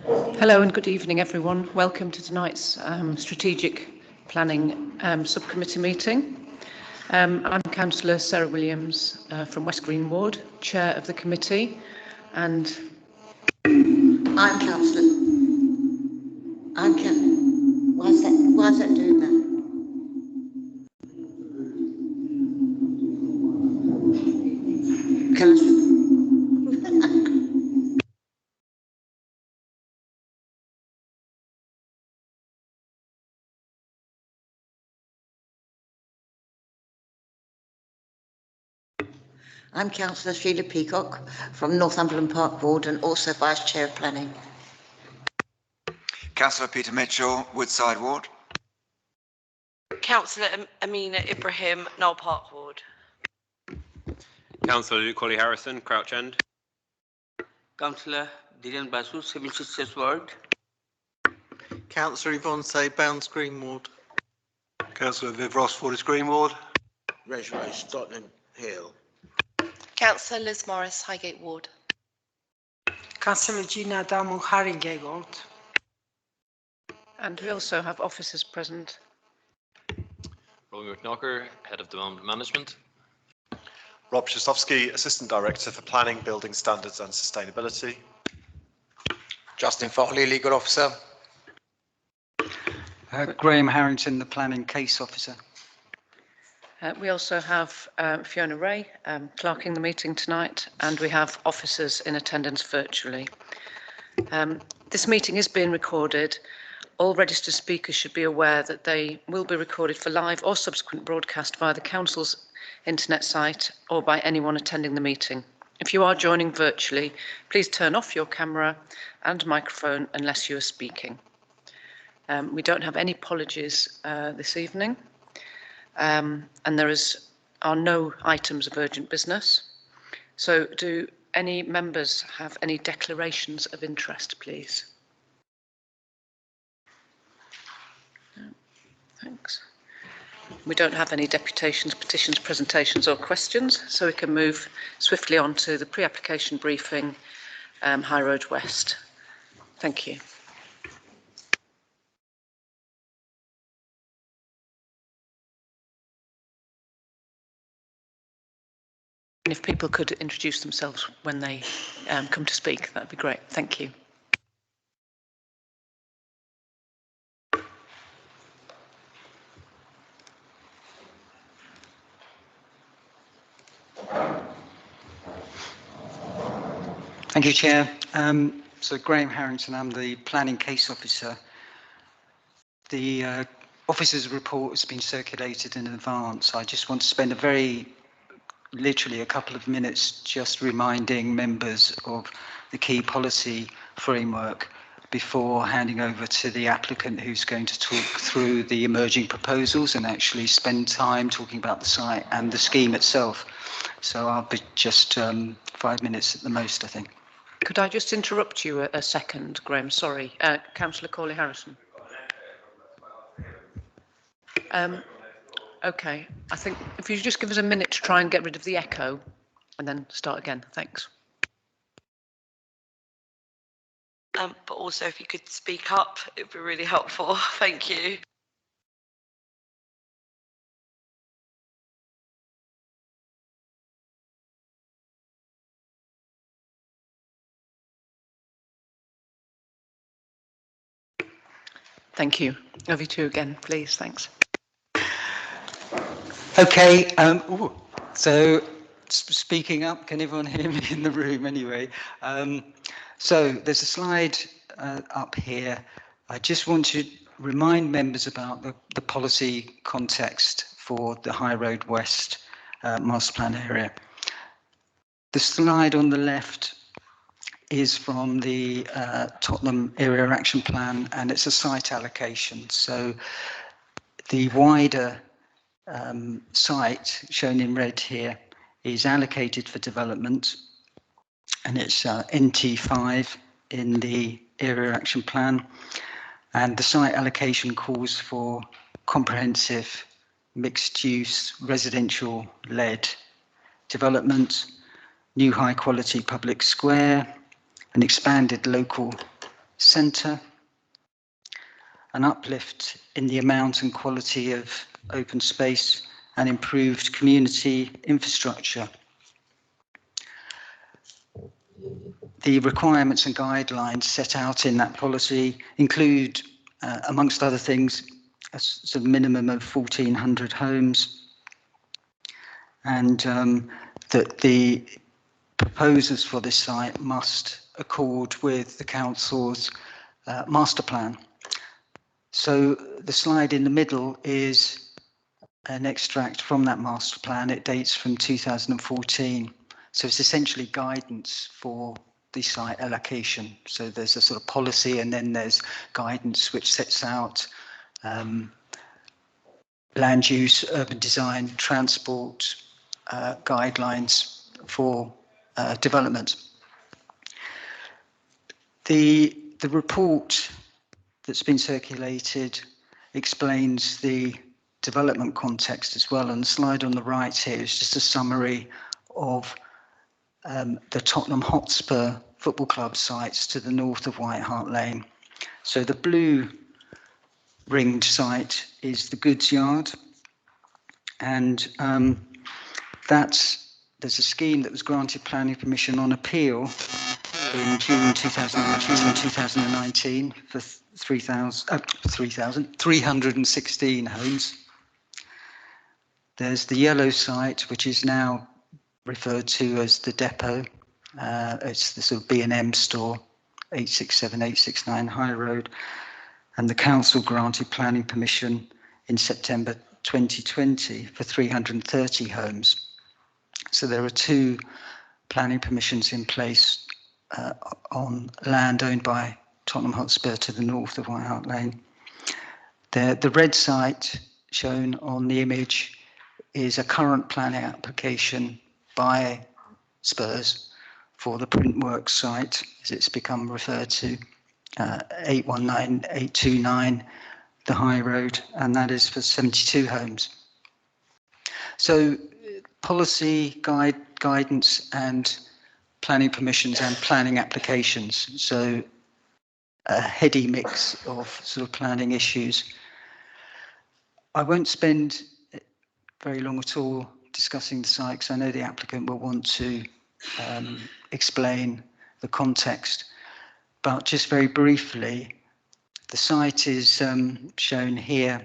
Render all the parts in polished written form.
Hello and good evening, everyone. Welcome to tonight's Strategic Planning Subcommittee meeting. I'm Councillor Sarah Williams from West Green Ward, Chair of the committee, and I'm Councillor. Why is that doing that? I'm Councillor Sheila Peacock from Northumberland Park Ward and also Vice Chair of Planning. Councillor Peter Mitchell, Woodside Ward. Councillor Amina Ibrahim, Knoll Park Ward. Councillor Luke Harrison, Crouch End. Councillor Dylan Basu, Civil Sisters Ward. Councillor Yvonne Say, Bounds Green Ward. Councillor Viv Ross, Forest Green Ward. Reg Rice, Tottenham Hill. Councillor Liz Morris, Highgate Ward. Councillor Gina Damu, Haringey Ward. we also have officers present. Rory McKnocker, Head of Development Management. Rob Shostovsky, Assistant Director for Planning, Building Standards and Sustainability. Justin Foley, Legal Officer. Graham Harrington, the Planning Case Officer. We also have Fiona Ray clerking the meeting tonight, and we have officers in attendance virtually. This meeting is being recorded. All registered speakers should be aware that they will be recorded for live or subsequent broadcast via the Council's internet site or by anyone attending the meeting. If you are joining virtually, please turn off your camera and microphone unless you are speaking. We don't have any apologies this evening, and there are no items of urgent business. So do any members have any declarations of interest, please? Thanks. We don't have any deputations, petitions, presentations or questions, so we can move swiftly on to the pre-application briefing, High Road West. Thank you. And if people could introduce themselves when they come to speak, that'd be great. Thank you. Thank you, Chair. So Graham Harrington, I'm the Planning Case Officer. The officer's report has been circulated in advance. I just want to spend literally a couple of minutes just reminding members of the key policy framework before handing over to the applicant, who's going to talk through the emerging proposals and actually spend time talking about the site and the scheme itself. So I'll be just 5 minutes at the most, I think. Could I just interrupt you a second, Graham? Sorry. Councillor Corley Harrison. OK, I think if you just give us a minute to try and get rid of the echo and then start again. Thanks. But also, if you could speak up, it would be really helpful. Thank you. Thank you. Over to you again, please. Thanks. Okay, so speaking up, can everyone hear me in the room anyway? So there's a slide up here. I just want to remind members about the policy context for the High Road West master plan area. The slide on the left is from the Tottenham Area Action Plan, and it's a site allocation. So the wider site, shown in red here, is allocated for development, and it's NT5 in the Area Action Plan. And the site allocation calls for comprehensive mixed-use residential-led development, new high-quality public square, an expanded local centre, an uplift in the amount and quality of open space, and improved community infrastructure. The requirements and guidelines set out in that policy include, amongst other things, a sort of minimum of 1,400 homes, and that the proposals for this site must accord with the council's master plan. So the slide in the middle is an extract from that master plan. It dates from 2014. So it's essentially guidance for the site allocation. So there's a sort of policy, and then there's guidance which sets out land use, urban design, transport guidelines for development. The report that's been circulated explains the development context as well, and the slide on the right here is just a summary of the Tottenham Hotspur Football Club sites to the north of Whitehall Lane. So the blue ringed site is the goods yard, and there's a scheme that was granted planning permission on appeal in June 2019 for 316 homes. There's the yellow site, which is now referred to as the depot. It's the sort of B&M store, 867, 869 High Road. And the council granted planning permission in September 2020 for 330 homes. So there are two planning permissions in place on land owned by Tottenham Hotspur to the north of Whitehall Lane. The red site shown on the image is a current planning application by Spurs for the Printworks site, as it's become referred to, 819829 the High Road, and that is for 72 homes. So policy, guidance and planning permissions and planning applications. So a heady mix of sort of planning issues. I won't spend very long at all discussing the site, because I know the applicant will want to explain the context. But just very briefly, the site is shown here.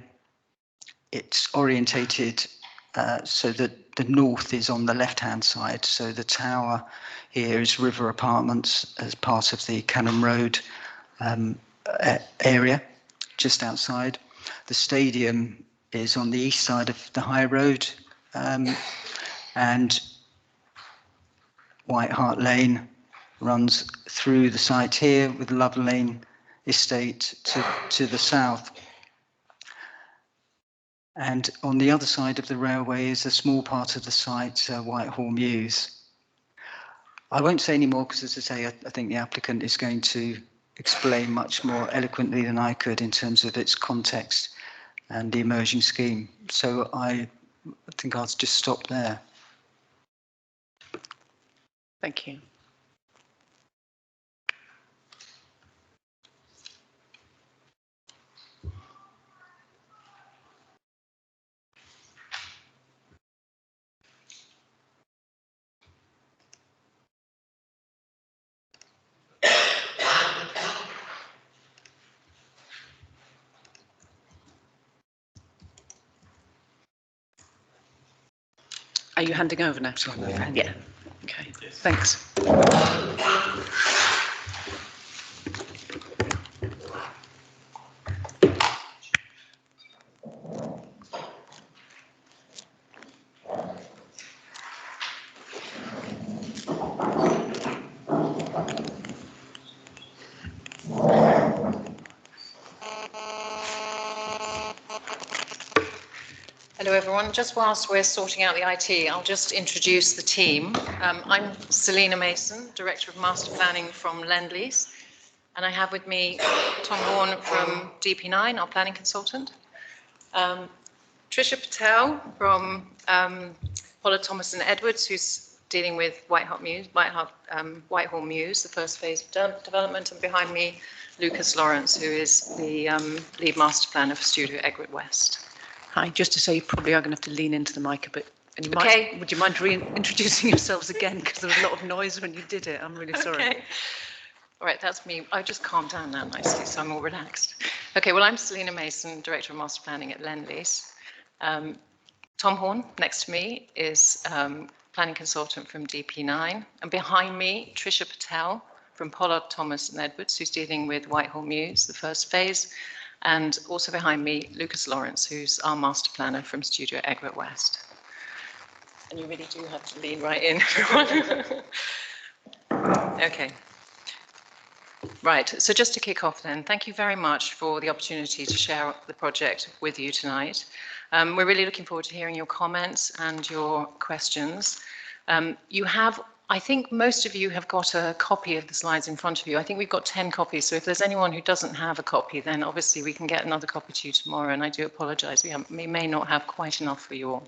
It's orientated so that the north is on the left-hand side. So the tower here is River Apartments as part of the Cannon Road area, just outside. The stadium is on the east side of the High Road, and Whitehall Lane runs through the site here, with Love Lane Estate to the south. And on the other side of the railway is a small part of the site, Whitehall Mews. I won't say any more, because, as I say, I think the applicant is going to explain much more eloquently than I could in terms of its context and the emerging scheme. So I think I'll just stop there. Thank you. Are you handing over now? Yeah. Okay. Thanks. Hello everyone, just whilst we're sorting out the IT, I'll just introduce the team. I'm Selina Mason, Director of Master Planning from Lend-Lease, and I have with me Tom Horn from DP9, our planning consultant, Trisha Patel from Pollard Thomas and Edwards, who's dealing with Whitehall Mews, the first phase of development, and behind me, Lucas Lawrence, who is the lead master planner for Studio Egret West. Hi, just to say you probably are going to have to lean into the mic a bit. And you Okay. would you mind reintroducing yourselves again, because there was a lot of noise when you did it. I'm really sorry. Okay. All right, that's me. I just calmed down now nicely, so I'm more relaxed. Okay, well, I'm Selina Mason, Director of Master Planning at Lend-Lease. Tom Horn, next to me, is planning consultant from DP9. And behind me, Trisha Patel from Pollard, Thomas and Edwards, who's dealing with Whitehall Mews, the first phase. And also behind me, Lucas Lawrence, who's our master planner from Studio Egret West. And you really do have to lean right in, everyone. Okay. Right, so just to kick off then, thank you very much for the opportunity to share the project with you tonight. We're really looking forward to hearing your comments and your questions. I think most of you have got a copy of the slides in front of you. I think we've got 10 copies, so if there's anyone who doesn't have a copy, then obviously we can get another copy to you tomorrow, and I do apologise, we may not have quite enough for you all.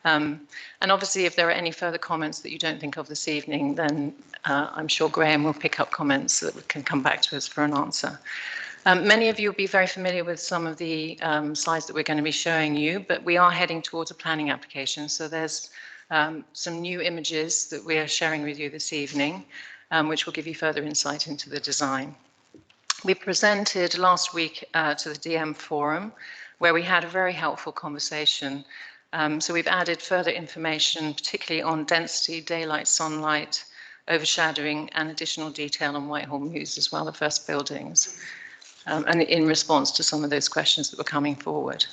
And obviously, if there are any further comments that you don't think of this evening, then I'm sure Graham will pick up comments that can come back to us for an answer. Many of you will be very familiar with some of the slides that we're going to be showing you, but we are heading towards a planning application. So there's some new images that we are sharing with you this evening, which will give you further insight into the design. We presented last week to the DM Forum, where we had a very helpful conversation. So we've added further information, particularly on density, daylight, sunlight, overshadowing, and additional detail on Whitehall Mews as well, the first buildings, and in response to some of those questions that were coming forward.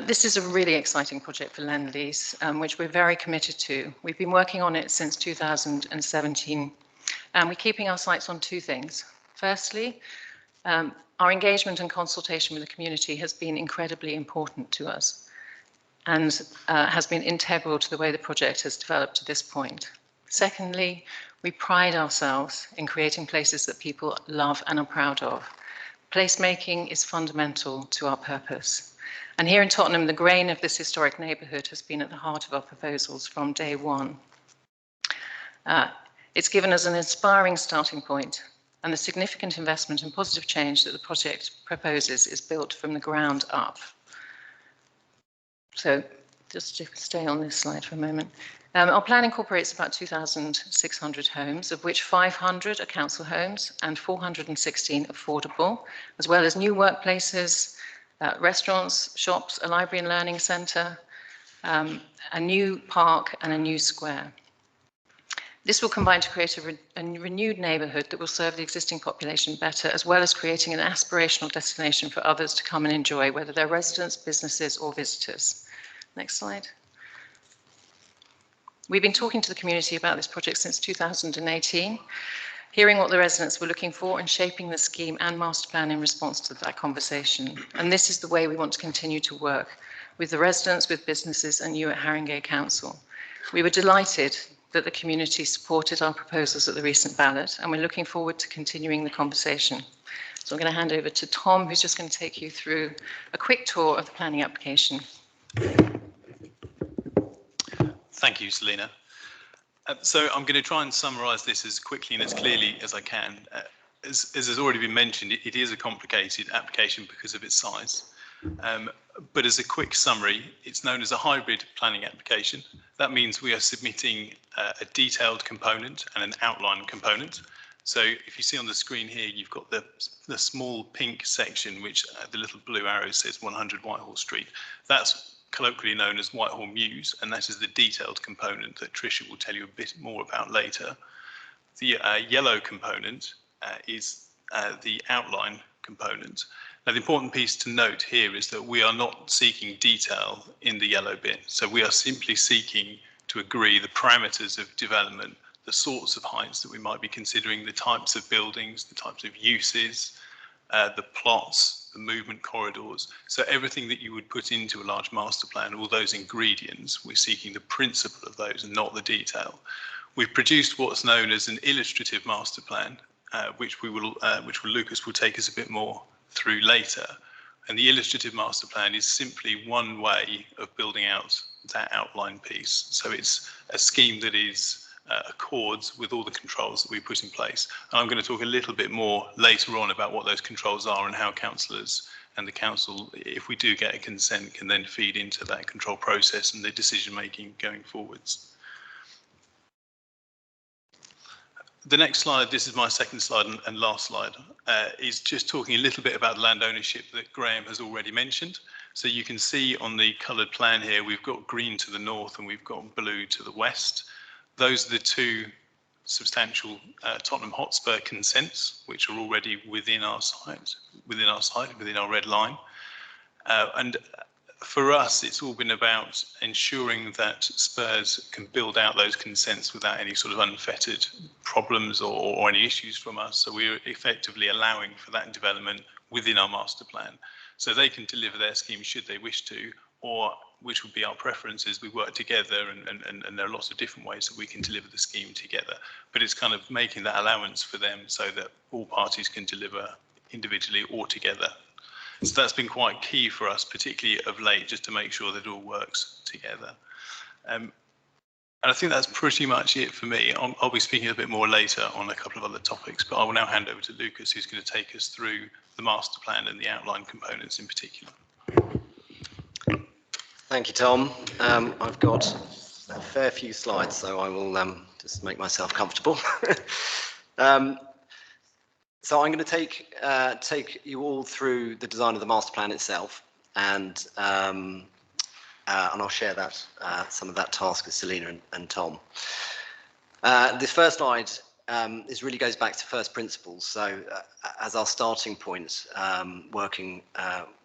This is a really exciting project for Lend-Lease, which we're very committed to. We've been working on it since 2017, and we're keeping our sights on two things. Firstly, our engagement and consultation with the community has been incredibly important to us, and has been integral to the way the project has developed to this point. Secondly, we pride ourselves in creating places that people love and are proud of. Placemaking is fundamental to our purpose. And here in Tottenham, the grain of this historic neighbourhood has been at the heart of our proposals from day one. It's given us an inspiring starting point, and the significant investment and positive change that the project proposes is built from the ground up. So just to stay on this slide for a moment. Our plan incorporates about 2,600 homes, of which 500 are council homes and 416 affordable, as well as new workplaces, restaurants, shops, a library and learning centre, a new park and a new square. This will combine to create a renewed neighbourhood that will serve the existing population better, as well as creating an aspirational destination for others to come and enjoy, whether they're residents, businesses or visitors. Next slide. We've been talking to the community about this project since 2018, hearing what the residents were looking for and shaping the scheme and master plan in response to that conversation. And this is the way we want to continue to work with the residents, with businesses and you at Haringey Council. We were delighted that the community supported our proposals at the recent ballot, and we're looking forward to continuing the conversation. So I'm going to hand over to Tom, who's just going to take you through a quick tour of the planning application. Thank you, Selina. So I'm going to try and summarise this as quickly and as clearly as I can. As has already been mentioned, it is a complicated application because of its size. But as a quick summary, it's known as a hybrid planning application. That means we are submitting a detailed component and an outline component. So if you see on the screen here, you've got the small pink section, which the little blue arrow says 100 Whitehall Street. That's colloquially known as Whitehall Mews, and that is the detailed component that Trisha will tell you a bit more about later. The yellow component is the outline component. Now, the important piece to note here is that we are not seeking detail in the yellow bit. So we are simply seeking to agree the parameters of development, the sorts of heights that we might be considering, the types of buildings, the types of uses, the plots, the movement corridors. So everything that you would put into a large master plan, all those ingredients, we're seeking the principle of those and not the detail. We've produced what's known as an illustrative master plan, which Lucas will take us a bit more through later. And the illustrative master plan is simply one way of building out that outline piece. So it's a scheme that is accords with all the controls that we put in place. And I'm going to talk a little bit more later on about what those controls are and how councillors and the council, if we do get a consent, can then feed into that control process and the decision making going forwards. The next slide, this is my second slide and last slide, is just talking a little bit about land ownership that Graham has already mentioned. So you can see on the coloured plan here, we've got green to the north and we've got blue to the west. Those are the two substantial Tottenham Hotspur consents, which are already within our site, within our red line. And for us, it's all been about ensuring that Spurs can build out those consents without any sort of unfettered problems or any issues from us. So we're effectively allowing for that development within our master plan. So they can deliver their scheme should they wish to, or which would be our preference, is we work together and there are lots of different ways that we can deliver the scheme together. But it's kind of making that allowance for them so that all parties can deliver individually or together. So that's been quite key for us, particularly of late, just to make sure that it all works together. And I think that's pretty much it for me. I'll be speaking a bit more later on a couple of other topics, but I will now hand over to Lucas, who's going to take us through the master plan and the outline components in particular. Thank you, Tom. I've got a fair few slides, so I will just make myself comfortable. So I'm going to take you all through the design of the master plan itself, and I'll share that some of that task with Selina and Tom. This first slide really goes back to first principles. So as our starting point, working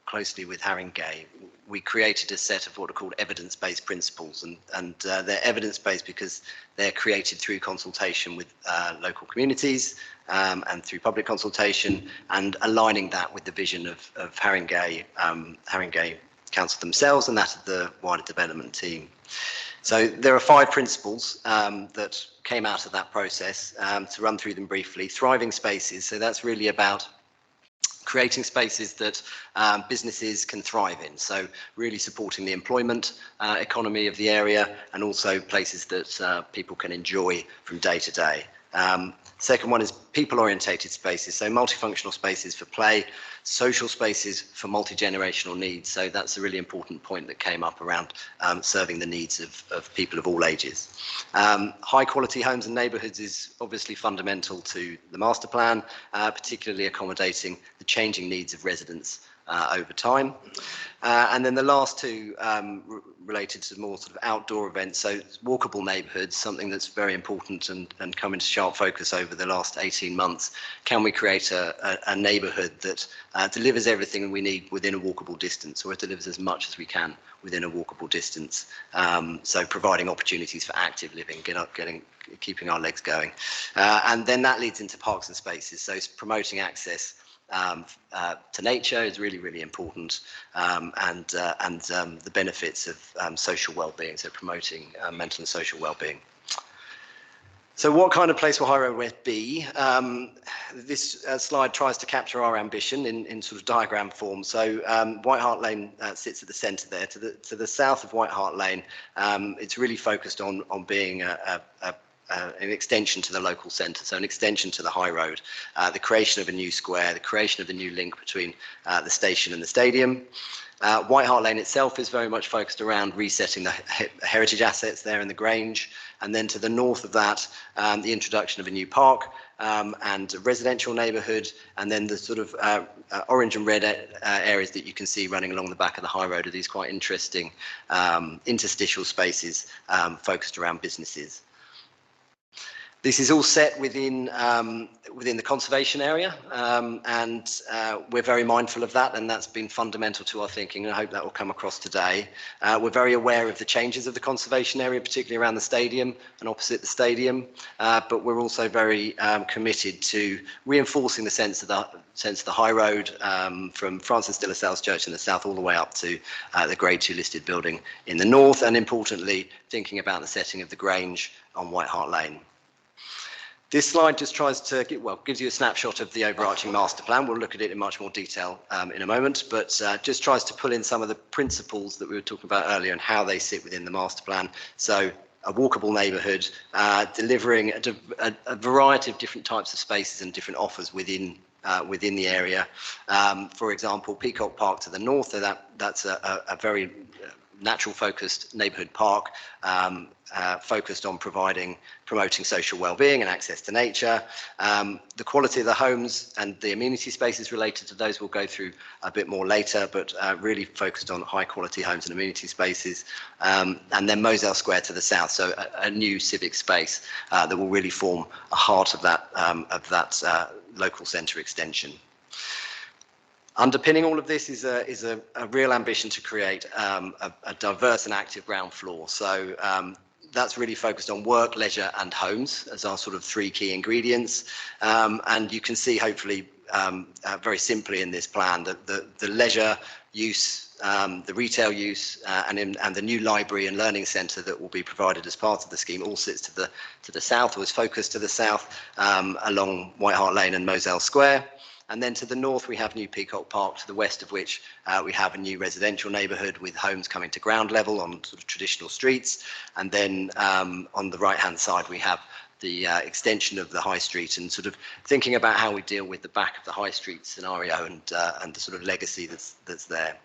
closely with Haringey, we created a set of what are called evidence-based principles, and they're evidence-based because they're created through consultation with local communities and through public consultation, and aligning that with the vision of Haringey Council themselves and that of the wider development team. So there are 5 principles that came out of that process. To run through them briefly: thriving spaces. So that's really about creating spaces that businesses can thrive in. So really supporting the employment economy of the area, and also places that people can enjoy from day to day. Second one is people-orientated spaces, so multifunctional spaces for play, social spaces for multi-generational needs. So that's a really important point that came up around serving the needs of people of all ages. High-quality homes and neighbourhoods is obviously fundamental to the master plan, particularly accommodating the changing needs of residents over time. And then the last two related to more sort of outdoor events, so walkable neighbourhoods, something that's very important and come into sharp focus over the last 18 months. Can we create a neighbourhood that delivers everything we need within a walkable distance, or it delivers as much as we can within a walkable distance? So providing opportunities for active living, keeping our legs going. And then that leads into parks and spaces, so promoting access to nature is really, really important, and the benefits of social well-being, so promoting mental and social well-being. So what kind of place will High Road be? This slide tries to capture our ambition in sort of diagram form. So Whitehall Lane sits at the centre there. To the south of Whitehall Lane, it's really focused on being an extension to the local centre, so an extension to the High Road, the creation of a new square, the creation of the new link between the station and the stadium. Whitehall Lane itself is very much focused around resetting the heritage assets there in the Grange, and then to the north of that, the introduction of a new park and a residential neighbourhood, and then the sort of orange and red areas that you can see running along the back of the High Road are these quite interesting interstitial spaces focused around businesses. This is all set within the conservation area, and we're very mindful of that, and that's been fundamental to our thinking, and I hope that will come across today. We're very aware of the changes of the conservation area, particularly around the stadium and opposite the stadium, but we're also very committed to reinforcing the sense of the High Road from Francis de la Salle's Church in the south all the way up to the Grade 2 listed building in the north, and importantly, thinking about the setting of the Grange on Whitehall Lane. This slide just tries to, gives you a snapshot of the overarching master plan. We'll look at it in much more detail in a moment, but just tries to pull in some of the principles that we were talking about earlier and how they sit within the master plan. So a walkable neighbourhood, delivering a variety of different types of spaces and different offers within the area. For example, Peacock Park to the north, so that's a very natural focused neighbourhood park, focused on promoting social well-being and access to nature. The quality of the homes and the amenity spaces related to those we'll go through a bit more later, but really focused on high quality homes and amenity spaces. And then Moselle Square to the south, so a new civic space that will really form a heart of that local centre extension. Underpinning all of this is a real ambition to create a diverse and active ground floor. So that's really focused on work, leisure and homes as our sort of three key ingredients. And you can see hopefully very simply in this plan that the leisure use, the retail use and the new library and learning centre that will be provided as part of the scheme all sits to the south, or is focused to the south along Whitehall Lane and Moselle Square. And then to the north, we have new Peacock Park, to the west of which we have a new residential neighbourhood with homes coming to ground level on sort of traditional streets. And then on the right-hand side, we have the extension of the high street and sort of thinking about how we deal with the back of the high street scenario and the sort of legacy that's there.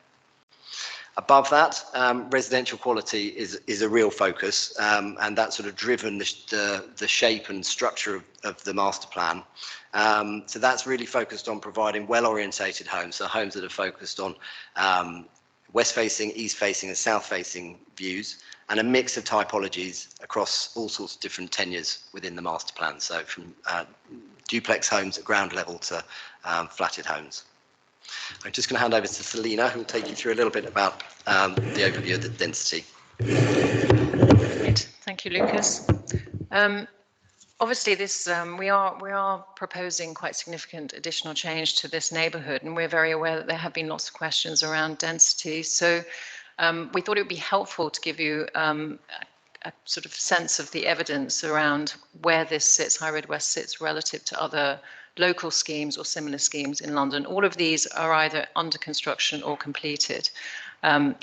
Above that, residential quality is a real focus, and that's sort of driven the shape and structure of the master plan. So that's really focused on providing well-orientated homes, so homes that are focused on west-facing, east-facing and south-facing views, and a mix of typologies across all sorts of different tenures within the master plan, so from duplex homes at ground level to flatted homes. I'm just going to hand over to Selina, who will take you through a little bit about the overview of the density. Great. Thank you, Lucas. Obviously, this we are proposing quite significant additional change to this neighbourhood, and we're very aware that there have been lots of questions around density. So we thought it would be helpful to give you a sort of sense of the evidence around where this sits, High Road West sits relative to other local schemes or similar schemes in London. All of these are either under construction or completed. And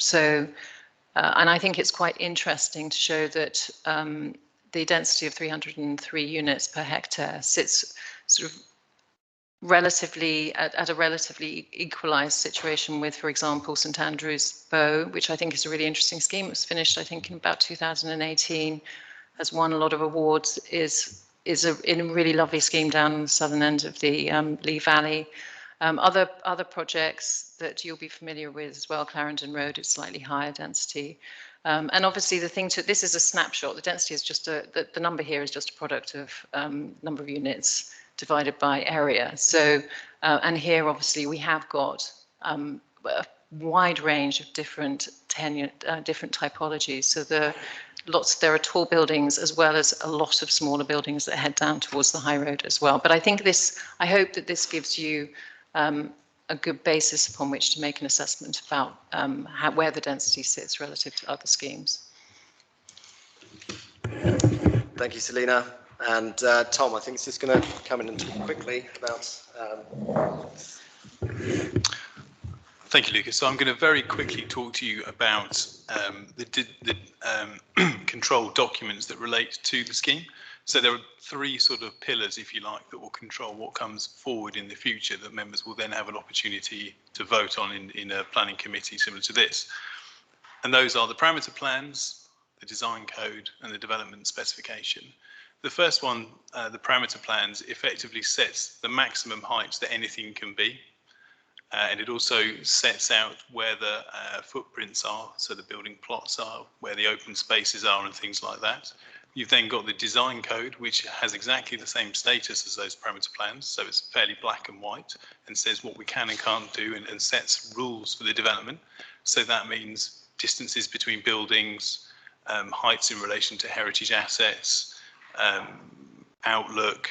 I think it's quite interesting to show that the density of 303 units per hectare sits sort of relatively at a relatively equalised situation with, for example, St Andrew's Bow, which I think is a really interesting scheme. It was finished, I think, in about 2018, has won a lot of awards, is a really lovely scheme down on the southern end of the Lee Valley. Other projects that you'll be familiar with as well, Clarendon Road is slightly higher density. And obviously this is a snapshot. The density is just the number here is just a product of number of units divided by area. So, and here obviously we have got a wide range of different typologies. So there are tall buildings as well as a lot of smaller buildings that head down towards the high road as well. But I think I hope that this gives you a good basis upon which to make an assessment about where the density sits relative to other schemes. Thank you, Selina. And Tom, I think it's just going to come in and talk quickly about. Thank you, Lucas. So I'm going to very quickly talk to you about the control documents that relate to the scheme. So there are three sort of pillars, if you like, that will control what comes forward in the future that members will then have an opportunity to vote on in a planning committee similar to this. And those are the parameter plans, the design code and the development specification. The first one, the parameter plans, effectively sets the maximum heights that anything can be. And it also sets out where the footprints are, so the building plots are, where the open spaces are and things like that. You've then got the design code, which has exactly the same status as those parameter plans, so it's fairly black and white and says what we can and can't do and sets rules for the development. So that means distances between buildings, heights in relation to heritage assets, outlook,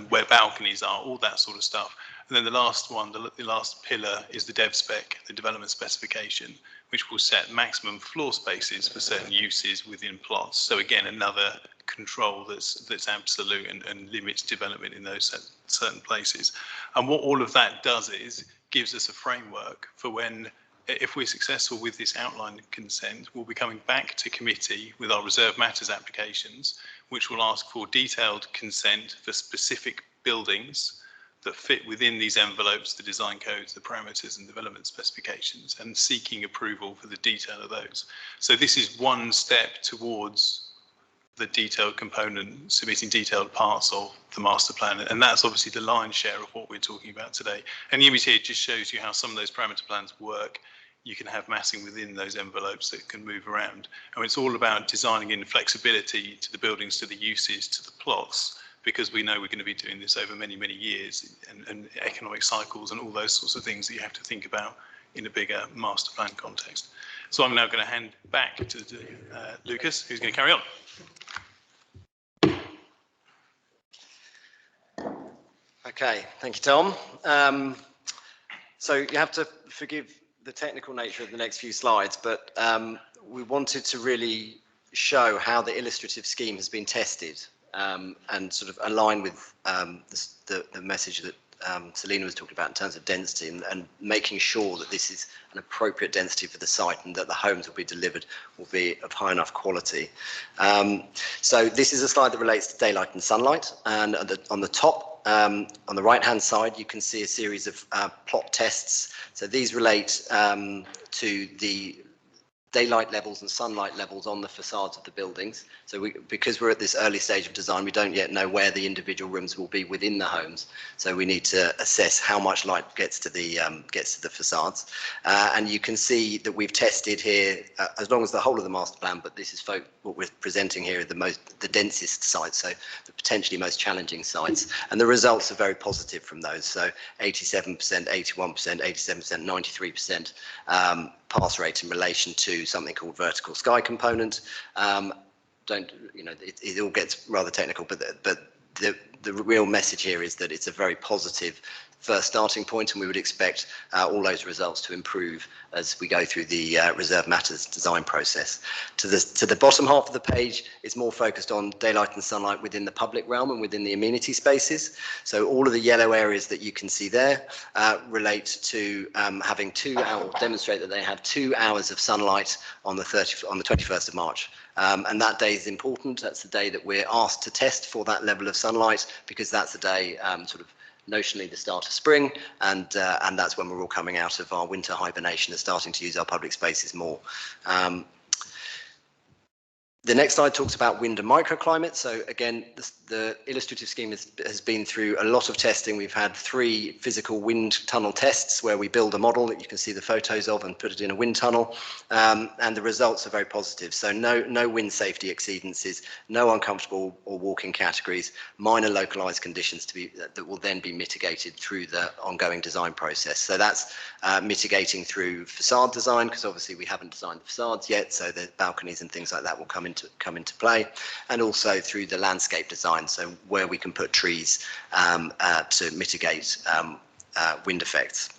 where balconies are, all that sort of stuff. And then the last one, the last pillar is the dev spec, the development specification, which will set maximum floor spaces for certain uses within plots. So again, another control that's absolute and limits development in those certain places. And what all of that does is gives us a framework for when, if we're successful with this outline consent, we'll be coming back to committee with our reserve matters applications, which will ask for detailed consent for specific buildings that fit within these envelopes, the design codes, the parameters and development specifications, and seeking approval for the detail of those. So this is one step towards the detailed component, submitting detailed parts of the master plan. And that's obviously the lion's share of what we're talking about today. And the image here just shows you how some of those parameter plans work. You can have massing within those envelopes that can move around. And it's all about designing in flexibility to the buildings, to the uses, to the plots, because we know we're going to be doing this over many, many years, and economic cycles and all those sorts of things that you have to think about in a bigger master plan context. So I'm now going to hand back to Lucas, who's going to carry on. Okay, thank you, Tom. So you have to forgive the technical nature of the next few slides, but we wanted to really show how the illustrative scheme has been tested and sort of align with the message that Selina was talking about in terms of density and making sure that this is an appropriate density for the site and that the homes will be delivered will be of high enough quality. So this is a slide that relates to daylight and sunlight, and on the top, on the right hand side, you can see a series of plot tests. So these relate to the daylight levels and sunlight levels on the facades of the buildings. So because we're at this early stage of design, we don't yet know where the individual rooms will be within the homes. So we need to assess how much light gets to the facades. And you can see that we've tested here, as long as the whole of the master plan, but this is what we're presenting here are the densest sites, so the potentially most challenging sites. And the results are very positive from those. So 87%, 81%, 87%, 93%. Pass rate in relation to something called vertical sky component. It all gets rather technical, but the real message here is that it's a very positive first starting point, and we would expect all those results to improve as we go through the reserve matters design process. To the bottom half of the page is more focused on daylight and sunlight within the public realm and within the amenity spaces. So all of the yellow areas that you can see there relate to having 2 hours, demonstrate that they had 2 hours of sunlight on the 21st of March. And that day is important. That's the day that we're asked to test for that level of sunlight, because that's the day sort of notionally the start of spring, and that's when we're all coming out of our winter hibernation and starting to use our public spaces more. The next slide talks about wind and microclimate. So again, the illustrative scheme has been through a lot of testing. We've had 3 physical wind tunnel tests where we build a model that you can see the photos of and put it in a wind tunnel, and the results are very positive. So no wind safety exceedances, no uncomfortable or walking categories, minor localized conditions that will then be mitigated through the ongoing design process. So that's mitigating through facade design, because obviously we haven't designed the facades yet, so the balconies and things like that will come into play, and also through the landscape design, so where we can put trees to mitigate wind effects.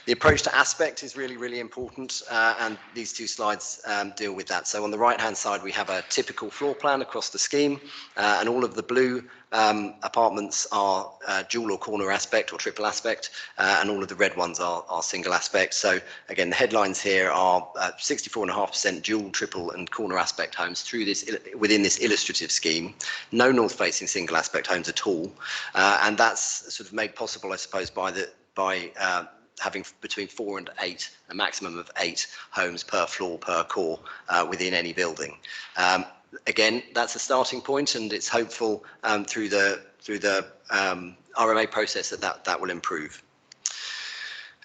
The approach to aspect is really, really important, and these 2 slides deal with that. So on the right-hand side, we have a typical floor plan across the scheme, and all of the blue apartments are dual or corner aspect or triple aspect, and all of the red ones are single aspect. So again, the headlines here are 64.5% dual, triple and corner aspect homes within this illustrative scheme. No north-facing single aspect homes at all, and that's sort of made possible, I suppose, by having between 4 and 8, a maximum of 8 homes per floor per core within any building. Again, that's a starting point, and it's hopeful through the RMA process that will improve.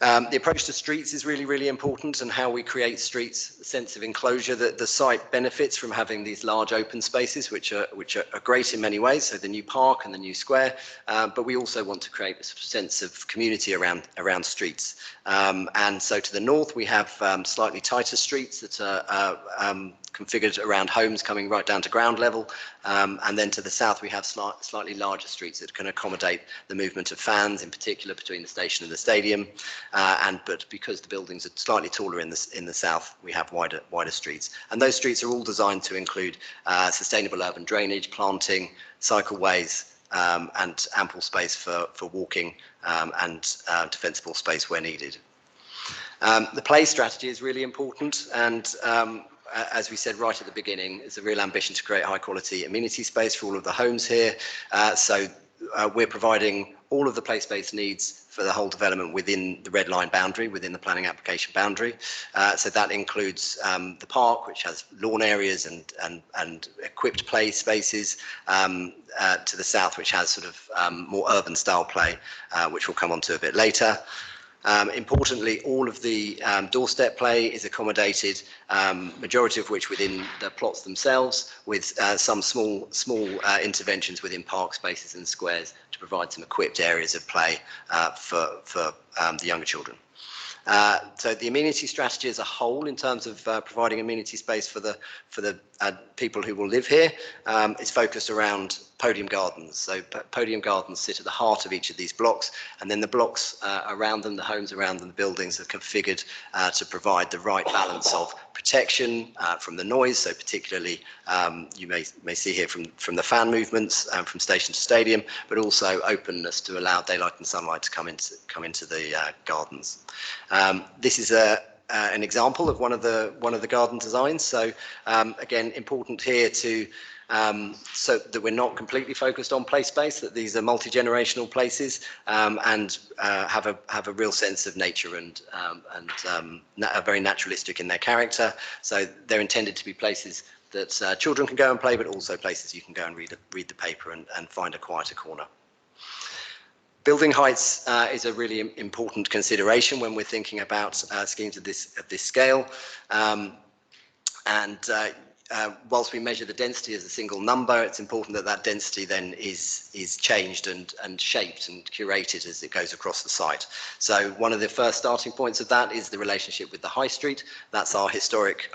The approach to streets is really, really important, and how we create streets, a sense of enclosure. That the site benefits from having these large open spaces, which are great in many ways, so the new park and the new square, but we also want to create a sense of community around streets. And so to the north, we have slightly tighter streets that are configured around homes coming right down to ground level. And then to the south, we have slightly larger streets that can accommodate the movement of fans, in particular between the station and the stadium. But because the buildings are slightly taller in the south, we have wider streets. And those streets are all designed to include sustainable urban drainage, planting, cycleways, and ample space for walking and defensible space where needed. The play strategy is really important, and as we said right at the beginning, it's a real ambition to create high quality amenity space for all of the homes here. So we're providing all of the play space needs for the whole development within the red line boundary, within the planning application boundary. So that includes the park, which has lawn areas and equipped play spaces, to the south, which has sort of more urban style play, which we'll come on to a bit later. Importantly, all of the doorstep play is accommodated, majority of which within the plots themselves, with some small interventions within park spaces and squares to provide some equipped areas of play for the younger children. So the amenity strategy as a whole, in terms of providing amenity space for the people who will live here, is focused around podium gardens. So podium gardens sit at the heart of each of these blocks, and then the blocks around them, the homes around them, the buildings are configured to provide the right balance of protection from the noise. So particularly, you may see here from the fan movements from station to stadium, but also openness to allow daylight and sunlight to come into the gardens. This is an example of one of the garden designs. So again, important here to so that we're not completely focused on play space, that these are multi-generational places, and have a real sense of nature and are very naturalistic in their character. So they're intended to be places that children can go and play, but also places you can go and read the paper and find a quieter corner. Building heights is a really important consideration when we're thinking about schemes of this scale. Whilst we measure the density as a single number, it's important that that density then is changed and shaped and curated as it goes across the site. So one of the first starting points of that is the relationship with the high street. That's our historic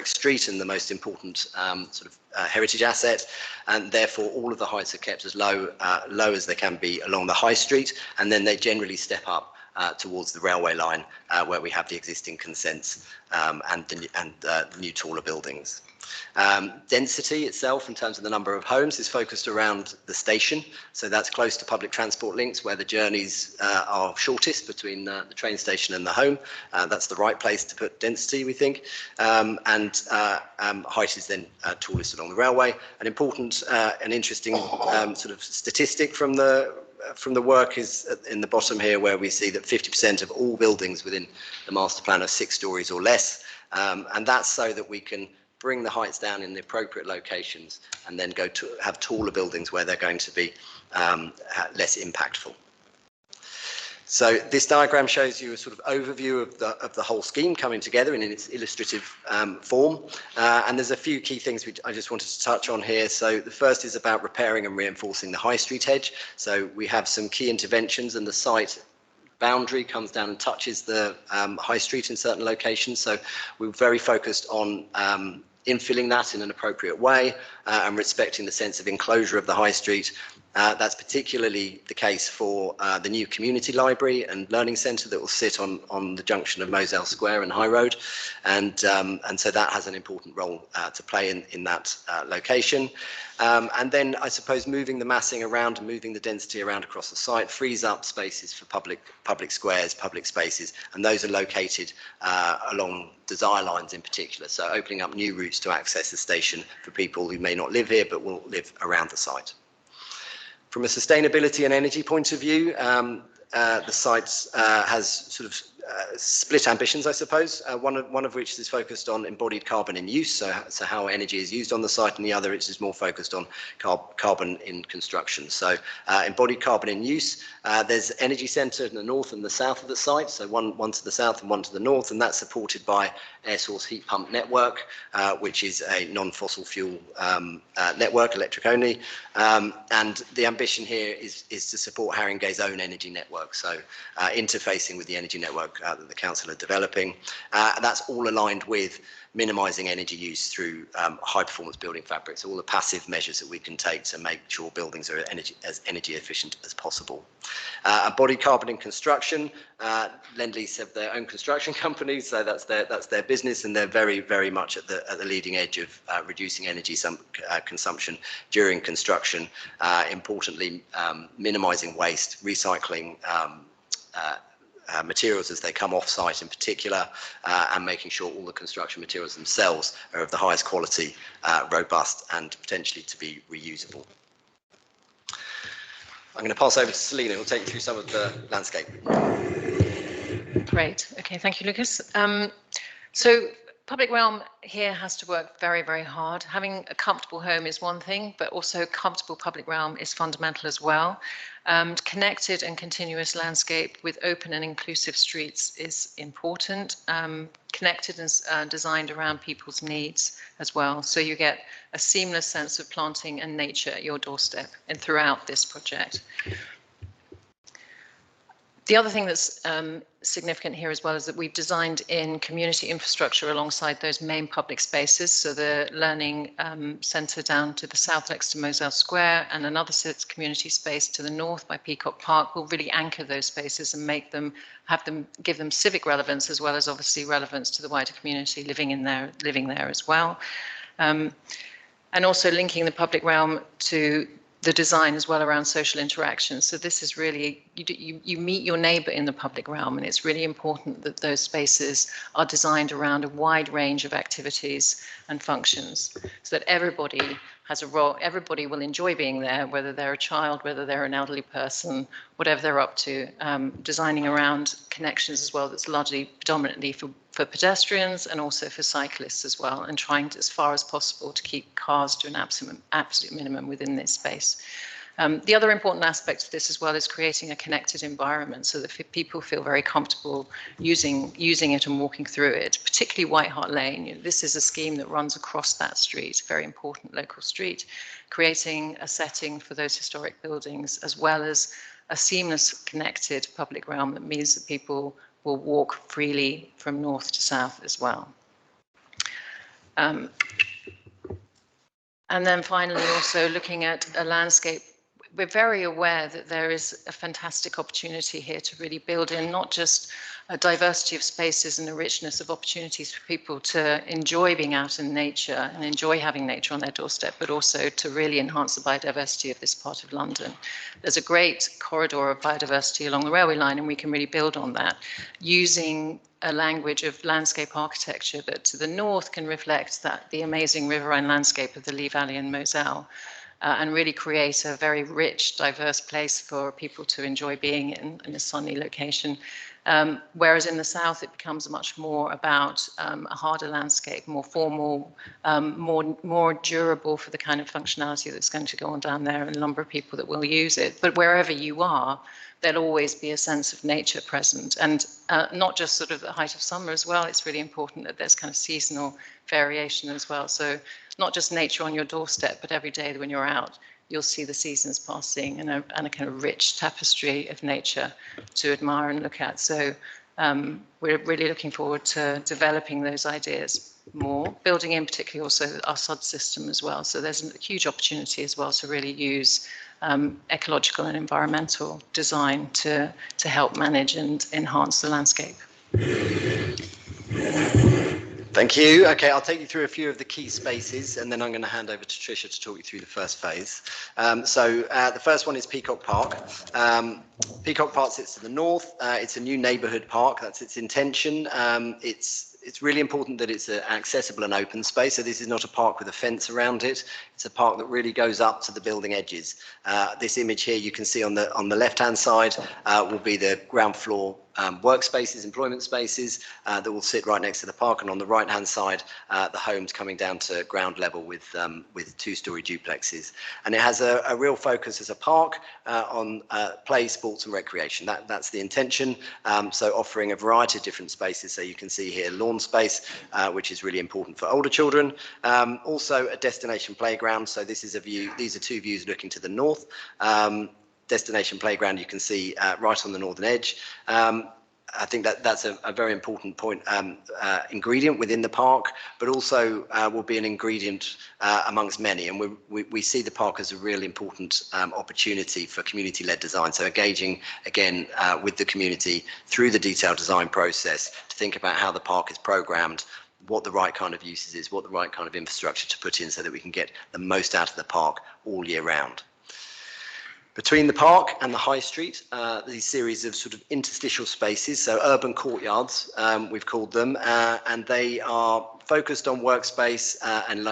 street and the most important sort of heritage asset, and therefore all of the heights are kept as low as they can be along the high street, and then they generally step up towards the railway line where we have the existing consents and the new taller buildings. Density itself, in terms of the number of homes, is focused around the station. So that's close to public transport links where the journeys are shortest between the train station and the home. That's the right place to put density, we think. Height is then tallest along the railway. An important and interesting sort of statistic from the work is in the bottom here, where we see that 50% of all buildings within the master plan are 6 stories or less. And that's so that we can bring the heights down in the appropriate locations and then go to have taller buildings where they're going to be less impactful. So this diagram shows you a sort of overview of the whole scheme coming together in its illustrative form. And there's a few key things I just wanted to touch on here. So the first is about repairing and reinforcing the high street edge. So we have some key interventions, and the site boundary comes down and touches the high street in certain locations. So we're very focused on infilling that in an appropriate way and respecting the sense of enclosure of the high street. That's particularly the case for the new community library and learning centre that will sit on the junction of Moselle Square and High Road, and so that has an important role to play in that location. And then I suppose moving the massing around and moving the density around across the site frees up spaces for public squares, public spaces, and those are located along desire lines in particular. So opening up new routes to access the station for people who may not live here but will live around the site. From a sustainability and energy point of view, the site has sort of split ambitions, I suppose, one of which is focused on embodied carbon in use, so how energy is used on the site, and the other is more focused on carbon in construction. So embodied carbon in use, there's energy centre in the north and the south of the site, so one to the south and one to the north, and that's supported by air source heat pump network, which is a non-fossil fuel network, electric only, and the ambition here is to support Haringey's own energy network, so interfacing with the energy network work that the council are developing. And that's all aligned with minimising energy use through high performance building fabrics, all the passive measures that we can take to make sure buildings are as energy efficient as possible. Embodied carbon in construction, Lend-Lease have their own construction companies, so that's their business, and they're very much at the leading edge of reducing energy consumption during construction. Importantly, minimising waste, recycling materials as they come off site in particular, and making sure all the construction materials themselves are of the highest quality, robust and potentially to be reusable. I'm going to pass over to Selina, who will take you through some of the landscape. Great. Okay, thank you, Lucas. So public realm here has to work very hard. Having a comfortable home is one thing, but also comfortable public realm is fundamental as well. Connected and continuous landscape with open and inclusive streets is important. Connected and designed around people's needs as well. So you get a seamless sense of planting and nature at your doorstep and throughout this project. The other thing that's significant here as well is that we've designed in community infrastructure alongside those main public spaces. So the learning centre down to the south next to Moselle Square, and another community space to the north by Peacock Park will really anchor those spaces and make them, give them civic relevance as well as obviously relevance to the wider community living there as well. And also linking the public realm to the design as well around social interaction. So this is really, you meet your neighbour in the public realm, and it's really important that those spaces are designed around a wide range of activities and functions so that everybody has a role, everybody will enjoy being there, whether they're a child, whether they're an elderly person, whatever they're up to, designing around connections as well that's largely predominantly for pedestrians and also for cyclists as well, and trying to, as far as possible to keep cars to an absolute minimum within this space. The other important aspect of this as well is creating a connected environment so that people feel very comfortable using it and walking through it, particularly Whitehall Lane. This is a scheme that runs across that street, a very important local street, creating a setting for those historic buildings as well as a seamless connected public realm that means that people will walk freely from north to south as well. And then finally also looking at a landscape. We're very aware that there is a fantastic opportunity here to really build in not just a diversity of spaces and a richness of opportunities for people to enjoy being out in nature and enjoy having nature on their doorstep, but also to really enhance the biodiversity of this part of London. There's a great corridor of biodiversity along the railway line, and we can really build on that using a language of landscape architecture that to the north can reflect the amazing riverine landscape of the Lee Valley and Moselle. And really create a very rich, diverse place for people to enjoy being in a sunny location. Whereas in the south, it becomes much more about a harder landscape, more formal, more durable for the kind of functionality that's going to go on down there, and a number of people that will use it. But wherever you are, there'll always be a sense of nature present, and not just sort of the height of summer as well. It's really important that there's kind of seasonal variation as well. So not just nature on your doorstep, but every day when you're out, you'll see the seasons passing and a kind of rich tapestry of nature to admire and look at. So we're really looking forward to developing those ideas more, building in particularly also our sod system as well. So there's a huge opportunity as well to really use ecological and environmental design to help manage and enhance the landscape. Thank you. Okay, I'll take you through a few of the key spaces, and then I'm going to hand over to Tricia to talk you through the first phase. The first one is Peacock Park. Peacock Park sits to the north. It's a new neighbourhood park. That's its intention. It's really important that it's an accessible and open space. So this is not a park with a fence around it. It's a park that really goes up to the building edges. This image here you can see on the left-hand side will be the ground floor workspaces, employment spaces that will sit right next to the park, and on the right-hand side, the homes coming down to ground level with two-storey duplexes. And it has a real focus as a park on play, sports, and recreation. That's the intention. So offering a variety of different spaces. So you can see here lawn space, which is really important for older children. Also a destination playground. So this is a view. These are two views looking to the north. Destination playground you can see right on the northern edge. I think that's a very important point, ingredient within the park, but also will be an ingredient amongst many. And we see the park as a really important opportunity for community-led design. So engaging again with the community through the detailed design process to think about how the park is programmed, what the right kind of uses is, what the right kind of infrastructure to put in so that we can get the most out of the park all year round. Between the park and the high street, these series of sort of interstitial spaces, so urban courtyards, we've called them, and they are focused on workspace and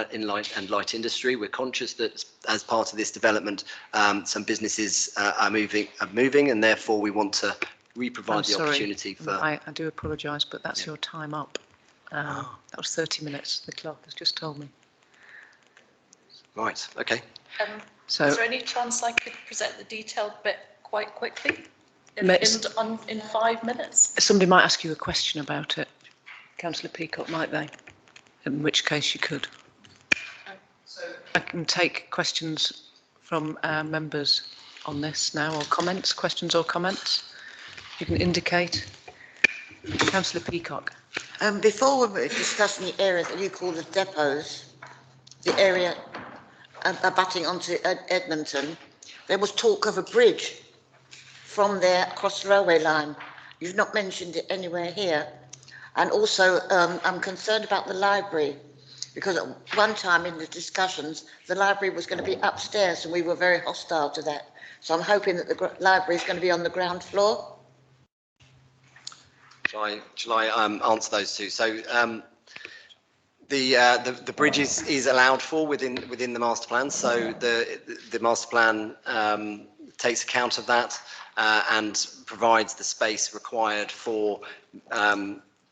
light industry. We're conscious that as part of this development, some businesses are moving, and therefore we want to re-provide the opportunity for. I do apologise, but that's your time up. That was 30 minutes. The clerk has just told me. Right. Okay. So, is there any chance I could present the detailed bit quite quickly in 5 minutes? Somebody might ask you a question about it. Councillor Peacock, might they? In which case you could. So I can take questions from members on this now, or comments, questions or comments. You can indicate. Councillor Peacock. Before we were discussing the area that you call the depots, the area abutting onto Edmonton, there was talk of a bridge from there across the railway line. You've not mentioned it anywhere here. And also, I'm concerned about the library, because at one time in the discussions, the library was going to be upstairs and we were very hostile to that. So I'm hoping that the library is going to be on the ground floor. Shall I answer those two? So the bridge is allowed for within the master plan. So the master plan takes account of that and provides the space required for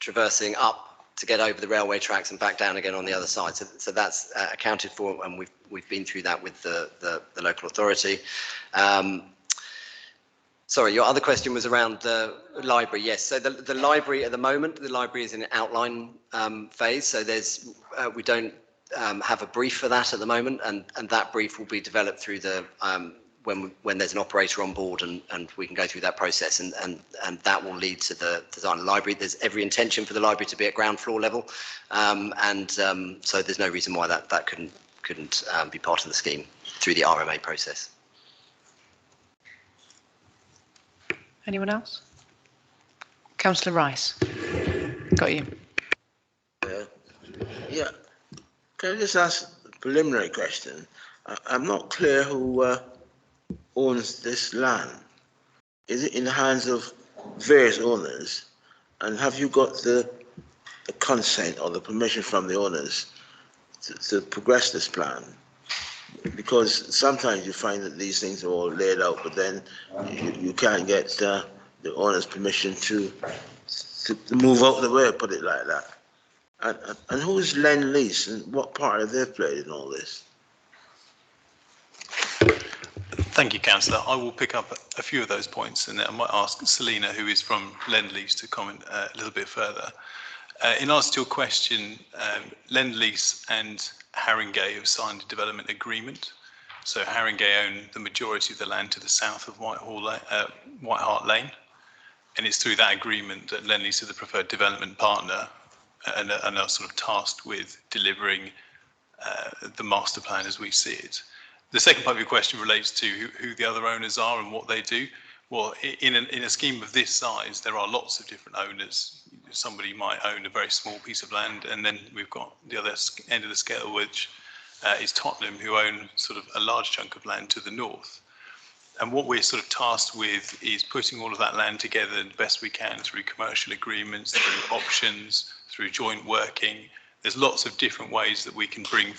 traversing up to get over the railway tracks and back down again on the other side. So that's accounted for, and we've been through that with the local authority. Sorry, your other question was around the library. Yes, so the library at the moment, the library is in an outline phase. So we don't have a brief for that at the moment, and that brief will be developed through the when there's an operator on board, and we can go through that process, and that will lead to the design of the library. There's every intention for the library to be at ground floor level, so there's no reason why that couldn't be part of the scheme through the RMA process. Anyone else? Councillor Rice. Got you. Yeah. Can I just ask a preliminary question? I'm not clear who owns this land. Is it in the hands of various owners? And have you got the consent or the permission from the owners to progress this plan? Because sometimes you find that these things are all laid out, but then you can't get the owner's permission to move out of the way, put it like that. And who's Lend-Lease, and what part have they played in all this? Thank you, Councillor. I will pick up a few of those points, and then I might ask Selina, who is from Lend-Lease, to comment a little bit further. In answer to your question, Lend-Lease and Haringey have signed a development agreement. So Haringey own the majority of the land to the south of Whitehall Lane, and it's through that agreement that Lend-Lease is the preferred development partner and are sort of tasked with delivering the master plan as we see it. The second part of your question relates to who the other owners are and what they do. Well, in a scheme of this size, there are lots of different owners. Somebody might own a very small piece of land, and then we've got the other end of the scale, which is Tottenham, who own sort of a large chunk of land to the north. And what we're sort of tasked with is putting all of that land together the best we can through commercial agreements, through options, through joint working. There's lots of different ways that we can bring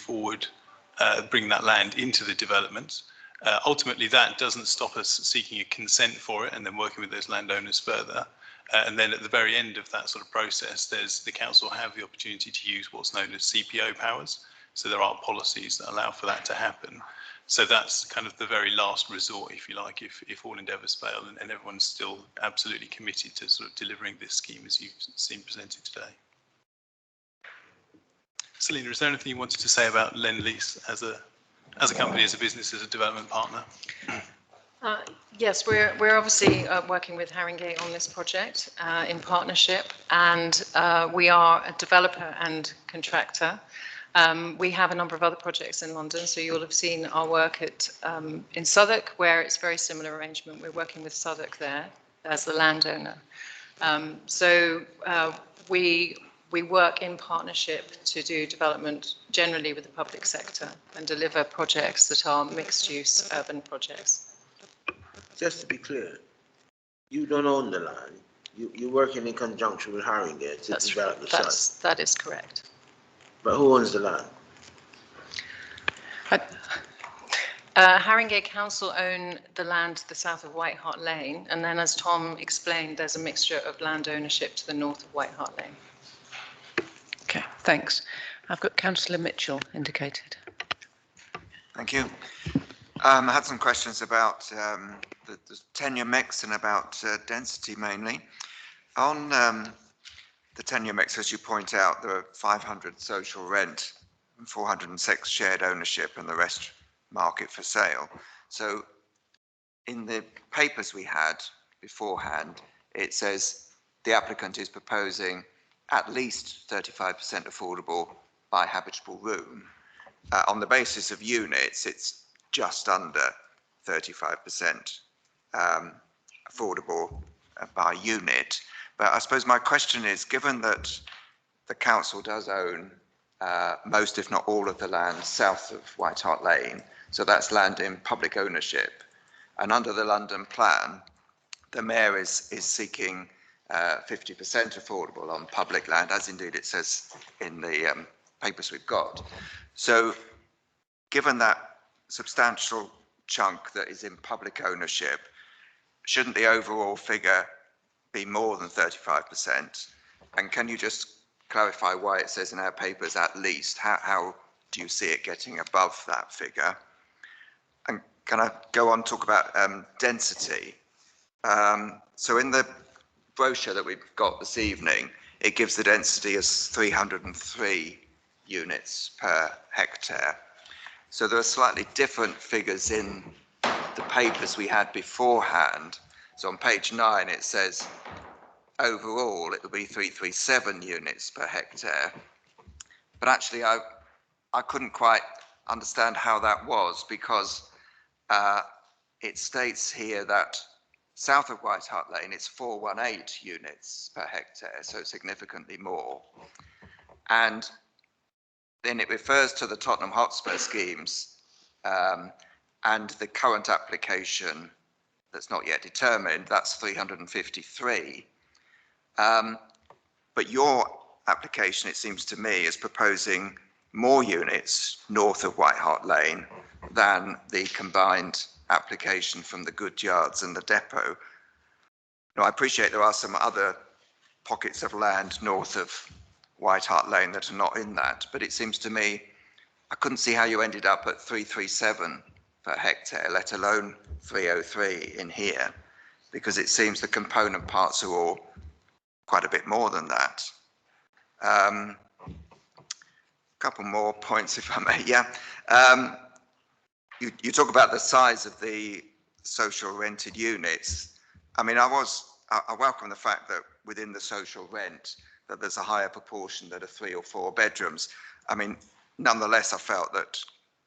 that land into the development. Ultimately, that doesn't stop us seeking a consent for it and then working with those landowners further. And then at the very end of that sort of process, the council have the opportunity to use what's known as CPO powers. So there are policies that allow for that to happen. So that's kind of the very last resort, if you like, if all endeavours fail and everyone's still absolutely committed to sort of delivering this scheme as you've seen presented today. Selina, is there anything you wanted to say about Lend-Lease as a company, as a business, as a development partner? Yes, we're obviously working with Haringey on this project in partnership, and we are a developer and contractor. We have a number of other projects in London, so you'll have seen our work at in Southwark, where it's a very similar arrangement. We're working with Southwark there as the landowner. We work in partnership to do development generally with the public sector and deliver projects that are mixed-use urban projects. Just to be clear, you don't own the land. You're working in conjunction with Haringey to develop the site. That is correct. But who owns the land? Haringey Council own the land to the south of Whitehall Lane, and then as Tom explained, there's a mixture of land ownership to the north of Whitehall Lane. Okay, thanks. I've got Councillor Mitchell indicated. Thank you. I had some questions about the tenure mix and about density mainly. On the tenure mix, as you point out, there are 500 social rent, 406 shared ownership, and the rest market for sale. So in the papers we had beforehand, it says the applicant is proposing at least 35% affordable by habitable room. On the basis of units, it's just under 35% affordable by unit. But I suppose my question is, given that the council does own most, if not all, of the land south of Whitehall Lane, so that's land in public ownership, and under the London plan, the mayor is seeking 50% affordable on public land, as indeed it says in the papers we've got. So given that substantial chunk that is in public ownership, shouldn't the overall figure be more than 35%? And can you just clarify why it says in our papers at least? How do you see it getting above that figure? And can I go on to talk about density? So in the brochure that we've got this evening, it gives the density as 303 units per hectare. So there are slightly different figures in the papers we had beforehand. So on page 9 it says overall it will be 337 units per hectare. But actually I couldn't quite understand how that was, because it states here that south of Whitehall Lane it's 418 units per hectare, so significantly more. And then it refers to the Tottenham Hotspur schemes and the current application that's not yet determined, that's 353. But your application, it seems to me, is proposing more units north of Whitehall Lane than the combined application from the Courtyards and the depot. Now, I appreciate there are some other pockets of land north of Whitehall Lane that are not in that, but it seems to me I couldn't see how you ended up at 337 per hectare, let alone 303 in here, because it seems the component parts are all quite a bit more than that. A couple more points, if I may. Yeah, you talk about the size of the social rented units. I mean, I welcome the fact that within the social rent that there's a higher proportion that are 3 or 4 bedrooms. I mean, nonetheless, I felt that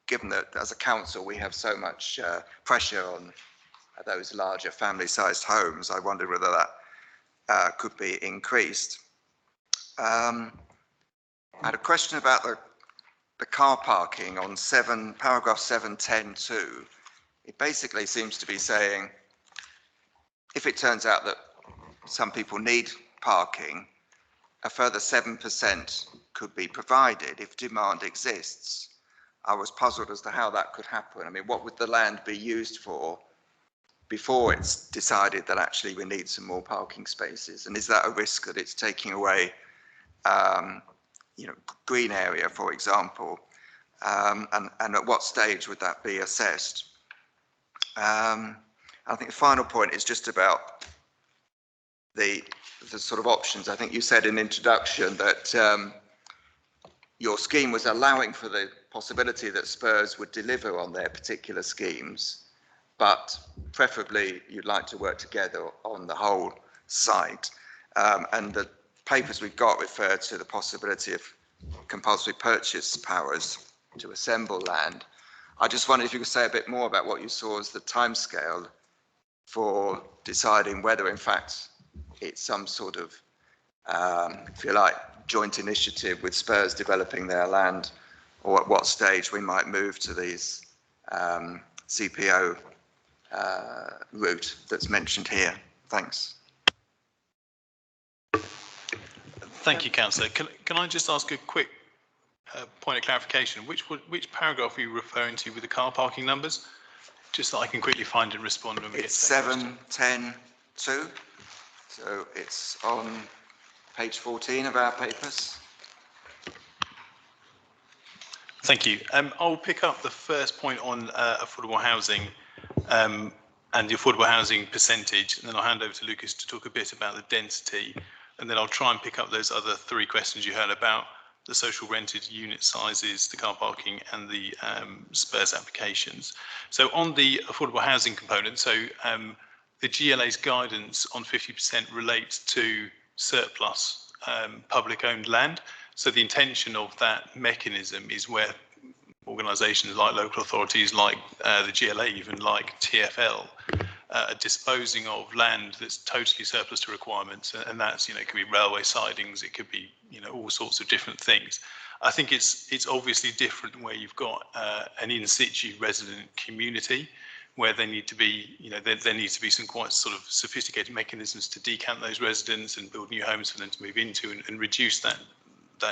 given that as a council we have so much pressure on those larger family-sized homes, I wondered whether that could be increased. I had a question about the car parking on paragraph 710(2). It basically seems to be saying, if it turns out that some people need parking, a further 7% could be provided if demand exists. I was puzzled as to how that could happen. I mean, what would the land be used for before it's decided that actually we need some more parking spaces? And is that a risk that it's taking away, green area, for example? And at what stage would that be assessed? I think the final point is just about the sort of options. I think you said in introduction that your scheme was allowing for the possibility that Spurs would deliver on their particular schemes. but preferably you'd like to work together on the whole site. And the papers we've got refer to the possibility of compulsory purchase powers to assemble land. I just wondered if you could say a bit more about what you saw as the timescale for deciding whether, in fact, it's some sort of, if you like, joint initiative with Spurs developing their land, or at what stage we might move to these CPO route that's mentioned here. Thanks. Thank you, Councillor. Can I just ask a quick point of clarification? Which paragraph are you referring to with the car parking numbers? Just so I can quickly find and respond when we get to that question. 7.10.2. So it's on page 14 of our papers. Thank you. I'll pick up the first point on affordable housing and the affordable housing percentage, and then I'll hand over to Lucas to talk a bit about the density, and then I'll try and pick up those other three questions you had about the social rented unit sizes, the car parking, and the Spurs applications. So on the affordable housing component, so the GLA's guidance on 50% relates to surplus public owned land. So the intention of that mechanism is where organisations like local authorities, like the GLA, even like TfL, are disposing of land that's totally surplus to requirements, and that's, it could be railway sidings, it could be, all sorts of different things. I think it's obviously different where you've got an in situ resident community, where they need to be, there needs to be some quite sort of sophisticated mechanisms to decant those residents and build new homes for them to move into, and reduce that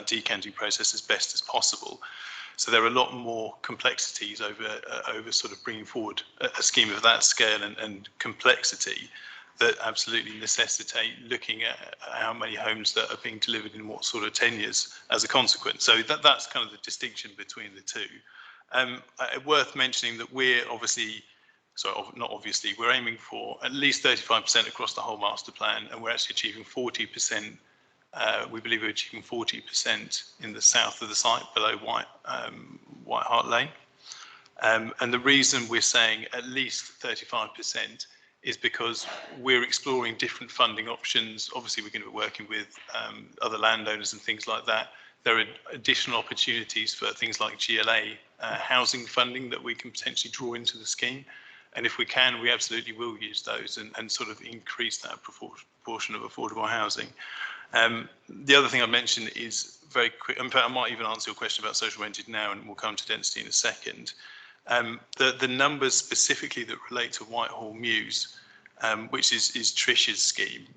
decanting process as best as possible. So there are a lot more complexities over sort of bringing forward a scheme of that scale and complexity that absolutely necessitate looking at how many homes that are being delivered in what sort of tenures as a consequence. So that's kind of the distinction between the two. Worth mentioning that we're we're aiming for at least 35% across the whole master plan, and we're actually achieving 40%. We believe we're achieving 40% in the south of the site, below Whitehall Lane. And the reason we're saying at least 35% is because we're exploring different funding options. Obviously, we're going to be working with other landowners and things like that. There are additional opportunities for things like GLA housing funding that we can potentially draw into the scheme. And if we can, we absolutely will use those and sort of increase that proportion of affordable housing. The other thing I mentioned is very quick, in fact, I might even answer your question about social rented now, and we'll come to density in a second. The numbers specifically that relate to Whitehall Mews, which is Trish's scheme,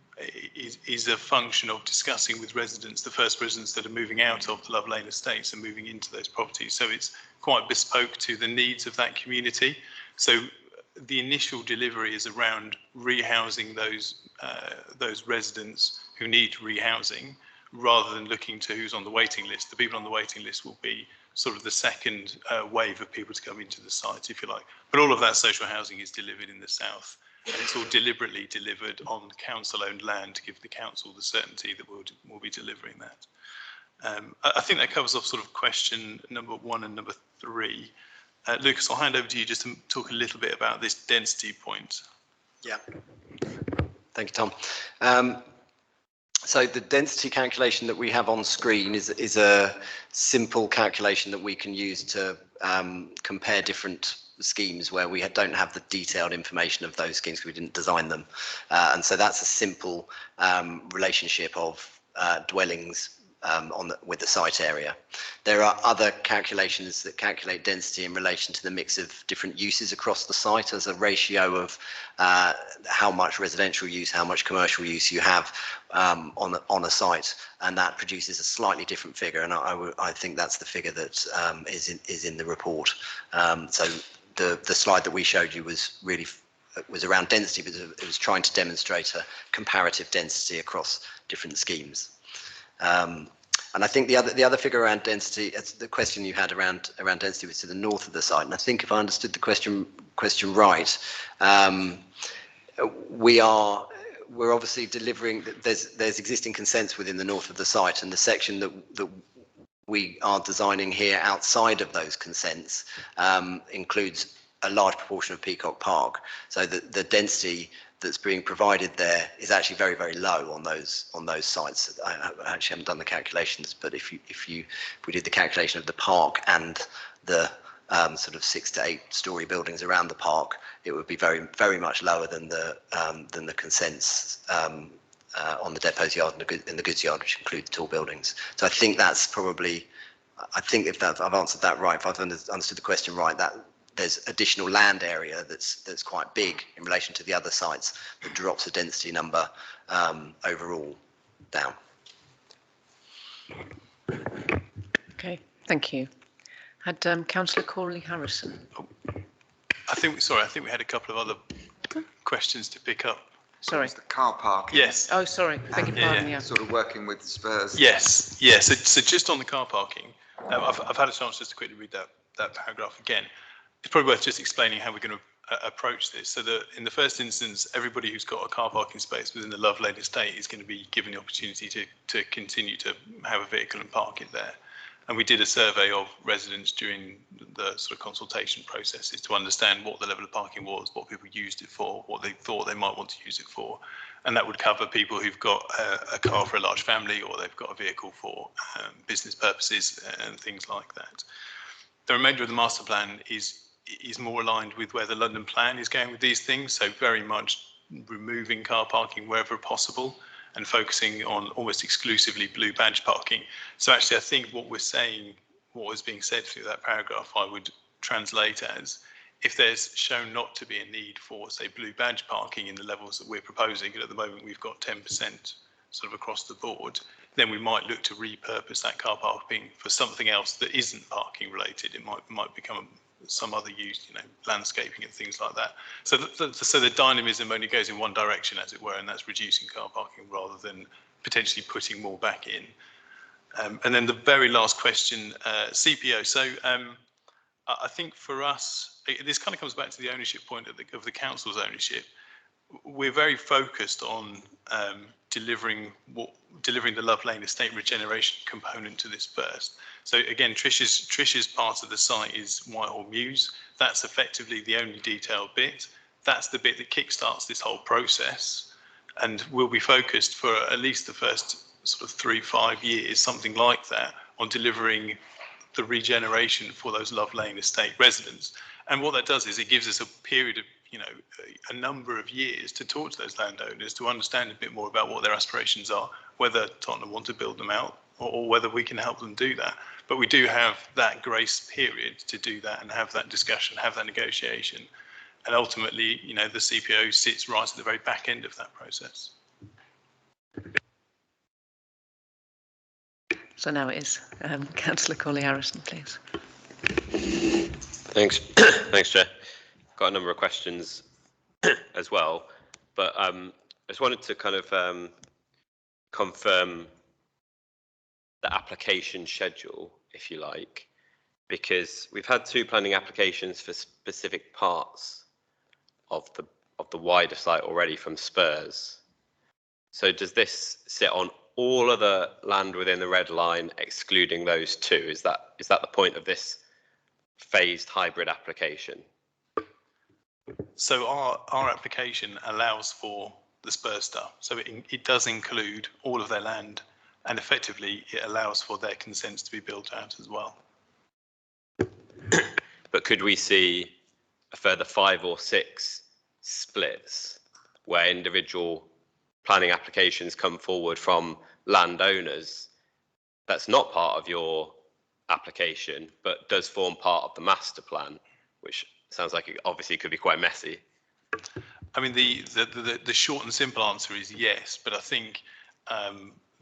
is a function of discussing with residents, the first residents that are moving out of the Love Lane estates and moving into those properties. So it's quite bespoke to the needs of that community. So the initial delivery is around rehousing those residents who need rehousing, rather than looking to who's on the waiting list. The people on the waiting list will be sort of the second wave of people to come into the site, if you like. But all of that social housing is delivered in the south, and it's all deliberately delivered on council-owned land to give the council the certainty that we'll be delivering that. I think that covers off sort of question number 1 and number 3. Lucas, I'll hand over to you just to talk a little bit about this density point. Yeah. Thank you, Tom. So the density calculation that we have on screen is a simple calculation that we can use to compare different schemes where we don't have the detailed information of those schemes because we didn't design them. And so that's a simple relationship of dwellings with the site area. There are other calculations that calculate density in relation to the mix of different uses across the site as a ratio of how much residential use, how much commercial use you have on a site, and that produces a slightly different figure. And I think that's the figure that is in the report. So the slide that we showed you was around density, but it was trying to demonstrate a comparative density across different schemes. And I think the other figure around density, the question you had around density was to the north of the site. And I think if I understood the question right, we're obviously delivering. There's existing consents within the north of the site, and the section that we are designing here outside of those consents includes a large proportion of Peacock Park. So the density that's being provided there is actually very, very low on those sites. I actually haven't done the calculations, but if we did the calculation of the park and the sort of 6 to 8 story buildings around the park, it would be very, very much lower than the consents on the depot's yard and the goods yard, which include the tall buildings. So I think that's probably, I think if I've answered that right, if I've understood the question right, that there's additional land area that's quite big in relation to the other sites that drops the density number overall down. Okay, thank you. Had Councillor Corley Harrison. I think we had a couple of other questions to pick up. Sorry. The car park. Yes. Oh, sorry. Beg your pardon. Yeah. Sort of working with Spurs. Yes. Yes. So just on the car parking, I've had a chance just to quickly read that paragraph again. It's probably worth just explaining how we're going to approach this. So that in the first instance, everybody who's got a car parking space within the Love Lane estate is going to be given the opportunity to continue to have a vehicle and park it there. And we did a survey of residents during the sort of consultation processes to understand what the level of parking was, what people used it for, what they thought they might want to use it for. And that would cover people who've got a car for a large family, or they've got a vehicle for business purposes and things like that. The remainder of the master plan is more aligned with where the London plan is going with these things. So very much removing car parking wherever possible, and focusing on almost exclusively blue badge parking. So actually, I think what we're saying, what was being said through that paragraph, I would translate as, if there's shown not to be a need for, say, blue badge parking in the levels that we're proposing, and at the moment we've got 10% sort of across the board, then we might look to repurpose that car parking for something else that isn't parking related. It might become some other use, landscaping and things like that. So the dynamism only goes in one direction, as it were, and that's reducing car parking rather than potentially putting more back in. And then the very last question, CPO. So I think for us, this kind of comes back to the ownership point of the council's ownership. We're very focused on delivering the Love Lane estate regeneration component to this first. So again, Trish's part of the site is Whitehall Mews. That's effectively the only detailed bit. That's the bit that kickstarts this whole process, and we'll be focused for at least the first sort of 3-5 years, something like that, on delivering the regeneration for those Love Lane estate residents. And what that does is it gives us a period of a number of years to talk to those landowners to understand a bit more about what their aspirations are, whether Tottenham want to build them out or whether we can help them do that. But we do have that grace period to do that and have that discussion, have that negotiation. And ultimately, the CPO sits right at the very back end of that process. So now it is Councillor Corley Harrison, please. Thanks, thanks, Chair. Got a number of questions as well, but I just wanted to kind of confirm the application schedule, if you like, because we've had 2 planning applications for specific parts of the wider site already from Spurs. So does this sit on all of the land within the red line, excluding those 2? Is that the point of this phased hybrid application? So our application allows for the Spurs stuff. So it does include all of their land, and effectively it allows for their consents to be built out as well. But could we see a further 5 or 6 splits where individual planning applications come forward from landowners that's not part of your application, but does form part of the master plan, which sounds like it obviously could be quite messy? I mean, the short and simple answer is yes, but I think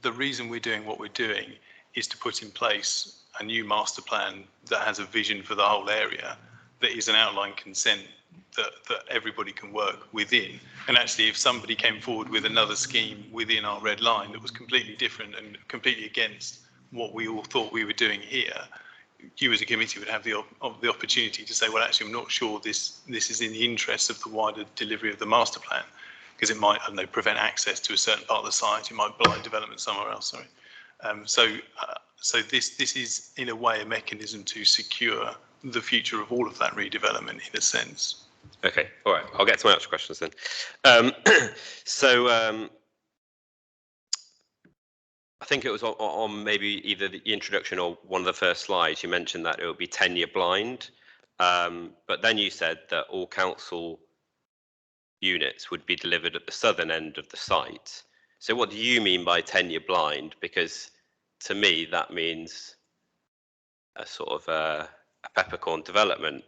the reason we're doing what we're doing is to put in place a new master plan that has a vision for the whole area, that is an outline consent that everybody can work within. And actually, if somebody came forward with another scheme within our red line that was completely different and completely against what we all thought we were doing here, you as a committee would have the opportunity to say, well, actually, I'm not sure this is in the interest of the wider delivery of the master plan, because it might, I don't know, prevent access to a certain part of the site, it might blight development somewhere else, sorry. So this is, in a way, a mechanism to secure the future of all of that redevelopment in a sense. Okay, all right. I'll get to my actual questions then. I think it was on maybe either the introduction or one of the first slides, you mentioned that it would be tenure blind. But then you said that all council units would be delivered at the southern end of the site. So what do you mean by tenure blind? Because to me, that means a sort of a peppercorn development.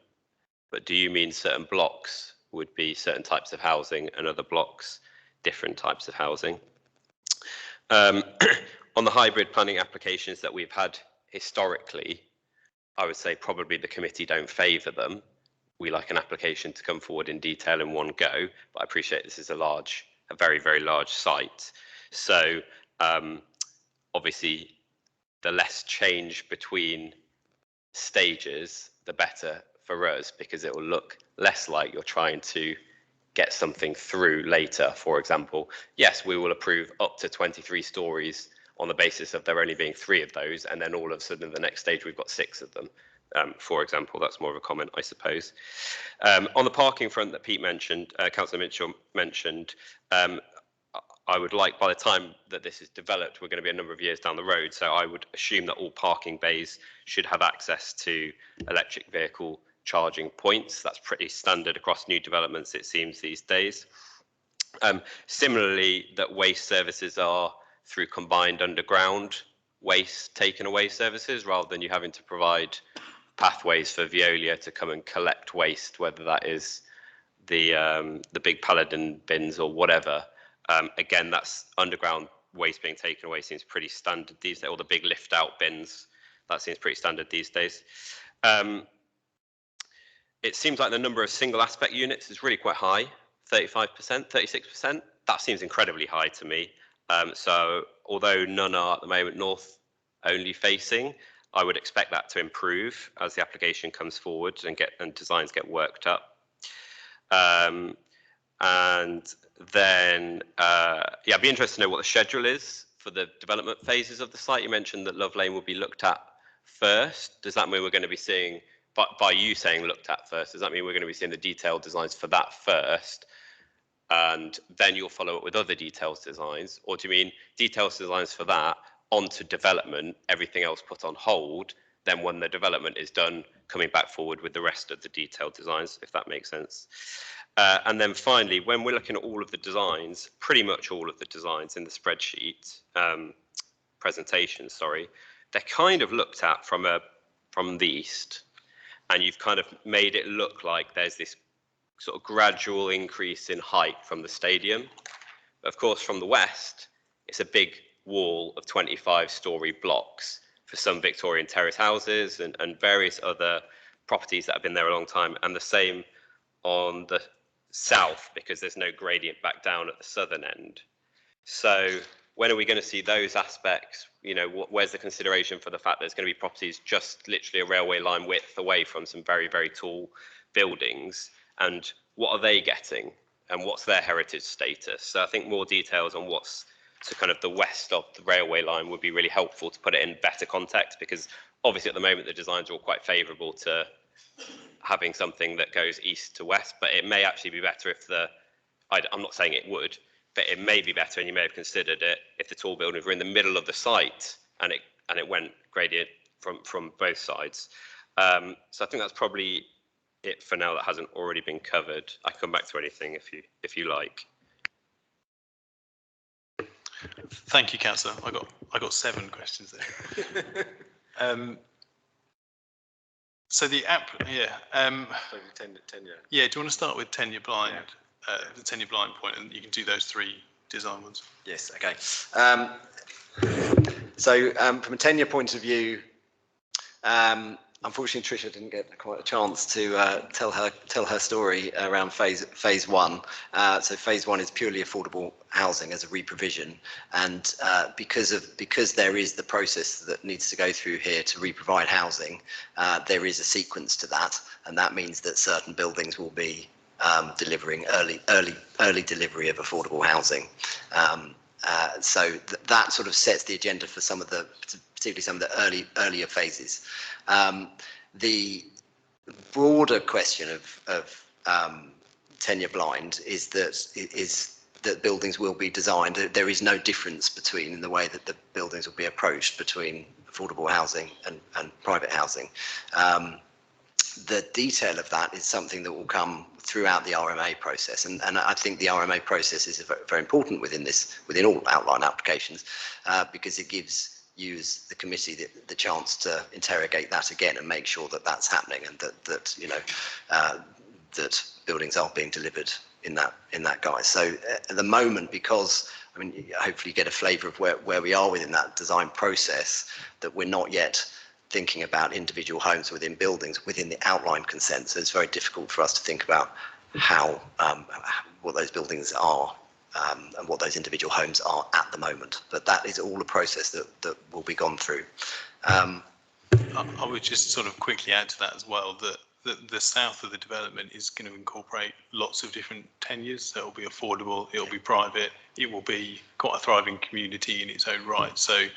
But do you mean certain blocks would be certain types of housing and other blocks different types of housing? On the hybrid planning applications that we've had historically, I would say probably the committee don't favour them. We like an application to come forward in detail in one go, but I appreciate this is a very, very large site. So obviously the less change between stages, the better for us, because it will look less like you're trying to get something through later. For example, yes, we will approve up to 23 stories on the basis of there only being 3 of those, and then all of a sudden the next stage we've got 6 of them. For example, that's more of a comment, I suppose. On the parking front that Pete mentioned, Councillor Mitchell mentioned, I would like, by the time that this is developed, we're going to be a number of years down the road, so I would assume that all parking bays should have access to electric vehicle charging points. That's pretty standard across new developments, it seems, these days. Similarly, that waste services are through combined underground waste taken away services, rather than you having to provide pathways for Veolia to come and collect waste, whether that is the big Paladin bins or whatever. Again, that's underground waste being taken away seems pretty standard these days, or the big lift out bins, that seems pretty standard these days. It seems like the number of single aspect units is really quite high, 35%, 36%. That seems incredibly high to me. So although none are at the moment north only facing, I would expect that to improve as the application comes forward and designs get worked up. And then, yeah, I'd be interested to know what the schedule is for the development phases of the site. You mentioned that Love Lane will be looked at first. Does that mean we're going to be seeing, by you saying looked at first, does that mean we're going to be seeing the detailed designs for that first? And then you'll follow up with other details designs? Or do you mean details designs for that onto development, everything else put on hold, then when the development is done, coming back forward with the rest of the detailed designs, if that makes sense? And then finally, when we're looking at all of the designs, pretty much all of the designs in the spreadsheet presentation, sorry, they're kind of looked at from the east, and you've kind of made it look like there's this sort of gradual increase in height from the stadium. But of course, from the west, it's a big wall of 25-storey blocks for some Victorian terrace houses and various other properties that have been there a long time, and the same on the south, because there's no gradient back down at the southern end. So when are we going to see those aspects? You know, where's the consideration for the fact there's going to be properties just literally a railway line width away from some very, very tall buildings? And what are they getting? And what's their heritage status? So I think more details on what's to kind of the west of the railway line would be really helpful to put it in better context, because obviously at the moment the designs are all quite favourable to having something that goes east to west, but it may actually be better if I'm not saying it would, but it may be better, and you may have considered it, if the tall buildings were in the middle of the site and it went gradient from both sides. So I think that's probably it for now that hasn't already been covered. I can come back to anything if you like. Thank you, Councillor. I got 7 questions there. So the app, yeah. Tenure. Yeah, do you want to start with tenure blind, the tenure blind point, and you can do those 3 design ones? Yes, okay. So from a tenure point of view, unfortunately, Tricia didn't get quite a chance to tell her story around phase 1. So phase 1 is purely affordable housing as a reprovision, and because there is the process that needs to go through here to reprovide housing, there is a sequence to that, and that means that certain buildings will be delivering early delivery of affordable housing. So that sort of sets the agenda for particularly some of the earlier phases. broader question of tenure blind is that buildings will be designed. There is no difference between the way that the buildings will be approached between affordable housing and private housing. The detail of that is something that will come throughout the RMA process, and I think the RMA process is very important within all outline applications, because it gives you as the committee the chance to interrogate that again and make sure that that's happening, and that you know that buildings are being delivered in that guise. So at the moment, because I mean, hopefully you get a flavour of where we are within that design process, that we're not yet thinking about individual homes within buildings within the outline consent. So it's very difficult for us to think about how what those buildings are and what those individual homes are at the moment. But that is all a process that will be gone through. I would just sort of quickly add to that as well, that the south of the development is going to incorporate lots of different tenures. So it'll be affordable, it'll be private, it will be quite a thriving community in its own right. So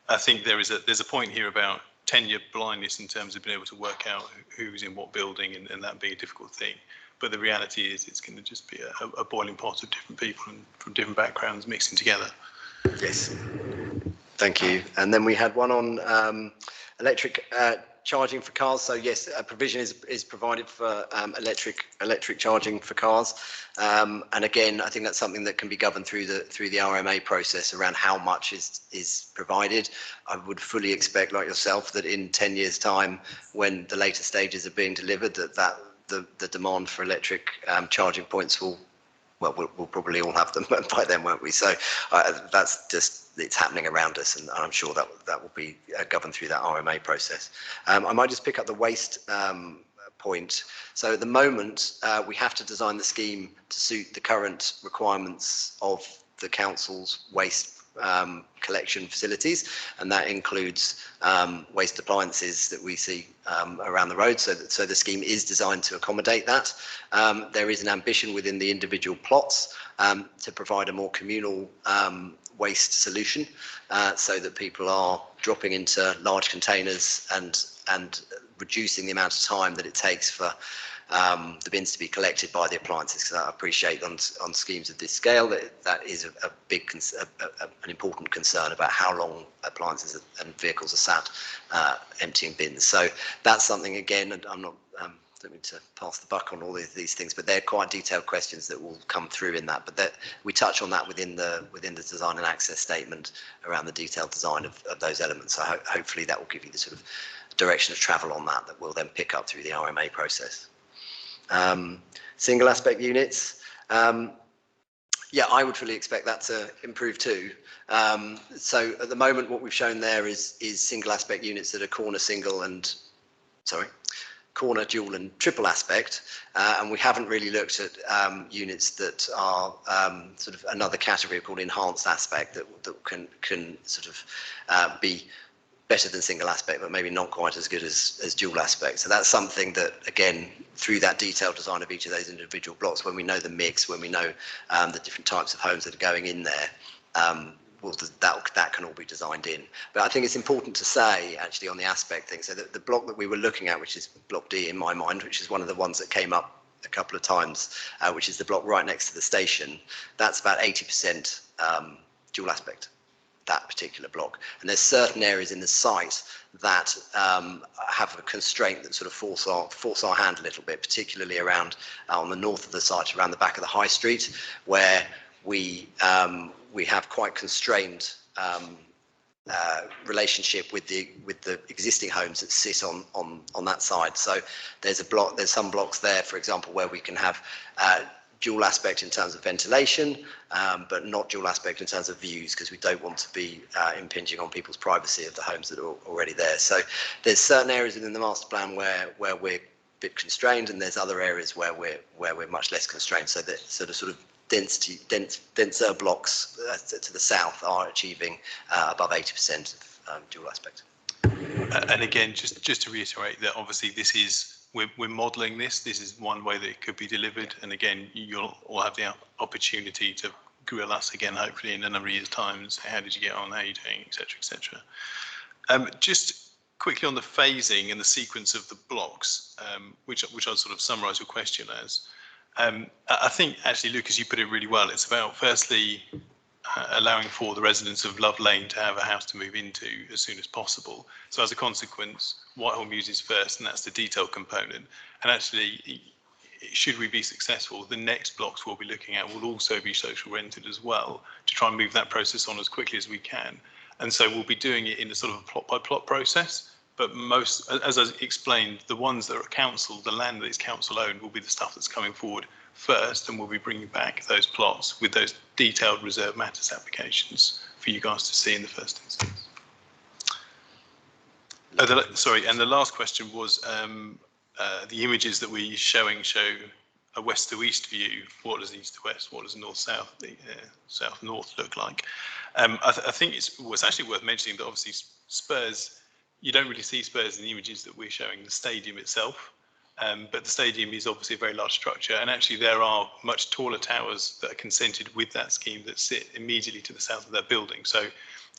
I think there's a point here about tenure blindness in terms of being able to work out who's in what building, and that being a difficult thing. But the reality is it's going to just be a boiling pot of different people and from different backgrounds mixing together. Yes, thank you. And then we had one on electric charging for cars. So yes, a provision is provided for electric charging for cars. And again, I think that's something that can be governed through the RMA process around how much is provided. I would fully expect, like yourself, that in 10 years' time, when the later stages are being delivered, that the demand for electric charging points we'll probably all have them by then, won't we? So that's just, it's happening around us, and I'm sure that will be governed through that RMA process. I might just pick up the waste point. So at the moment, we have to design the scheme to suit the current requirements of the council's waste collection facilities, and that includes waste appliances that we see around the road. So the scheme is designed to accommodate that. There is an ambition within the individual plots to provide a more communal waste solution, so that people are dropping into large containers and reducing the amount of time that it takes for the bins to be collected by the appliances. Because I appreciate on schemes of this scale that is a big, an important concern about how long appliances and vehicles are sat emptying bins. So that's something, again, and I'm not don't mean to pass the buck on all these things, but they're quite detailed questions that will come through in that. But we touch on that within the design and access statement around the detailed design of those elements. So hopefully that will give you the sort of direction of travel on that we'll then pick up through the RMA process. Single aspect units. Yeah, I would fully expect that to improve too. So at the moment, what we've shown there is single aspect units that are corner, dual and triple aspect, and we haven't really looked at units that are sort of another category called enhanced aspect that can sort of be better than single aspect, but maybe not quite as good as dual aspect. So that's something that, again, through that detailed design of each of those individual blocks, when we know the mix, when we know the different types of homes that are going in there, that can all be designed in. But I think it's important to say, actually, on the aspect thing, so that the block that we were looking at, which is block D in my mind, which is one of the ones that came up a couple of times, which is the block right next to the station, that's about 80% dual aspect, that particular block. And there's certain areas in the site that have a constraint that sort of force our hand a little bit, particularly around on the north of the site, around the back of the high street, where we have quite constrained relationship with the existing homes that sit on that side. So there's some blocks there, for example, where we can have dual aspect in terms of ventilation, but not dual aspect in terms of views, because we don't want to be impinging on people's privacy of the homes that are already there. So there's certain areas within the master plan where we're a bit constrained, and there's other areas where we're much less constrained. So that sort of denser blocks to the south are achieving above 80% of dual aspect. And again, just to reiterate that obviously we're modelling this. This is one way that it could be delivered. And again, you'll all have the opportunity to grill us again, hopefully in a number of years' time. How did you get on? How are you doing? Et cetera, et cetera. Just quickly on the phasing and the sequence of the blocks, which I'll sort of summarise your question as. I think actually, Lucas, you put it really well. It's about firstly allowing for the residents of Love Lane to have a house to move into as soon as possible. So as a consequence, Whitehall Mews is first, and that's the detail component. And actually, should we be successful, the next blocks we'll be looking at will also be social rented as well, to try and move that process on as quickly as we can. And so we'll be doing it in a sort of a plot by plot process. But most, as I explained, the ones that are council, the land that is council owned will be the stuff that's coming forward first, and we'll be bringing back those plots with those detailed reserve matters applications for you guys to see in the first instance. Sorry, and the last question was the images that we're showing show a west to east view. What does east to west? What does north south, south north look like? I think it's actually worth mentioning that obviously Spurs, you don't really see Spurs in the images that we're showing the stadium itself. But the stadium is obviously a very large structure, and actually there are much taller towers that are consented with that scheme that sit immediately to the south of that building. So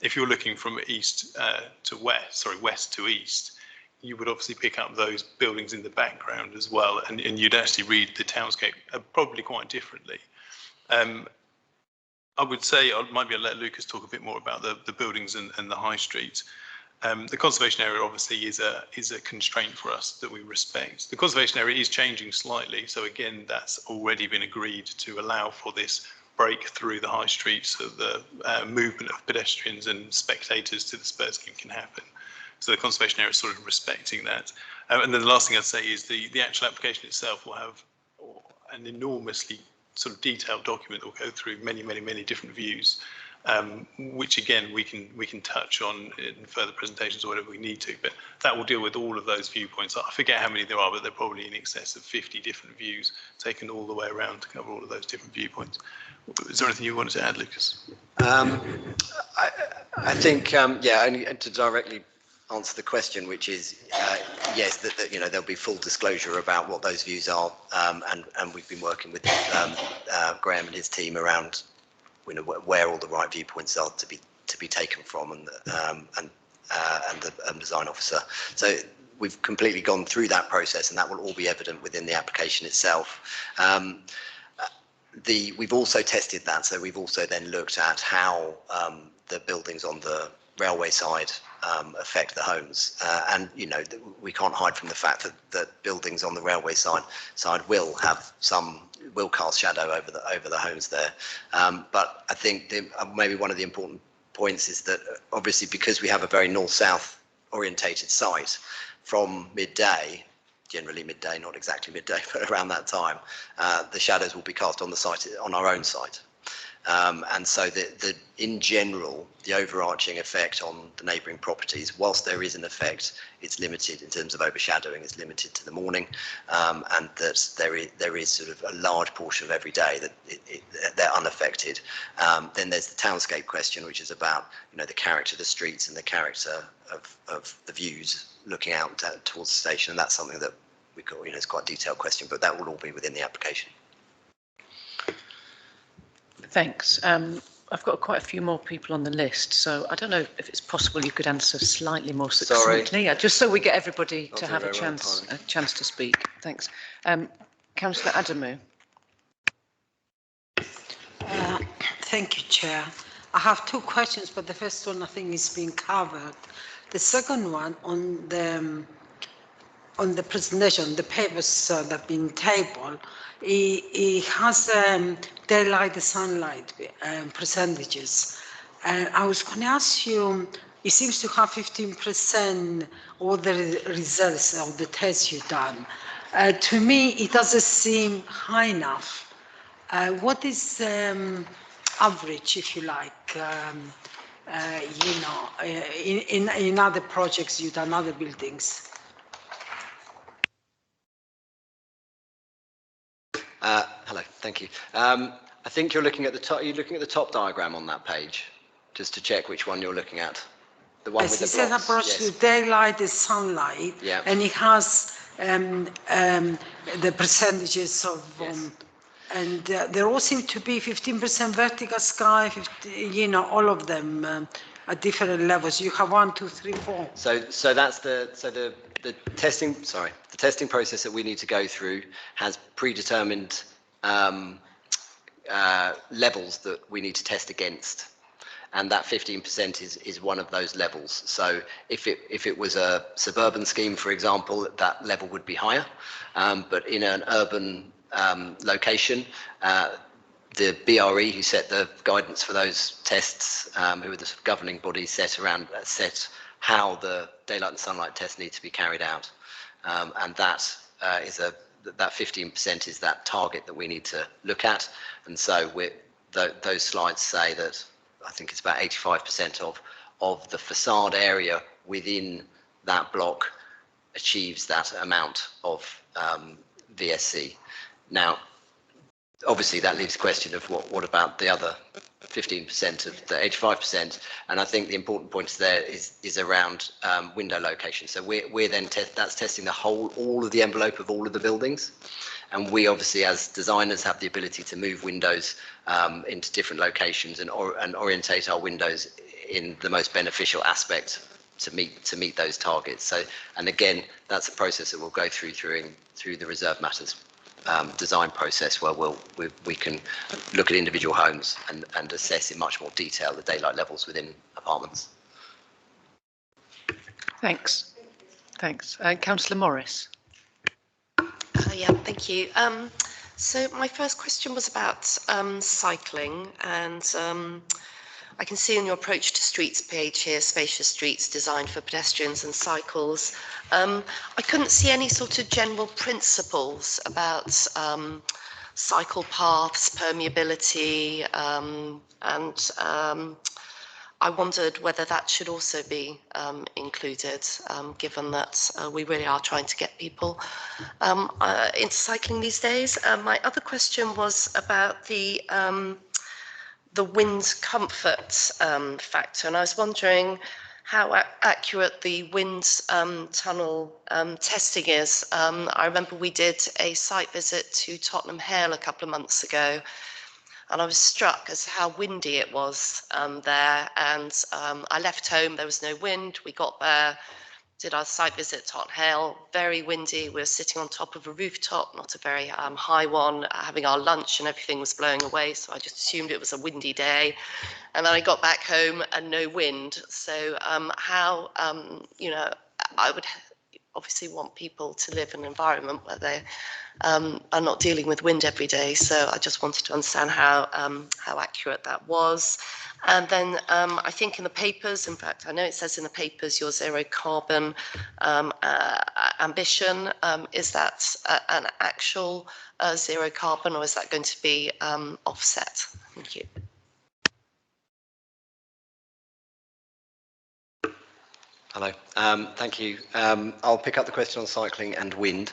if you're looking from east to west, sorry, west to east, you would obviously pick up those buildings in the background as well, and you'd actually read the townscape probably quite differently. I would say, I might be able to let Lucas talk a bit more about the buildings and the high street. The conservation area obviously is a constraint for us that we respect. The conservation area is changing slightly, so again, that's already been agreed to allow for this break through the high street so the movement of pedestrians and spectators to the Spurs game can happen. So the conservation area is sort of respecting that. And then the last thing I'd say is the actual application itself will have an enormously sort of detailed document that will go through many different views. Which again we can touch on in further presentations or whatever we need to, but that will deal with all of those viewpoints. I forget how many there are, but they're probably in excess of 50 different views taken all the way around to cover all of those different viewpoints. Is there anything you wanted to add, Lucas? I think yeah, only to directly answer the question, which is yes, that you know there'll be full disclosure about what those views are, and we've been working with Graham and his team around where all the right viewpoints are to be taken from, and the design officer. So we've completely gone through that process, and that will all be evident within the application itself. We've also tested that, so we've also then looked at how the buildings on the railway side affect the homes, and we can't hide from the fact that buildings on the railway side will have will cast shadow over the homes there. But I think maybe one of the important points is that obviously because we have a very north-south orientated site, from midday, generally midday, not exactly midday, but around that time, the shadows will be cast on the site, on our own site. And so in general, the overarching effect on the neighbouring properties, whilst there is an effect, it's limited in terms of overshadowing, it's limited to the morning, and that there is sort of a large portion of every day that they're unaffected. Then there's the townscape question, which is about the character of the streets and the character of the views looking out towards the station, and that's something that we've got, it's quite a detailed question, but that will all be within the application. Thanks. I've got quite a few more people on the list, so I don't know if it's possible you could answer slightly more succinctly, just so we get everybody to have a chance to speak. Thanks. Councillor Adamu. Thank you, Chair. I have two questions, but the first one I think is being covered. The second one on the presentation, the papers that have been tabled, it has daylight, sunlight percentages. And I was going to ask you, it seems to have 15% all the results of the tests you've done. To me, it doesn't seem high enough. What is average, if you like, in other projects you've done, other buildings? Hello, thank you. I think you're looking at the top. You're looking at the top diagram on that page, just to check which one you're looking at. The one with the blocks. It says approach to daylight is sunlight, and it has the percentages of, and there all seem to be 15% vertical sky, all of them. at different levels. You have 1, 2, 3, 4. So that's the testing. Sorry, the testing process that we need to go through has predetermined levels that we need to test against. And that 15% is one of those levels. So if it was a suburban scheme, for example, that level would be higher. But in an urban location, the BRE, who set the guidance for those tests, who are the sort of governing body, set how the daylight and sunlight tests need to be carried out. And that that 15% is that target that we need to look at. And so those slides say that I think it's about 85% of the facade area within that block achieves that amount of VSC. Now, obviously that leaves the question of what about the other 15% of the 85%, and I think the important point there is around window location. So we're then that's testing all of the envelope of all of the buildings, and we obviously as designers have the ability to move windows into different locations and orientate our windows in the most beneficial aspect to meet those targets. So, and again, that's a process that we'll go through the reserve matters design process, where we can look at individual homes and assess in much more detail the daylight levels within apartments. Thanks. Councillor Morris. Yeah, thank you. So my first question was about cycling, and I can see in your approach to streets page here, spacious streets designed for pedestrians and cycles. I couldn't see any sort of general principles about cycle paths, permeability, and I wondered whether that should also be included, given that we really are trying to get people into cycling these days. My other question was about the wind comfort factor, and I was wondering how accurate the wind tunnel testing is. I remember we did a site visit to Tottenham Hale a couple of months ago, and I was struck as how windy it was there, and I left home, there was no wind. We got there, did our site visit at Tottenham Hale, very windy. We were sitting on top of a rooftop, not a very high one, having our lunch, and everything was blowing away, so I just assumed it was a windy day. And then I got back home and no wind. So how, I would obviously want people to live in an environment where they are not dealing with wind every day. So I just wanted to understand how accurate that was. And then I think in the papers, in fact, I know it says in the papers your zero carbon ambition. Is that an actual zero carbon, or is that going to be offset? Thank you. Hello, thank you. I'll pick up the question on cycling and wind.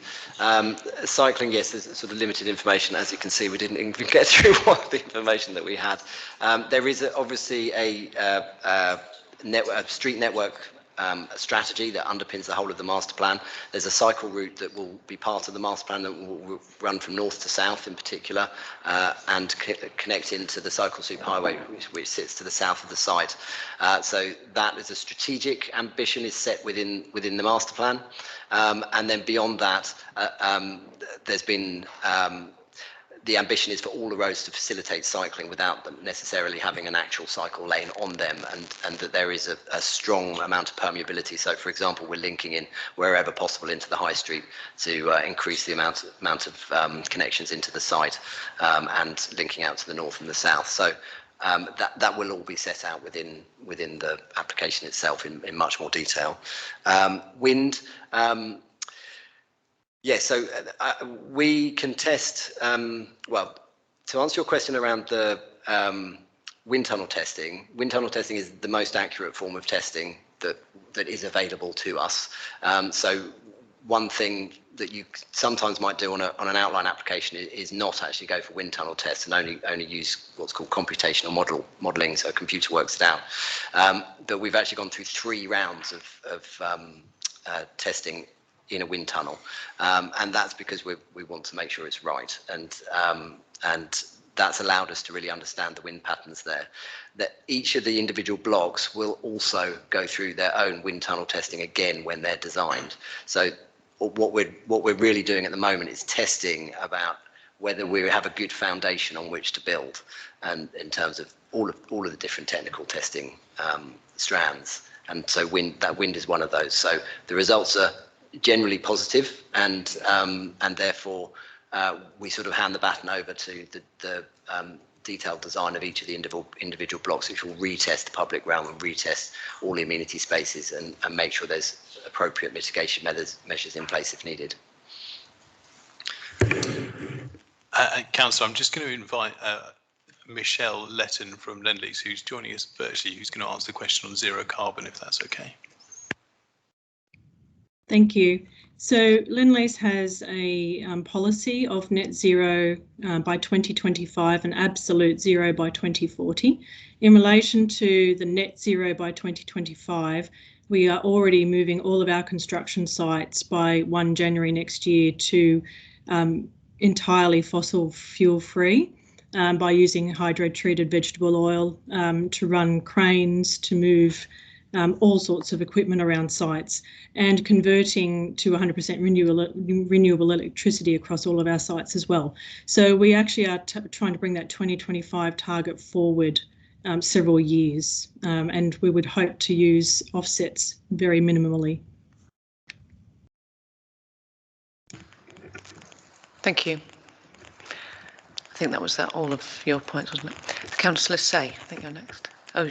Cycling, yes, there's sort of limited information. As you can see, we didn't even get through all of the information that we had. There is obviously a street network strategy that underpins the whole of the master plan. There's a cycle route that will be part of the master plan that will run from north to south in particular, and connect into the cycle superhighway, which sits to the south of the site. So that is a strategic ambition is set within the master plan, and then beyond that, there's been the ambition is for all the roads to facilitate cycling without them necessarily having an actual cycle lane on them, and that there is a strong amount of permeability. So, for example, we're linking in wherever possible into the high street to increase the amount of connections into the site, and linking out to the north and the south. So that will all be set out within the application itself in much more detail. Wind. Yes, so we can test, well, to answer your question around the wind tunnel testing is the most accurate form of testing that is available to us. So one thing that you sometimes might do on an outline application is not actually go for wind tunnel tests and only use what's called computational modelling, so a computer works it out. But we've actually gone through 3 rounds of testing in a wind tunnel, and that's because we want to make sure it's right, and that's allowed us to really understand the wind patterns there. That each of the individual blocks will also go through their own wind tunnel testing again when they're designed. So what we're really doing at the moment is testing about whether we have a good foundation on which to build, and in terms of all of the different technical testing strands. And so wind is one of those. So the results are generally positive, and therefore we sort of hand the baton over to the detailed design of each of the individual blocks, which will retest the public realm and retest all the amenity spaces and make sure there's appropriate mitigation measures in place if needed. Councillor, I'm just going to invite Michelle Letton from Lendlease, who's joining us virtually, who's going to answer the question on zero carbon, if that's okay. Thank you. So Lendlease has a policy of net zero by 2025 and absolute zero by 2040. In relation to the net zero by 2025, we are already moving all of our construction sites by 1 January next year to entirely fossil fuel free by using hydro-treated vegetable oil to run cranes, to move all sorts of equipment around sites, and converting to 100% renewable electricity across all of our sites as well. So we actually are trying to bring that 2025 target forward several years, and we would hope to use offsets very minimally. Thank you. I think that was all of your points, wasn't it? Councillor Say, I think you're next. Oh,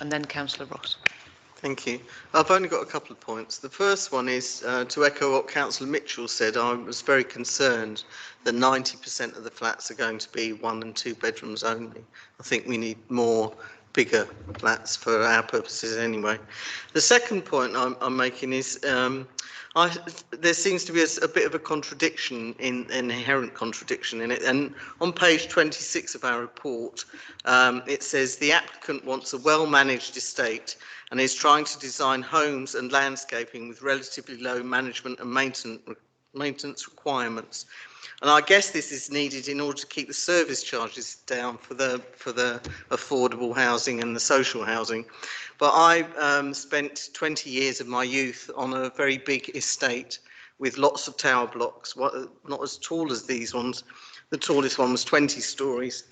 and then Councillor Ross. Thank you. I've only got a couple of points. The first one is to echo what Councillor Mitchell said. I was very concerned that 90% of the flats are going to be 1 and 2 bedrooms only. I think we need more bigger flats for our purposes anyway. The second point I'm making is there seems to be a bit of a contradiction, inherent contradiction in it. And on page 26 of our report, it says the applicant wants a well-managed estate and is trying to design homes and landscaping with relatively low management and maintenance requirements. And I guess this is needed in order to keep the service charges down for the affordable housing and the social housing. But I spent 20 years of my youth on a very big estate with lots of tower blocks, not as tall as these ones. The tallest one was 20 stories.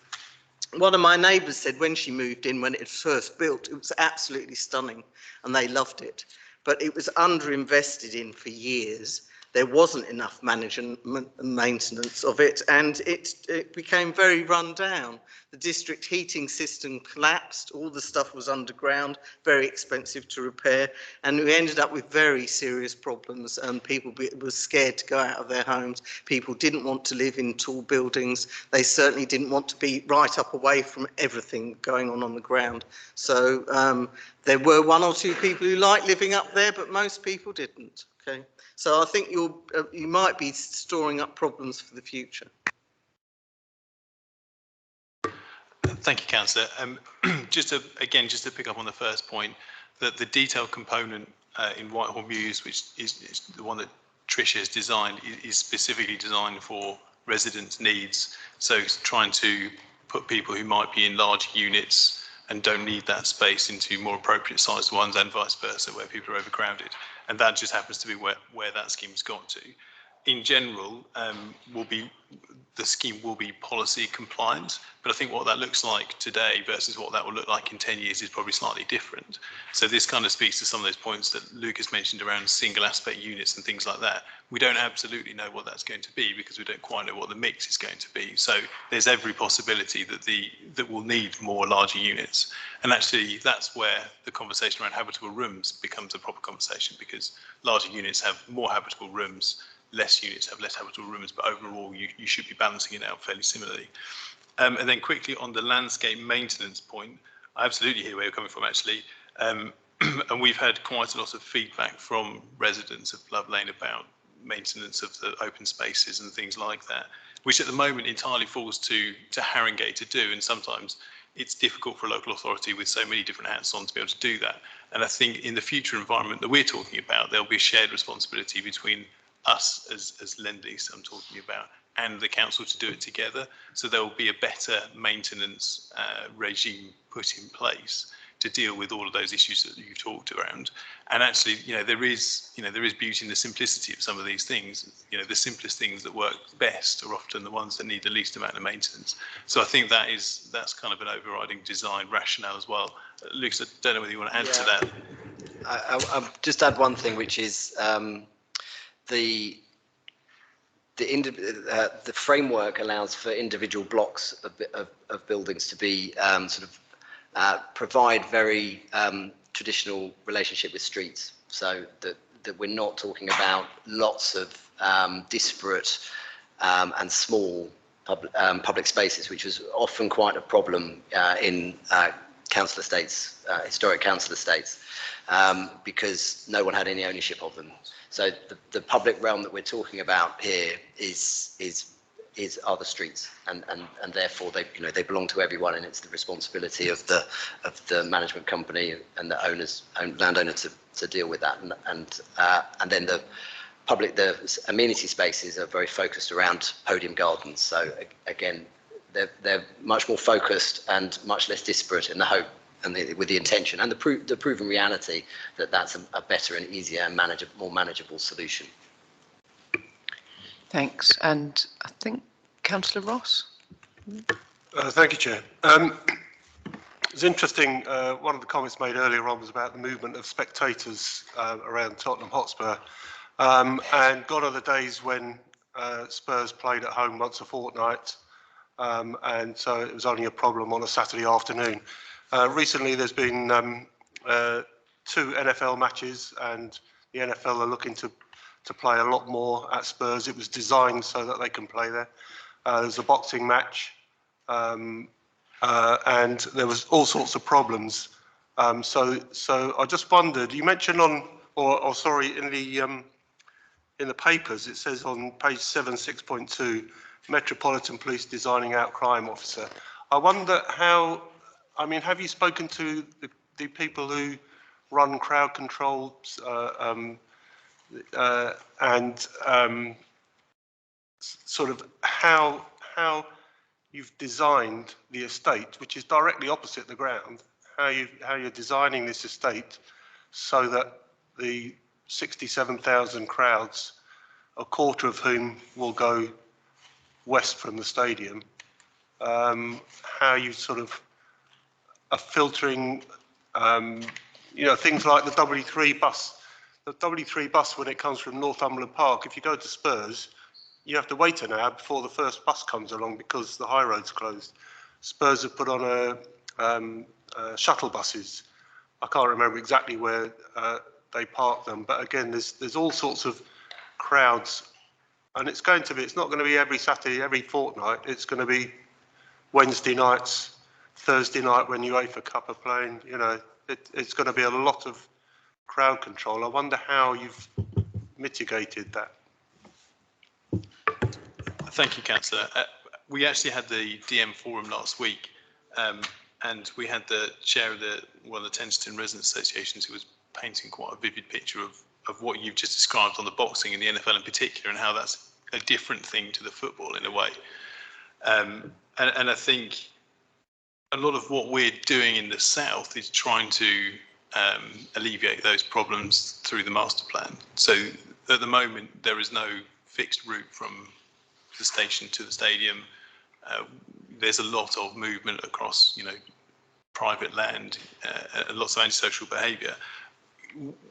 One of my neighbours said when she moved in, when it was first built, it was absolutely stunning and they loved it. But it was underinvested in for years. There wasn't enough management and maintenance of it, and it became very run down. The district heating system collapsed, all the stuff was underground, very expensive to repair, and we ended up with very serious problems, and people were scared to go out of their homes. People didn't want to live in tall buildings. They certainly didn't want to be right up away from everything going on the ground. So there were 1 or 2 people who liked living up there, but most people didn't. Okay. So I think you might be storing up problems for the future. Thank you, Councillor. Just to pick up on the first point, that the detailed component in Whitehall Mews, which is the one that Tricia has designed, is specifically designed for residents' needs. So it's trying to put people who might be in large units and don't need that space into more appropriate sized ones, and vice versa, where people are overcrowded. And that just happens to be where that scheme's got to. In general, the scheme will be policy compliant, but I think what that looks like today versus what that will look like in 10 years is probably slightly different. So this kind of speaks to some of those points that Lucas mentioned around single aspect units and things like that. We don't absolutely know what that's going to be because we don't quite know what the mix is going to be. So there's every possibility that we'll need more larger units. And actually that's where the conversation around habitable rooms becomes a proper conversation, because larger units have more habitable rooms, less units have less habitable rooms, but overall you should be balancing it out fairly similarly. And then quickly on the landscape maintenance point, I absolutely hear where you're coming from actually. And we've had quite a lot of feedback from residents of Love Lane about maintenance of the open spaces and things like that, which at the moment entirely falls to Haringey to do, and sometimes it's difficult for a local authority with so many different hats on to be able to do that. And I think in the future environment that we're talking about, there'll be a shared responsibility between us as Lendlease, I'm talking about, and the council to do it together. So there will be a better maintenance regime put in place to deal with all of those issues that you've talked around. And actually, there is beauty in the simplicity of some of these things. The simplest things that work best are often the ones that need the least amount of maintenance. So I think that's kind of an overriding design rationale as well. Lucas, I don't know whether you want to add to that. I'll just add one thing, which is the framework allows for individual blocks of buildings to be provide very traditional relationship with streets, so that we're not talking about lots of disparate and small public spaces, which was often quite a problem in council estates, historic council estates, because no one had any ownership of them. So the public realm that we're talking about here are the streets, and therefore they belong to everyone, and it's the responsibility of the management company and the landowner to deal with that, and then the amenity spaces are very focused around podium gardens. So again, they're much more focused and much less disparate in the hope and with the intention and the proven reality that that's a better and easier and more manageable solution. Thanks. And I think Councillor Ross. Thank you, Chair. It's interesting, one of the comments made earlier on was about the movement of spectators around Tottenham Hotspur. And gone are the days when Spurs played at home once a fortnight, and so it was only a problem on a Saturday afternoon. Recently there's been 2 NFL matches, and the NFL are looking to play a lot more at Spurs. It was designed so that they can play there. There's a boxing match, and there was all sorts of problems. So I just wondered, you mentioned in the papers, it says on page 7, 6.2, Metropolitan Police designing out crime officer. I wonder have you spoken to the people who run crowd controls and sort of how you've designed the estate, which is directly opposite the ground, how you're designing this estate so that the 67,000 crowds, a quarter of whom will go west from the stadium, how you sort of are filtering, things like the W3 bus. The W3 bus, when it comes from Northumberland Park, if you go to Spurs, you have to wait an hour before the first bus comes along because the high road's closed. Spurs have put on shuttle buses. I can't remember exactly where they park them, but again, there's all sorts of crowds, and it's not going to be every Saturday, every fortnight. It's going to be Wednesday nights, Thursday night when UEFA Cup are playing. It's going to be a lot of crowd control. I wonder how you've mitigated that. Thank you, Councillor. We actually had the DM forum last week, and we had the chair of one of the Tenterton Residents Associations who was painting quite a vivid picture of what you've just described on the boxing and the NFL in particular, and how that's a different thing to the football in a way. And I think a lot of what we're doing in the south is trying to alleviate those problems through the master plan. So at the moment, there is no fixed route from the station to the stadium. There's a lot of movement across, private land, lots of antisocial behaviour.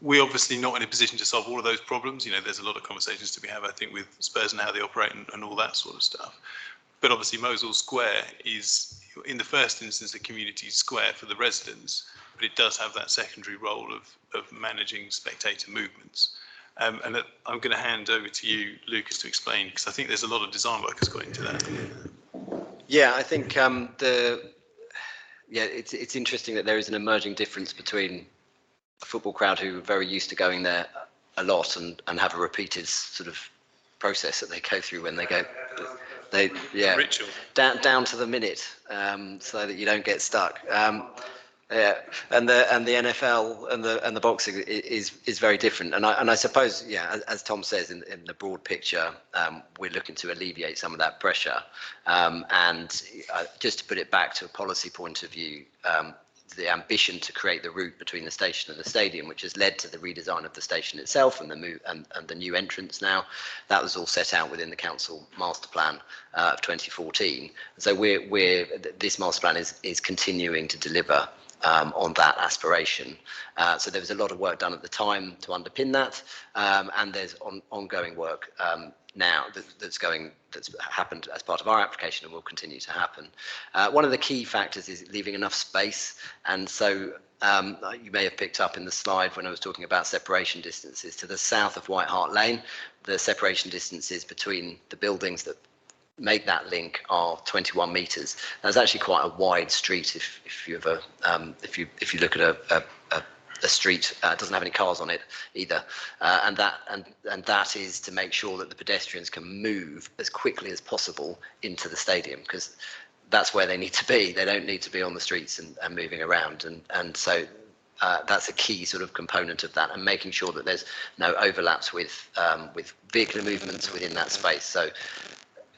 We're obviously not in a position to solve all of those problems. There's a lot of conversations to be had, I think, with Spurs and how they operate and all that sort of stuff. But obviously, Mosul Square is, in the first instance, a community square for the residents, but it does have that secondary role of managing spectator movements. And I'm going to hand over to you, Lucas, to explain, because I think there's a lot of design work that's gone into that. Yeah, I think it's interesting that there is an emerging difference between a football crowd who are very used to going there a lot and have a repeated sort of process that they go through when they go. Ritual. Down to the minute, so that you don't get stuck. Yeah, and the NFL and the boxing is very different, and I suppose, yeah, as Tom says, in the broad picture, we're looking to alleviate some of that pressure, and just to put it back to a policy point of view, the ambition to create the route between the station and the stadium, which has led to the redesign of the station itself and the move and the new entrance now, that was all set out within the council master plan of 2014. So this master plan is continuing to deliver on that aspiration. So there was a lot of work done at the time to underpin that, and there's ongoing work now that's happened as part of our application and will continue to happen. One of the key factors is leaving enough space, and so you may have picked up in the slide when I was talking about separation distances. To the south of Whitehall Lane, the separation distances between the buildings that make that link are 21 metres. That's actually quite a wide street if you ever if you look at a street doesn't have any cars on it either, and that is to make sure that the pedestrians can move as quickly as possible into the stadium, because that's where they need to be. They don't need to be on the streets and moving around, and so that's a key sort of component of that, and making sure that there's no overlaps with vehicular movements within that space. So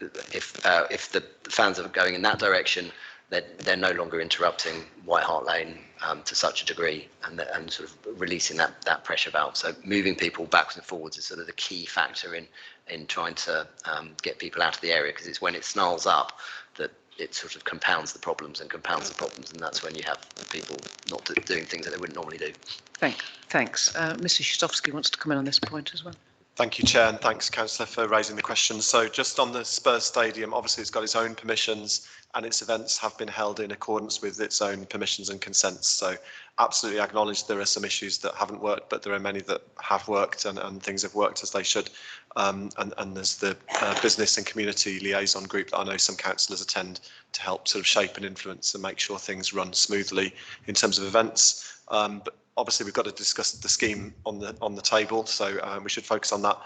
if the fans are going in that direction, they're no longer interrupting Whitehall Lane to such a degree, and sort of releasing that pressure valve. So moving people backwards and forwards is sort of the key factor in trying to get people out of the area, because it's when it snarls up that it sort of compounds the problems, and that's when you have people not doing things that they wouldn't normally do. Thanks. Mr. Shustovsky wants to come in on this point as well. Thank you, Chair, and thanks, Councillor, for raising the question. So just on the Spurs Stadium, obviously it's got its own permissions and its events have been held in accordance with its own permissions and consents. So absolutely acknowledge there are some issues that haven't worked, but there are many that have worked, and things have worked as they should. And there's the business and community liaison group that I know some councillors attend to help sort of shape and influence and make sure things run smoothly in terms of events. But obviously we've got to discuss the scheme on the table, so we should focus on that.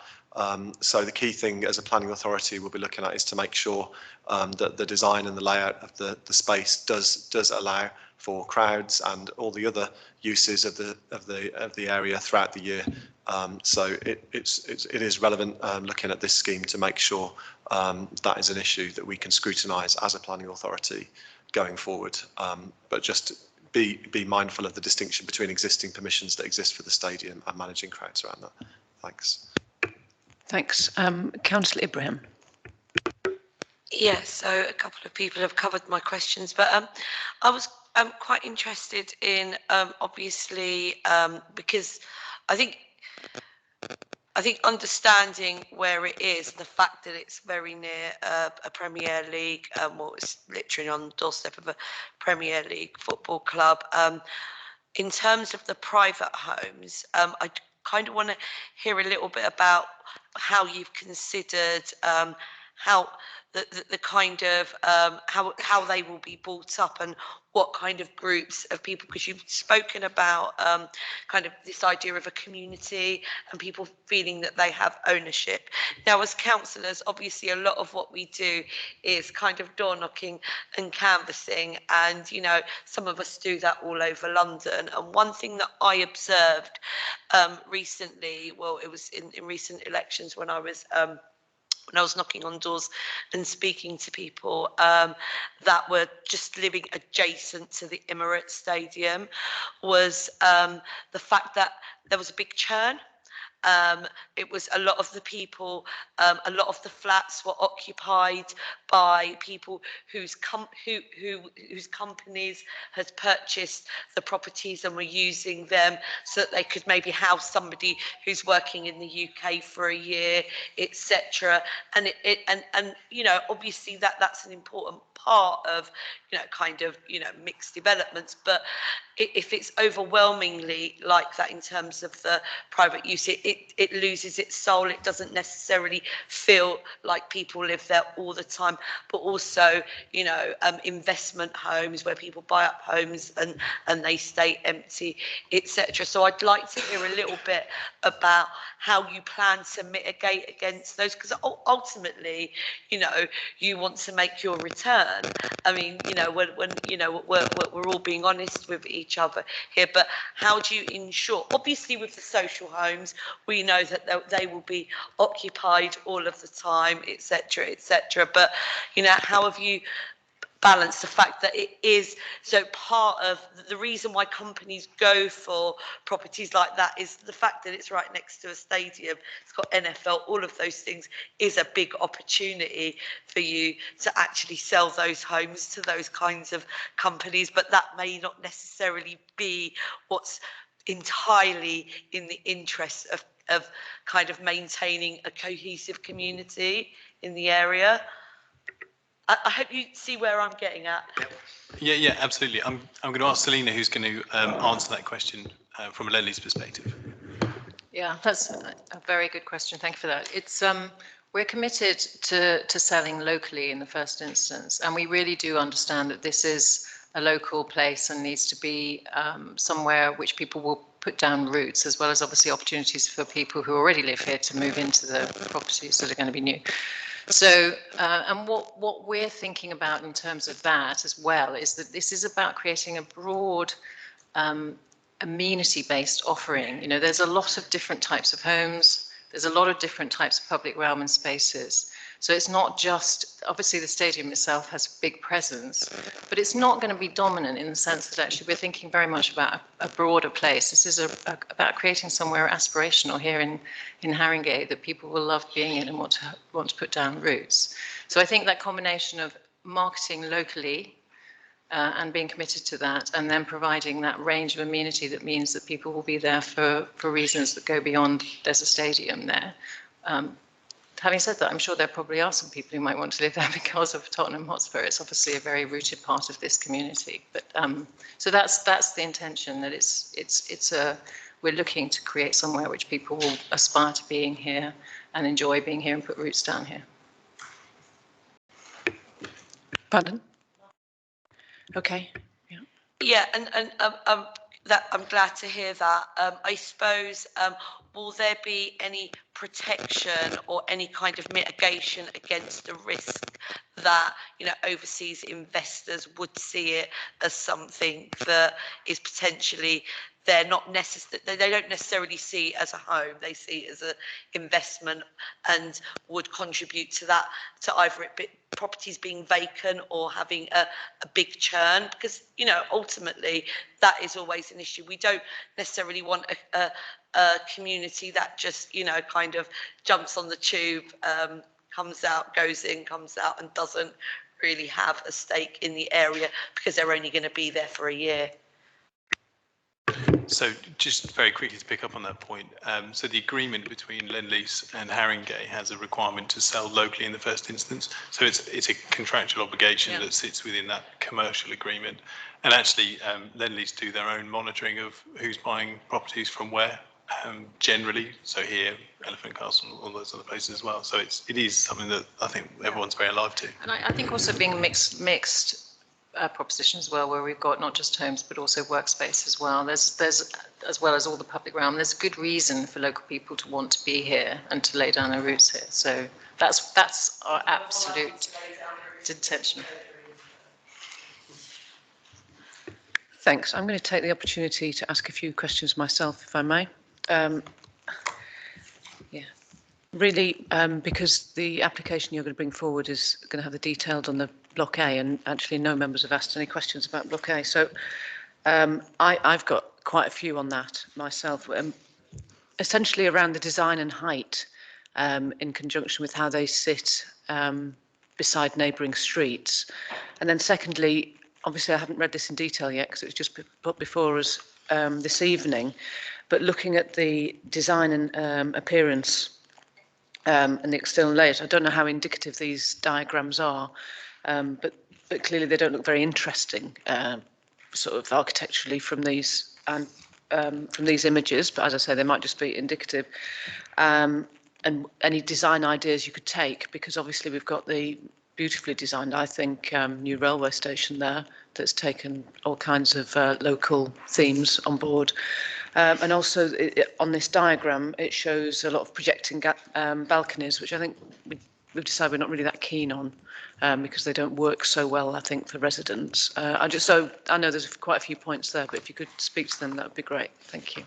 So the key thing as a planning authority we'll be looking at is to make sure that the design and the layout of the space does allow for crowds and all the other uses of the area throughout the year. So it is relevant looking at this scheme to make sure that is an issue that we can scrutinise as a planning authority going forward. But just be mindful of the distinction between existing permissions that exist for the stadium and managing crowds around that. Thanks. Thanks. Councillor Ibrahim. Yes, so a couple of people have covered my questions, but I was quite interested in obviously because I think understanding where it is, the fact that it's very near a Premier League, well, it's literally on the doorstep of a Premier League football club. In terms of the private homes, I kind of want to hear a little bit about how you've considered how the kind of how they will be brought up, and what kind of groups of people, because you've spoken about kind of this idea of a community and people feeling that they have ownership. Now, as councillors, obviously a lot of what we do is kind of door knocking and canvassing, and you know, some of us do that all over London. And one thing that I observed recently, well, it was in recent elections when I was knocking on doors and speaking to people that were just living adjacent to the Emirates Stadium, was the fact that there was a big churn. It was a lot of the people, a lot of the flats were occupied by people whose companies had purchased the properties and were using them so that they could maybe house somebody who's working in the UK for a year, etc. And and you know, obviously that's an important part of, you know, kind of, you know, mixed developments. But if it's overwhelmingly like that in terms of the private use, it loses its soul. It doesn't necessarily feel like people live there all the time. But also, you know, investment homes where people buy up homes and they stay empty, etc. So I'd like to hear a little bit about how you plan to mitigate against those, because ultimately, you know, you want to make your return, concern. I mean, you know, when you know, we're all being honest with each other here, but how do you ensure, obviously with the social homes, we know that they will be occupied all of the time, etc., but, you know, how have you balance the fact that it is so part of the reason why companies go for properties like that is the fact that it's right next to a stadium, it's got NFL, all of those things is a big opportunity for you to actually sell those homes to those kinds of companies, but that may not necessarily be what's entirely in the interest of kind of maintaining a cohesive community in the area. I hope you see where I'm getting at. Yeah, absolutely. I'm going to ask Selina, who's going to answer that question from a Lend-Lease perspective. Yeah, that's a very good question. Thank you for that. It's we're committed to selling locally in the first instance, and we really do understand that this is a local place and needs to be somewhere which people will put down roots, as well as obviously opportunities for people who already live here to move into the properties that are going to be new. So, and what we're thinking about in terms of that as well is that this is about creating a broad amenity-based offering. You know, there's a lot of different types of homes. There's a lot of different types of public realm and spaces. So it's not just, obviously the stadium itself has a big presence, but it's not going to be dominant in the sense that actually we're thinking very much about a broader place. This is about creating somewhere aspirational here in Haringey that people will love being in and want to put down roots. So I think that combination of marketing locally and being committed to that, and then providing that range of amenity that means that people will be there for reasons that go beyond there's a stadium there. Having said that, I'm sure there probably are some people who might want to live there because of Tottenham Hotspur. It's obviously a very rooted part of this community. But so that's the intention, that we're looking to create somewhere which people will aspire to being here and enjoy being here and put roots down here. Pardon? Okay. Yeah, and that I'm glad to hear that. I suppose, will there be any protection or any kind of mitigation against the risk that, you know, overseas investors would see it as something that is potentially they don't necessarily see it as a home, they see it as an investment and would contribute to that, to either it properties being vacant or having a big churn, because, you know, ultimately that is always an issue. We don't necessarily want a community that just, you know, kind of jumps on the tube, comes out, goes in, comes out, and doesn't really have a stake in the area because they're only going to be there for a year. So just very quickly to pick up on that point, so the agreement between Lend-Lease and Haringey has a requirement to sell locally in the first instance. So it's a contractual obligation that sits within that commercial agreement. And actually, Lend-Lease do their own monitoring of who's buying properties from where, generally. So here, Elephant Castle, all those other places as well. So it is something that I think everyone's very alive to. And I think also being mixed proposition as well, where we've got not just homes but also workspace as well. There's as well as all the public realm. There's a good reason for local people to want to be here and to lay down their roots here. So that's our absolute intention. Thanks. I'm going to take the opportunity to ask a few questions myself, if I may. Really, because the application you're going to bring forward is going to have the detailed on the Block A, and actually no members have asked any questions about Block A. So I've got quite a few on that myself, essentially around the design and height in conjunction with how they sit beside neighbouring streets. And then secondly, obviously I haven't read this in detail yet because it was just put before us this evening, but looking at the design and appearance and the external layout, I don't know how indicative these diagrams are, but clearly they don't look very interesting, sort of architecturally from these images. But as I say, they might just be indicative. And any design ideas you could take, because obviously we've got the beautifully designed, I think, new railway station there that's taken all kinds of local themes on board. And also on this diagram, it shows a lot of projecting balconies, which I think we've decided we're not really that keen on because they don't work so well, I think, for residents. I know there's quite a few points there, but if you could speak to them, that would be great. Thank you.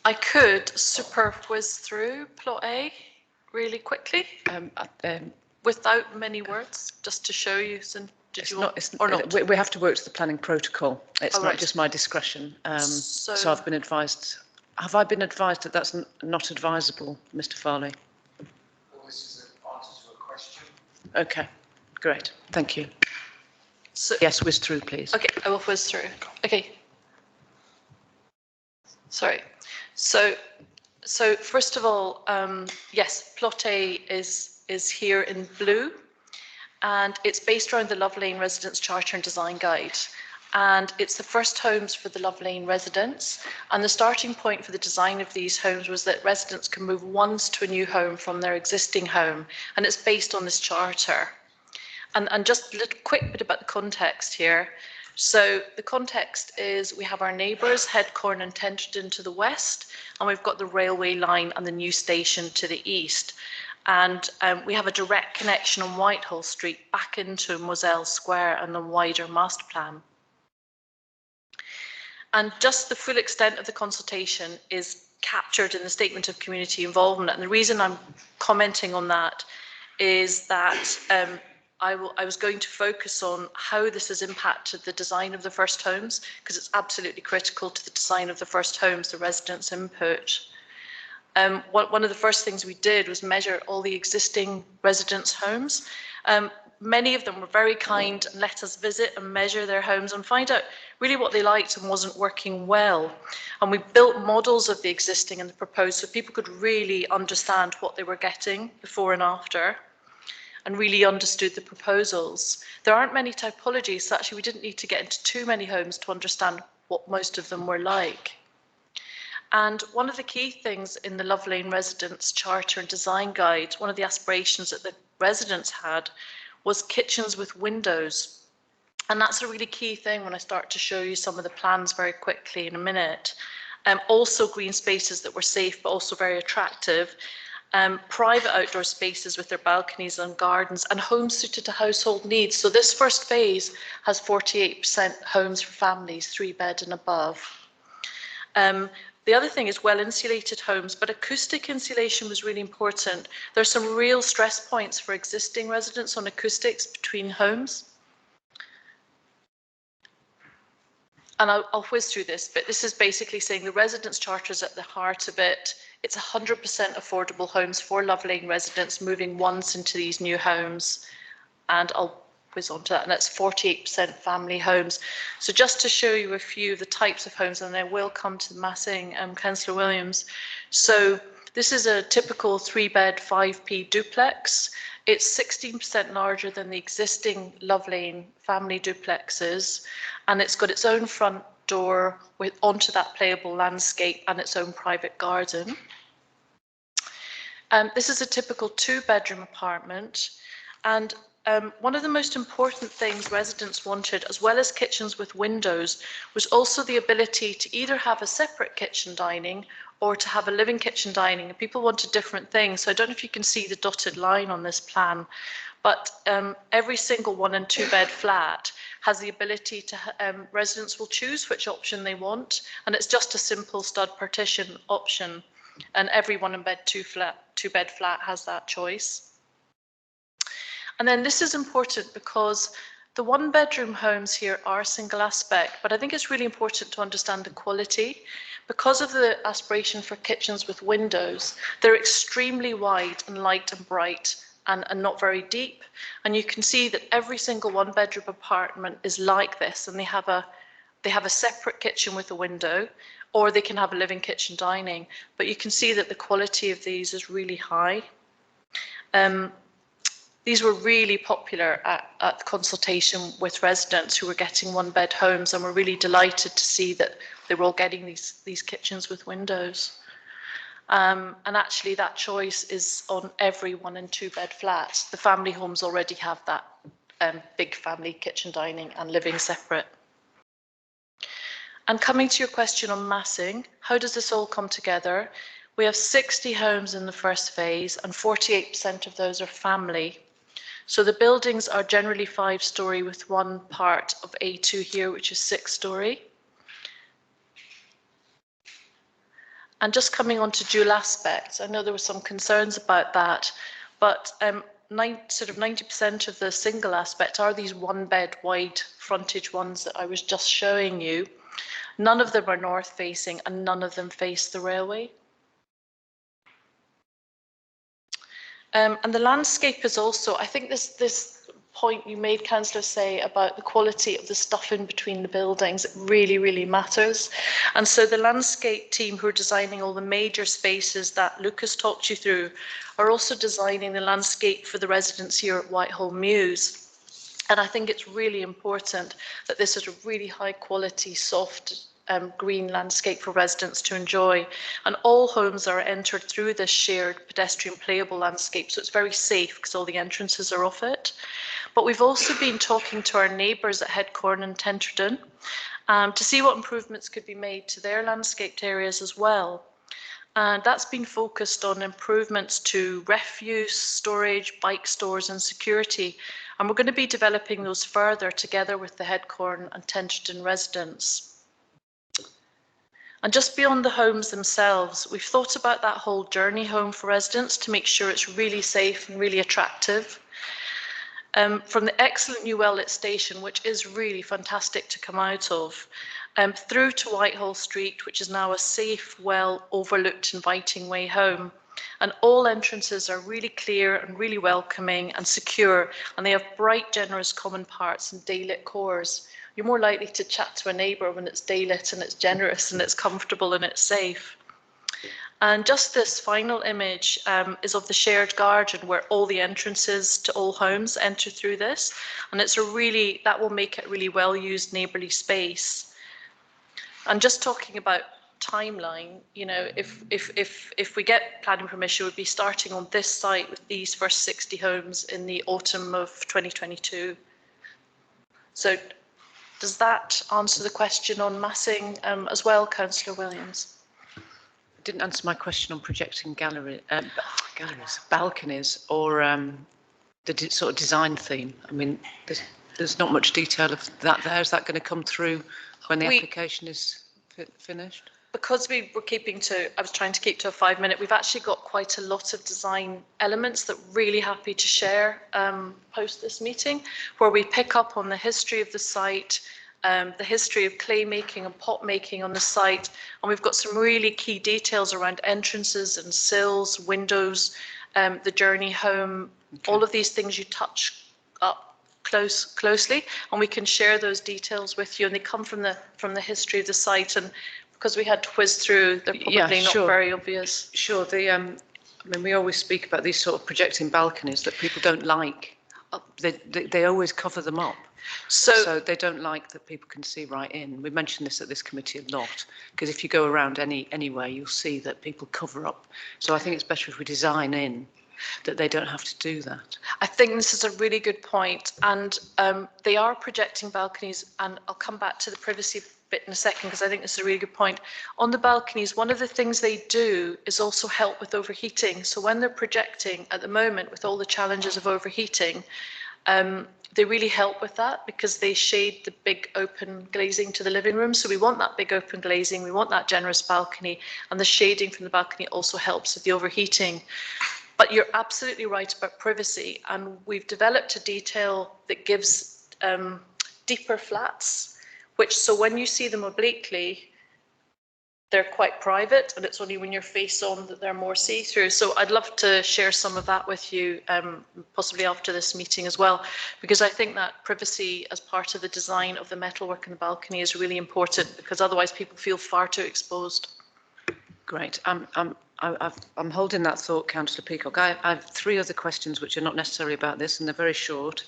I could super whiz through plot A really quickly without many words, just to show you. Did you want, or not? We have to work to the planning protocol. It's Oh, not right. just my discretion. So I've been advised. Have I been advised that that's not advisable, Mr. Farley? Well, this is an answer to a question. Okay, great. Thank you. So, yes, whiz through, please. Okay, I will whiz through. Okay. Sorry. So first of all, yes, plot A is here in blue, and it's based around the Love Lane Residents Charter and Design Guide. And it's the first homes for the Love Lane residents. And the starting point for the design of these homes was that residents can move once to a new home from their existing home. And it's based on this charter. And just a little quick bit about the context here. So the context is we have our neighbours, Headcorn and Tenterden to the west, and we've got the railway line and the new station to the east. And we have a direct connection on Whitehall Street back into Moselle Square and the wider master plan. And just the full extent of the consultation is captured in the Statement of Community Involvement. And the reason I'm commenting on that is that I was going to focus on how this has impacted the design of the first homes, because it's absolutely critical to the design of the first homes, the residents' input. One of the first things we did was measure all the existing residents' homes. Many of them were very kind and let us visit and measure their homes and find out really what they liked and wasn't working well. And we built models of the existing and the proposed so people could really understand what they were getting before and after, and really understood the proposals. There aren't many typologies, so actually we didn't need to get into too many homes to understand what most of them were like. And one of the key things in the Love Lane Residents Charter and Design Guide, one of the aspirations that the residents had, was kitchens with windows. And that's a really key thing when I start to show you some of the plans very quickly in a minute. Also green spaces that were safe but also very attractive. Private outdoor spaces with their balconies and gardens, and homes suited to household needs. So this first phase has 48% homes for families, 3-bed and above. The other thing is well-insulated homes, but acoustic insulation was really important. There are some real stress points for existing residents on acoustics between homes. And I'll whiz through this, but this is basically saying the residents' charter is at the heart of it. It's 100% affordable homes for Love Lane residents moving once into these new homes. And I'll whiz on to that, and that's 48% family homes. So just to show you a few of the types of homes, and I will come to the massing, Councillor Williams. So this is a typical 3-bed 5p duplex. It's 16% larger than the existing Love Lane family duplexes, and it's got its own front door with onto that playable landscape and its own private garden. This is a typical 2-bedroom apartment, and one of the most important things residents wanted, as well as kitchens with windows, was also the ability to either have a separate kitchen dining or to have a living kitchen dining. And people wanted different things. So I don't know if you can see the dotted line on this plan, but every single 1- and 2-bed flat has the ability to, residents will choose which option they want, and it's just a simple stud partition option. And every 1-bed 2-bed flat has that choice. And then this is important because the 1-bedroom homes here are single aspect, but I think it's really important to understand the quality. Because of the aspiration for kitchens with windows, they're extremely wide and light and bright and not very deep. And you can see that every single 1-bedroom apartment is like this, and they have a separate kitchen with a window, or they can have a living kitchen dining. But you can see that the quality of these is really high. These were really popular at the consultation with residents who were getting 1-bed homes, and were really delighted to see that they were all getting these kitchens with windows. And actually that choice is on every 1- and 2-bed flats. The family homes already have that big family kitchen dining and living separate. And coming to your question on massing, how does this all come together? We have 60 homes in the first phase, and 48% of those are family. So the buildings are generally 5-storey with one part of A2 here, which is 6-storey. And just coming on to dual aspects, I know there were some concerns about that, but sort of 90% of the single aspect are these 1-bed wide frontage ones that I was just showing you. None of them are north facing and none of them face the railway. And the landscape is also, I think this point you made, Councillor, say about the quality of the stuff in between the buildings, it really, really matters. And so the landscape team who are designing all the major spaces that Lucas talked you through are also designing the landscape for the residents here at Whitehall Mews. And I think it's really important that this is a really high quality, soft green landscape for residents to enjoy. And all homes are entered through this shared pedestrian playable landscape, so it's very safe because all the entrances are off it. But we've also been talking to our neighbours at Headcorn and Tenterden to see what improvements could be made to their landscaped areas as well. And that's been focused on improvements to refuse, storage, bike stores and security. And we're going to be developing those further together with the Headcorn and Tenterden residents. And just beyond the homes themselves, we've thought about that whole journey home for residents to make sure it's really safe and really attractive. From the excellent new well-lit station, which is really fantastic to come out of, through to Whitehall Street, which is now a safe, well overlooked, inviting way home. And all entrances are really clear and really welcoming and secure, and they have bright, generous common parts and daylit cores. You're more likely to chat to a neighbour when it's daylit and it's generous and it's comfortable and it's safe. And just this final image is of the shared garden where all the entrances to all homes enter through this. And it's that will make it really well used neighbourly space. And just talking about timeline, you know, if we get planning permission, we'll be starting on this site with these first 60 homes in the autumn of 2022. So does that answer the question on massing as well, Councillor Williams? Didn't answer my question on projecting balconies, or the sort of design theme. I mean, there's not much detail of that there. Is that going to come through when the application is finished? Because we were I was trying to keep to a 5-minute, we've actually got quite a lot of design elements that we're really happy to share post this meeting, where we pick up on the history of the site, the history of clay making and pot making on the site, and we've got some really key details around entrances and sills, windows, the journey home, all of these things you touch up closely, and we can share those details with you, and they come from the history of the site. And because we had to whiz through, they're probably not very obvious. Sure. I mean, we always speak about these sort of projecting balconies that people don't like. They always cover them up. So they don't like that people can see right in. We mentioned this at this committee a lot, because if you go around anywhere, you'll see that people cover up. So I think it's better if we design in that they don't have to do that. I think this is a really good point, and they are projecting balconies, and I'll come back to the privacy bit in a second because I think this is a really good point. On the balconies, one of the things they do is also help with overheating. So when they're projecting at the moment with all the challenges of overheating, they really help with that because they shade the big open glazing to the living room. So we want that big open glazing, we want that generous balcony, and the shading from the balcony also helps with the overheating. But you're absolutely right about privacy, and we've developed a detail that gives deeper flats, so when you see them obliquely, they're quite private, and it's only when you're face on that they're more see-through. So I'd love to share some of that with you, possibly after this meeting as well, because I think that privacy as part of the design of the metalwork in the balcony is really important, because otherwise people feel far too exposed. Great. I'm holding that thought, Councillor Peacock. I have 3 other questions which are not necessarily about this, and they're very short.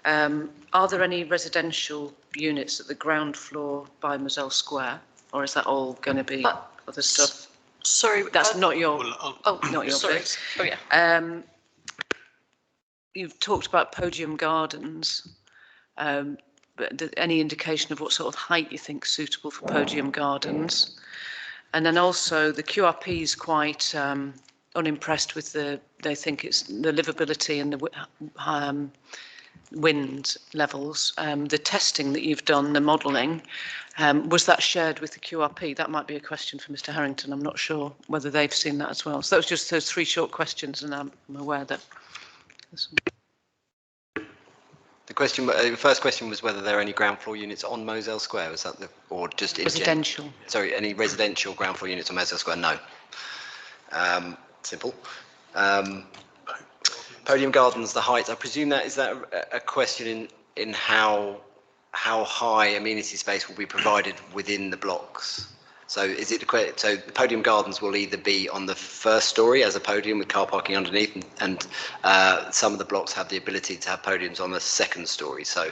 Are there any residential units at the ground floor by Moselle Square, or is that all going to be other stuff? Sorry, that's not your. Not your sorry. place. Oh yeah. You've talked about podium gardens, but any indication of what sort of height you think is suitable for podium gardens? And then also the QRP is quite unimpressed with they think it's the livability and the wind levels. The testing that you've done, the modelling, was that shared with the QRP? That might be a question for Mr. Harrington. I'm not sure whether they've seen that as well. So that was just those 3 short questions, and I'm aware that. The first question was whether there are any ground floor units on Moselle Square. Was that or just in residential? Sorry, any residential ground floor units on Moselle Square? No. Simple. Podium Gardens, the height. I presume is that a question in how high amenity space will be provided within the blocks? So is it so the Podium Gardens will either be on the first story as a podium with car parking underneath, and some of the blocks have the ability to have podiums on the second story, so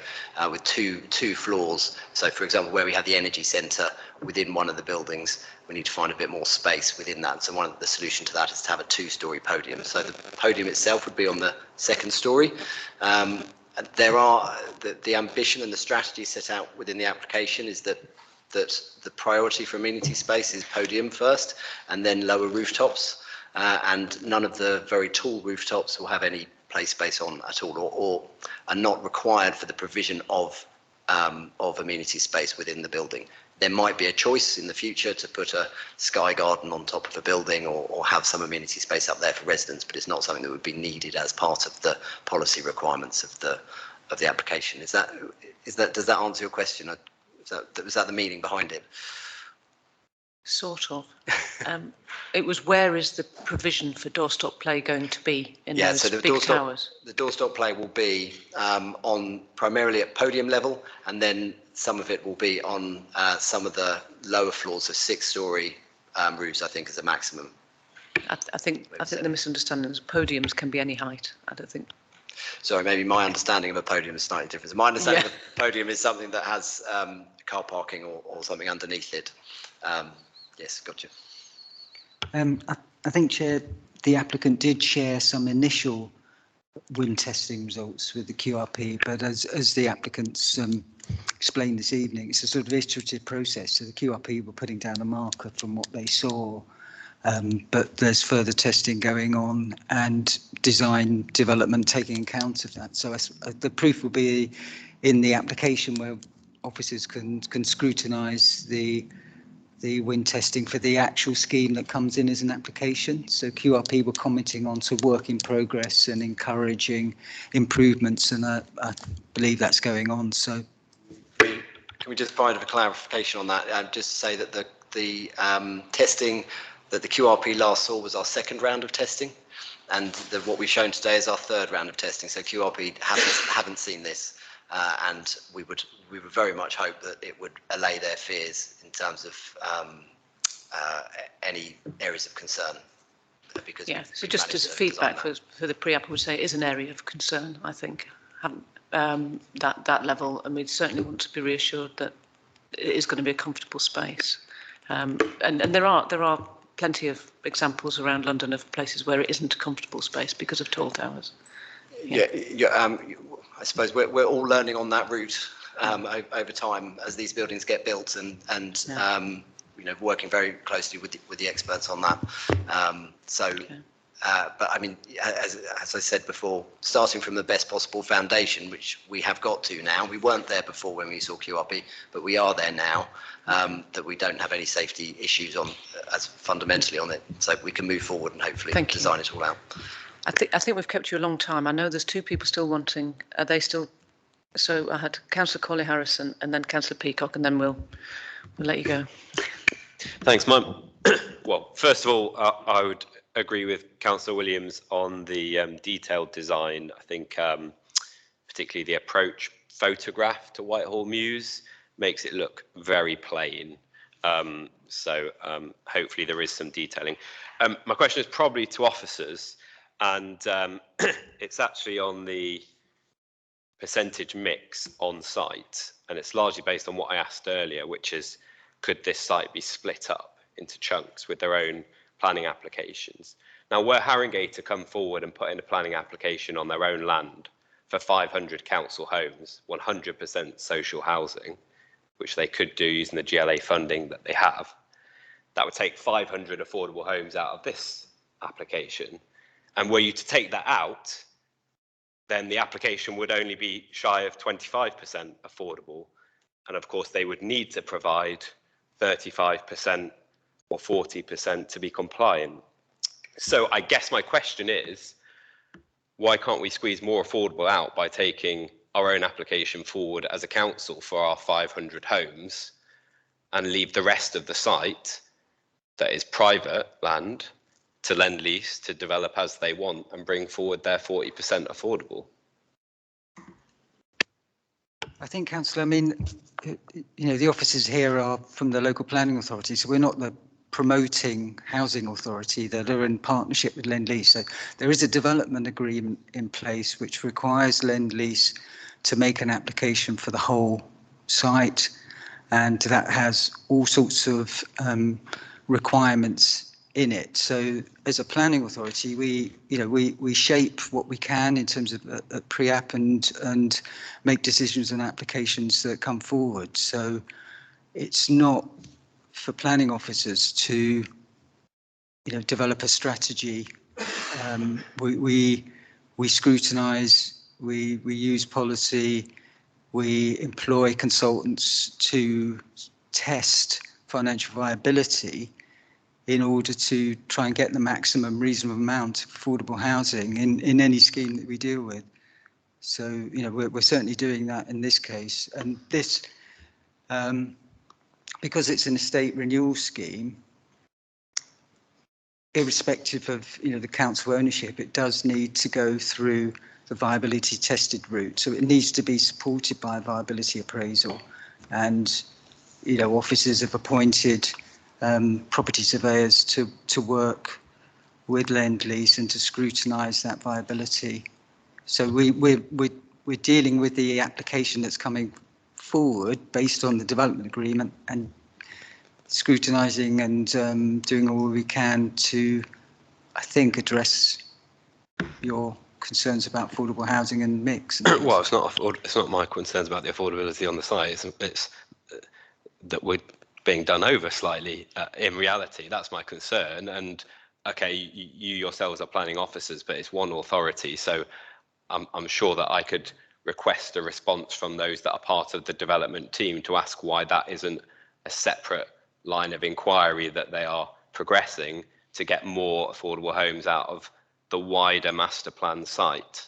with two floors. So for example, where we have the energy centre within one of the buildings, we need to find a bit more space within that. So one of the solution to that is to have a 2-story podium. So the podium itself would be on the second story. There are the ambition and the strategy set out within the application is that the priority for amenity space is podium first and then lower rooftops, and none of the very tall rooftops will have any play space on at all, or are not required for the provision of amenity space within the building. There might be a choice in the future to put a sky garden on top of a building or have some amenity space up there for residents, but it's not something that would be needed as part of the policy requirements of the application. Does that answer your question? Was that the meaning behind it? Sort of. It was, where is the provision for doorstop play going to be in those big towers? The doorstop play will be on primarily at podium level, and then some of it will be on some of the lower floors of 6-story roofs, I think, as a maximum. I think the misunderstanding is podiums can be any height. I don't think. Sorry, maybe my understanding of a podium is slightly different. My understanding of a podium is something that has car parking or something underneath it. Yes, gotcha. I think, Chair, the applicant did share some initial wind testing results with the QRP, but as the applicants explained this evening, it's a sort of iterative process. So the QRP were putting down a marker from what they saw, but there's further testing going on and design development taking account of that. So the proof will be in the application, where officers can scrutinise the wind testing for the actual scheme that comes in as an application. So QRP were commenting on sort of work in progress and encouraging improvements, and I believe that's going on. So can we just provide a clarification on that? Just say that the testing that the QRP last saw was our 2nd round of testing, and what we've shown today is our 3rd round of testing. So QRP haven't seen this, and we would very much hope that it would allay their fears in terms of any areas of concern. Because so just as feedback for the pre-app, I would say it is an area of concern, I think, that level, and we certainly want to be reassured that it is going to be a comfortable space. And there are plenty of examples around London of places where it isn't a comfortable space because of tall towers. I suppose we're all learning on that route over time as these buildings get built, and working very closely with the experts on that. But I mean, as I said before, starting from the best possible foundation, which we have got to now. We weren't there before when we saw QRP, but we are there now. That we don't have any safety issues as fundamentally on it, so we can move forward and hopefully design it all out. I think we've kept you a long time. I know there's 2 people still wanting. Are they still? So I had Councillor Corley Harrison and then Councillor Peacock, and then we'll let you go. Thanks, Mum. Well, first of all, I would agree with Councillor Williams on the detailed design. I think particularly the approach photograph to Whitehall Mews makes it look very plain. So hopefully there is some detailing. My question is probably to officers, and it's actually on the percentage mix on site, and it's largely based on what I asked earlier, which is, could this site be split up into chunks with their own planning applications? Now, were Haringey to come forward and put in a planning application on their own land for 500 council homes, 100% social housing, which they could do using the GLA funding that they have, that would take 500 affordable homes out of this application. And were you to take that out, then the application would only be shy of 25% affordable. And of course, they would need to provide 35% or 40% to be compliant. So I guess my question is, why can't we squeeze more affordable out by taking our own application forward as a council for our 500 homes and leave the rest of the site that is private land to lend lease to develop as they want and bring forward their 40% affordable? I think, Councillor, I mean, the officers here are from the local planning authority, so we're not the promoting housing authority that are in partnership with Lend-Lease. So there is a development agreement in place which requires Lend-Lease to make an application for the whole site, and that has all sorts of requirements in it. So as a planning authority, we shape what we can in terms of pre-app and make decisions on applications that come forward. So it's not for planning officers to develop a strategy. We scrutinise, we use policy, we employ consultants to test financial viability in order to try and get the maximum reasonable amount of affordable housing in any scheme that we deal with. So, we're certainly doing that in this case. And this, because it's an estate renewal scheme, irrespective of, the council ownership, it does need to go through the viability tested route. So it needs to be supported by a viability appraisal. And, officers have appointed property surveyors to work with Lend-Lease and to scrutinise that viability. So we're dealing with the application that's coming forward based on the development agreement and scrutinising and doing all we can to, I think, address your concerns about affordable housing and mix. Well, it's not my concerns about the affordability on the site. It's that we're being done over slightly in reality. That's my concern. And okay, you yourselves are planning officers, but it's one authority. So I'm sure that I could request a response from those that are part of the development team to ask why that isn't a separate line of inquiry that they are progressing to get more affordable homes out of the wider master plan site.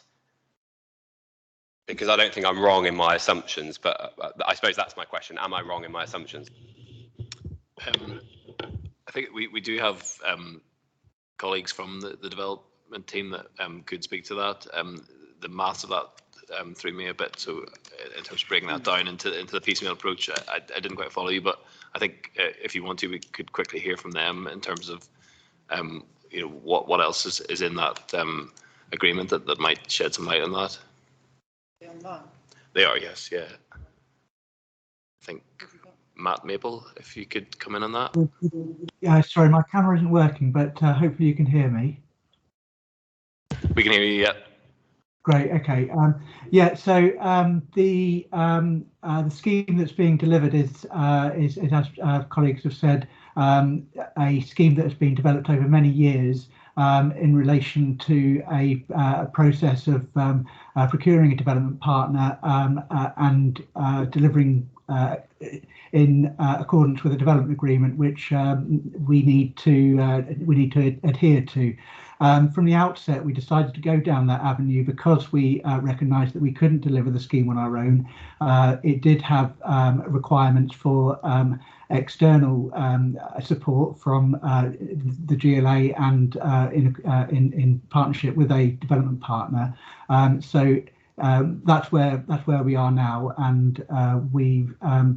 Because I don't think I'm wrong in my assumptions, but I suppose that's my question. Am I wrong in my assumptions? I think we do have colleagues from the development team that could speak to that. The maths of that threw me a bit, so in terms of breaking that down into the piecemeal approach, I didn't quite follow you, but I think if you want to, we could quickly hear from them in terms of what else is in that agreement that might shed some light on that. They are, yes, yeah. I think Matt Maple, if you could come in on that. Yeah, sorry, my camera isn't working, but hopefully you can hear me. We can hear you, yeah. Great, okay. Yeah, so the scheme that's being delivered is as colleagues have said, a scheme that has been developed over many years in relation to a process of procuring a development partner and delivering in accordance with a development agreement, which we need to adhere to. From the outset, we decided to go down that avenue because we recognised that we couldn't deliver the scheme on our own. It did have requirements for external support from the GLA and in partnership with a development partner. So that's where we are now, and we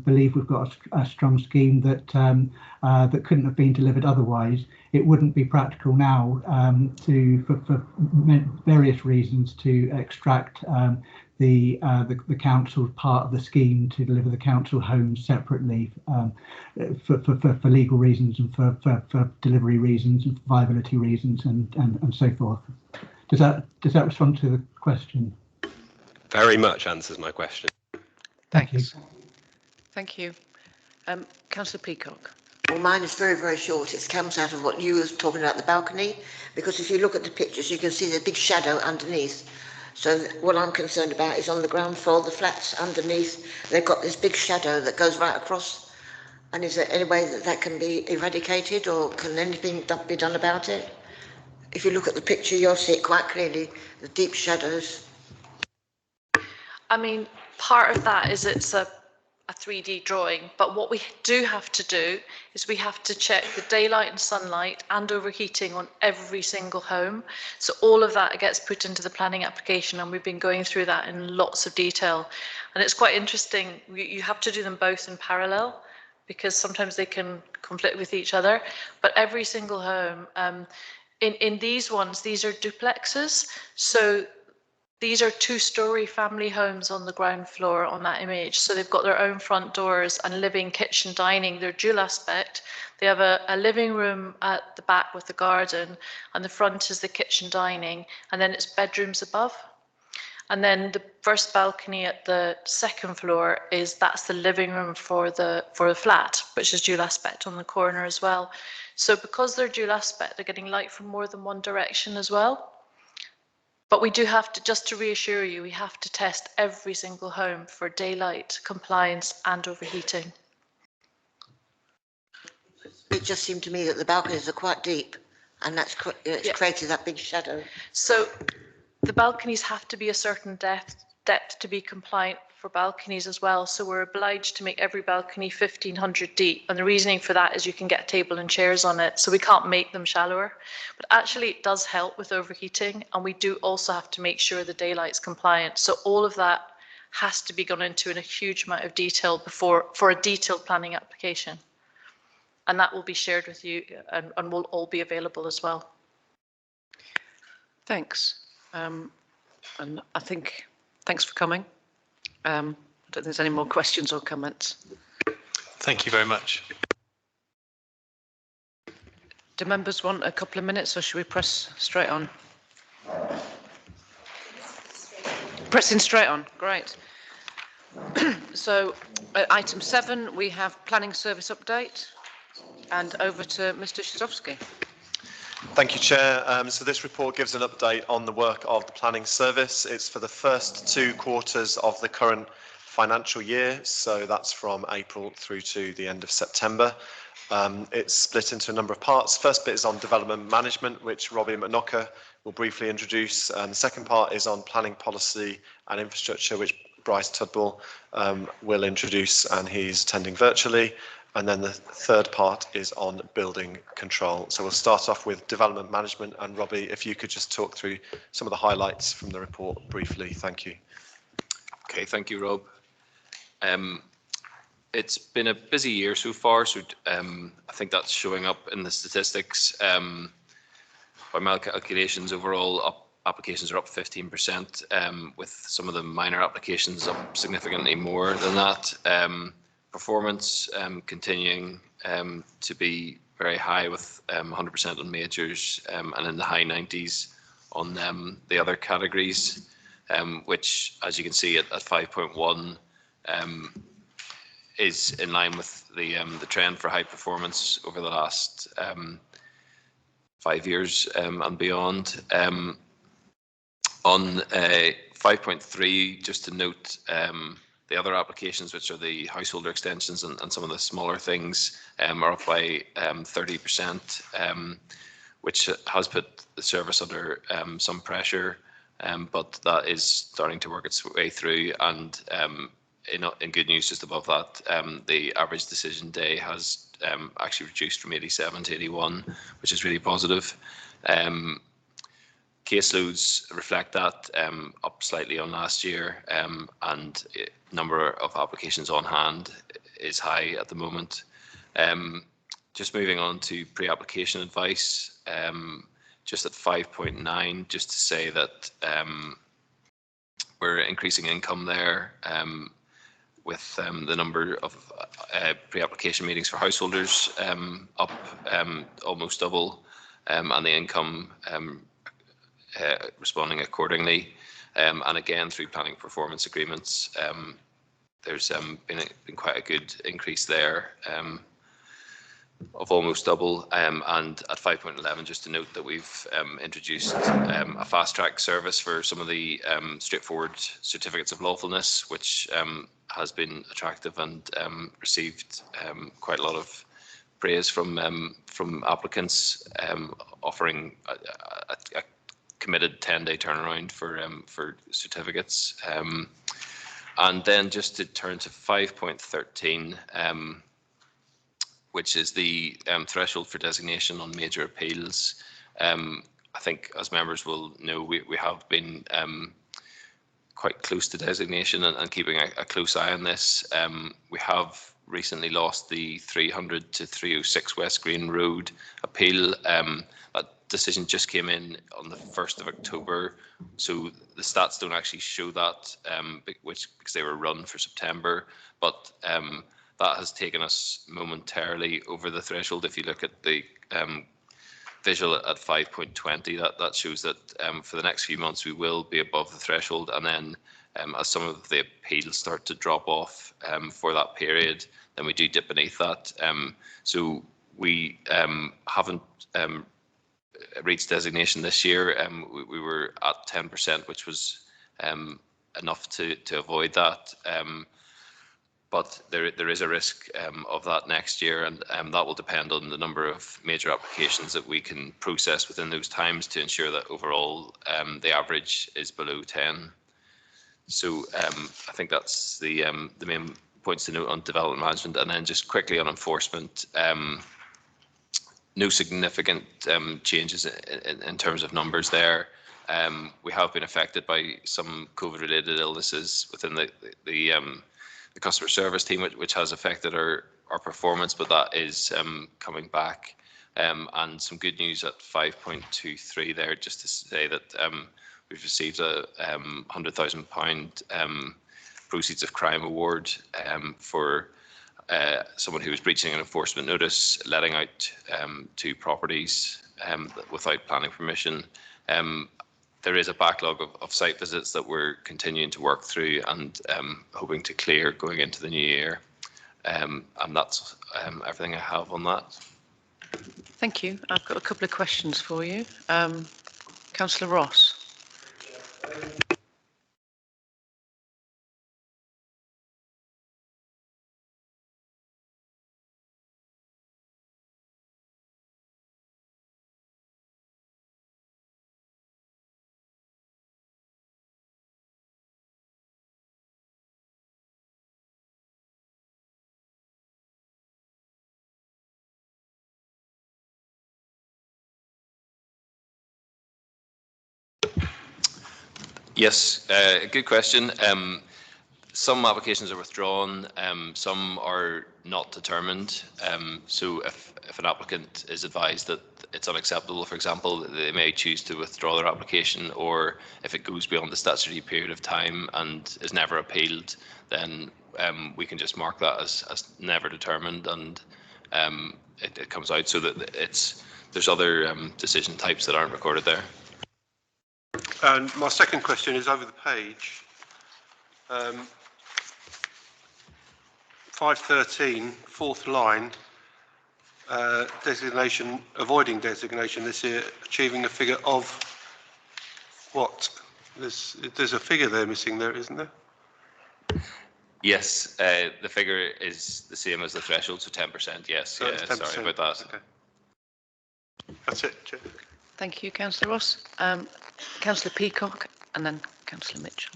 believe we've got a strong scheme that that couldn't have been delivered otherwise. It wouldn't be practical now for various reasons to extract the council part of the scheme to deliver the council homes separately for legal reasons and for delivery reasons and viability reasons and so forth. Does that respond to the question? Very much answers my question. Thank you. Thank you. Councillor Peacock. Well, mine is very, very short. It comes out of what you were talking about, the balcony, because if you look at the pictures, you can see the big shadow underneath. So what I'm concerned about is on the ground floor, the flats underneath, they've got this big shadow that goes right across. And is there any way that that can be eradicated, or can anything be done about it? If you look at the picture, you'll see it quite clearly, the deep shadows. I mean, part of that is it's a 3D drawing, but what we do have to do is we have to check the daylight and sunlight and overheating on every single home. So all of that gets put into the planning application, and we've been going through that in lots of detail. And it's quite interesting, you have to do them both in parallel because sometimes they can conflict with each other. But every single home, in these ones, these are duplexes. So these are two-storey family homes on the ground floor on that image. So they've got their own front doors and living, kitchen, dining. They're dual aspect. They have a living room at the back with the garden, and the front is the kitchen, dining, and then it's bedrooms above. And then the first balcony at the second floor that's the living room for the flat, which is dual aspect on the corner as well. So because they're dual aspect, they're getting light from more than one direction as well. But we do have to, just to reassure you, we have to test every single home for daylight, compliance and overheating. It just seemed to me that the balconies are quite deep, and it's created that big shadow. So the balconies have to be a certain depth to be compliant for balconies as well. So we're obliged to make every balcony 1,500 deep. And the reasoning for that is you can get a table and chairs on it. So we can't make them shallower. But actually it does help with overheating. And we do also have to make sure the daylight's compliant. So all of that has to be gone into in a huge amount of detail for a detailed planning application. And that will be shared with you and will all be available as well. Thanks. And I think, thanks for coming. I don't think there's any more questions or comments. Thank you very much. Do members want a couple of minutes, or should we press straight on? Pressing straight on, great. So item 7, we have planning service update, and over to Mr. Szydowski. Thank you, Chair. So this report gives an update on the work of the planning service. It's for the first 2 quarters of the current financial year, so that's from April through to the end of September. It's split into a number of parts. First bit is on development management, which Robbie McNocker will briefly introduce. And the second part is on planning policy and infrastructure, which Bryce Tudball will introduce, and he's attending virtually. And then the third part is on building control. So we'll start off with development management. And Robbie, if you could just talk through some of the highlights from the report briefly. Thank you. Okay, thank you, Rob. It's been a busy year so far, so I think that's showing up in the statistics. By my calculations, overall applications are up 15%, with some of the minor applications up significantly more than that. Performance continuing to be very high, with 100% on majors and in the high 90s on the other categories, which, as you can see, at 5.1 is in line with the trend for high performance over the last 5 years and beyond. On 5.3, just to note, the other applications, which are the householder extensions and some of the smaller things, are up by 30%, which has put the service under some pressure, but that is starting to work its way through. And in good news, just above that, the average decision day has actually reduced from 87 to 81, which is really positive. Caseloads reflect that, up slightly on last year, and number of applications on hand is high at the moment. Just moving on to pre-application advice, just at 5.9, just to say that we're increasing income there, with the number of pre-application meetings for householders up almost double, and the income responding accordingly. And again, through planning performance agreements, there's been quite a good increase there. almost double, and at 5.11, just to note that we've introduced a fast track service for some of the straightforward certificates of lawfulness, which has been attractive and received quite a lot of praise from applicants, offering a committed 10-day turnaround for certificates. And then just to turn to 5.13, which is the threshold for designation on major appeals. I think, as members will know, we have been quite close to designation and keeping a close eye on this. We have recently lost the 300 to 306 West Green Road appeal. That decision just came in on the 1st of October, so the stats don't actually show that, because they were run for September, but that has taken us momentarily over the threshold. If you look at the visual at 5.20, that shows that for the next few months we will be above the threshold, and then as some of the appeals start to drop off for that period, then we do dip beneath that. So we haven't reached designation this year. We were at 10%, which was enough to avoid that. But there is a risk of that next year, and that will depend on the number of major applications that we can process within those times to ensure that overall the average is below 10. So I think that's the main points to note on development management. And then just quickly on enforcement, no significant changes in terms of numbers there. We have been affected by some COVID-related illnesses within the customer service team, which has affected our performance, but that is coming back. And some good news at 5.23 there, just to say that we've received a £100,000 proceeds of crime award for someone who was breaching an enforcement notice, letting out 2 properties without planning permission. There is a backlog of site visits that we're continuing to work through and hoping to clear going into the new year. And that's everything I have on that. Thank you. I've got a couple of questions for you. Councillor Ross. Yes, good question. Some applications are withdrawn, some are not determined. So if an applicant is advised that it's unacceptable, for example, they may choose to withdraw their application, or if it goes beyond the statutory period of time and is never appealed, then we can just mark that as never determined, and it comes out so that there's other decision types that aren't recorded there. And my second question is over the page. 513, fourth line, designation, avoiding designation this year, achieving a figure of what? There's a figure there missing there, isn't there? Yes, the figure is the same as the threshold, so 10%, yes. So yeah, 10%. sorry about that. Okay. That's it, Chair. Thank you, Councillor Ross. Councillor Peacock and then Councillor Mitchell.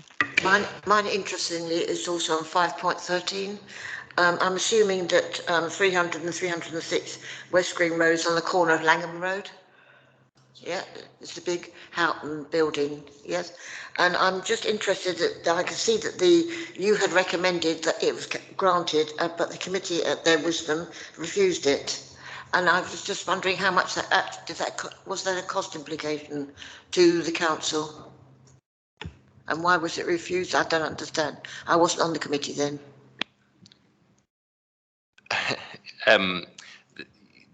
Mine interestingly is also on 5.13. I'm assuming that 300 and 306 West Green Road is on the corner of Langham Road. Yeah, it's the big Houghton building, yes. And I'm just interested that I can see that you had recommended that it was granted, but the committee at their wisdom refused it. And I was just wondering how much was there a cost implication to the council? And why was it refused? I don't understand. I wasn't on the committee then.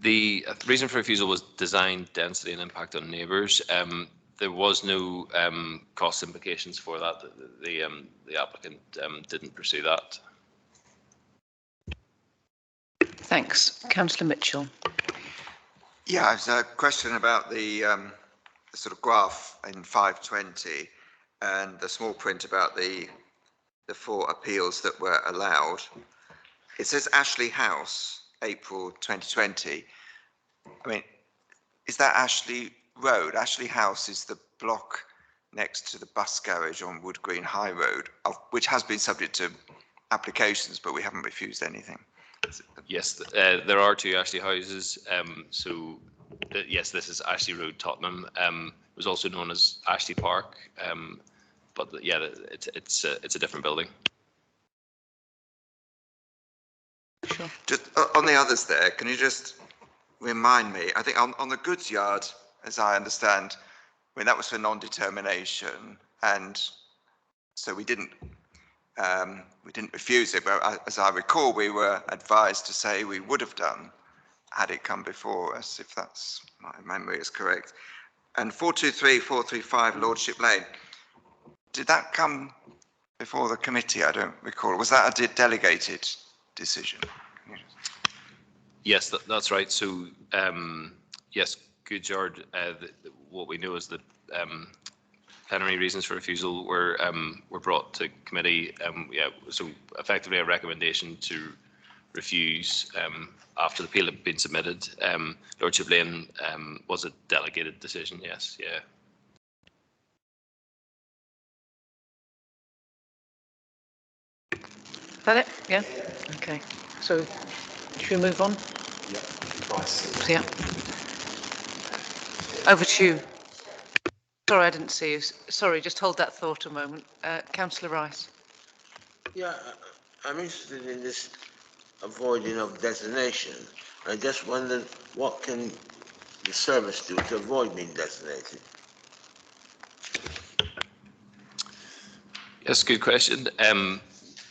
The reason for refusal was design density and impact on neighbours. There was no cost implications for that. The applicant didn't pursue that. Thanks. Councillor Mitchell. Yeah, it's a question about the sort of graph in 520 and the small print about the 4 appeals that were allowed. It says Ashley House, April 2020. I mean, is that Ashley Road? Ashley House is the block next to the bus garage on Wood Green High Road, which has been subject to applications, but we haven't refused anything. Yes, there are 2 Ashley houses. Yes, this is Ashley Road, Tottenham. It was also known as Ashley Park, but yeah, it's a different building. Sure. Just on the others there, can you just remind me? I think on the goods yard, as I understand, I mean that was for non-determination, and so we didn't refuse it. But as I recall, we were advised to say we would have done had it come before us, if that's my memory is correct. And 423, 435 Lordship Lane, did that come before the committee? I don't recall. Was that a delegated decision? Yes, that's right. So yes, goods yard. What we know is that plenary reasons for refusal were brought to committee. Yeah, so effectively a recommendation to refuse after the appeal had been submitted. Lordship Lane was a delegated decision. Yes, yeah. Is that it? Yeah? Okay. So should we move on? Yeah. Over to you. Sorry, I didn't see you. Sorry, just hold that thought a moment. Councillor Rice. Yeah, I'm interested in this avoiding of designation. I just wondered what can the service do to avoid being designated? Yes, good question.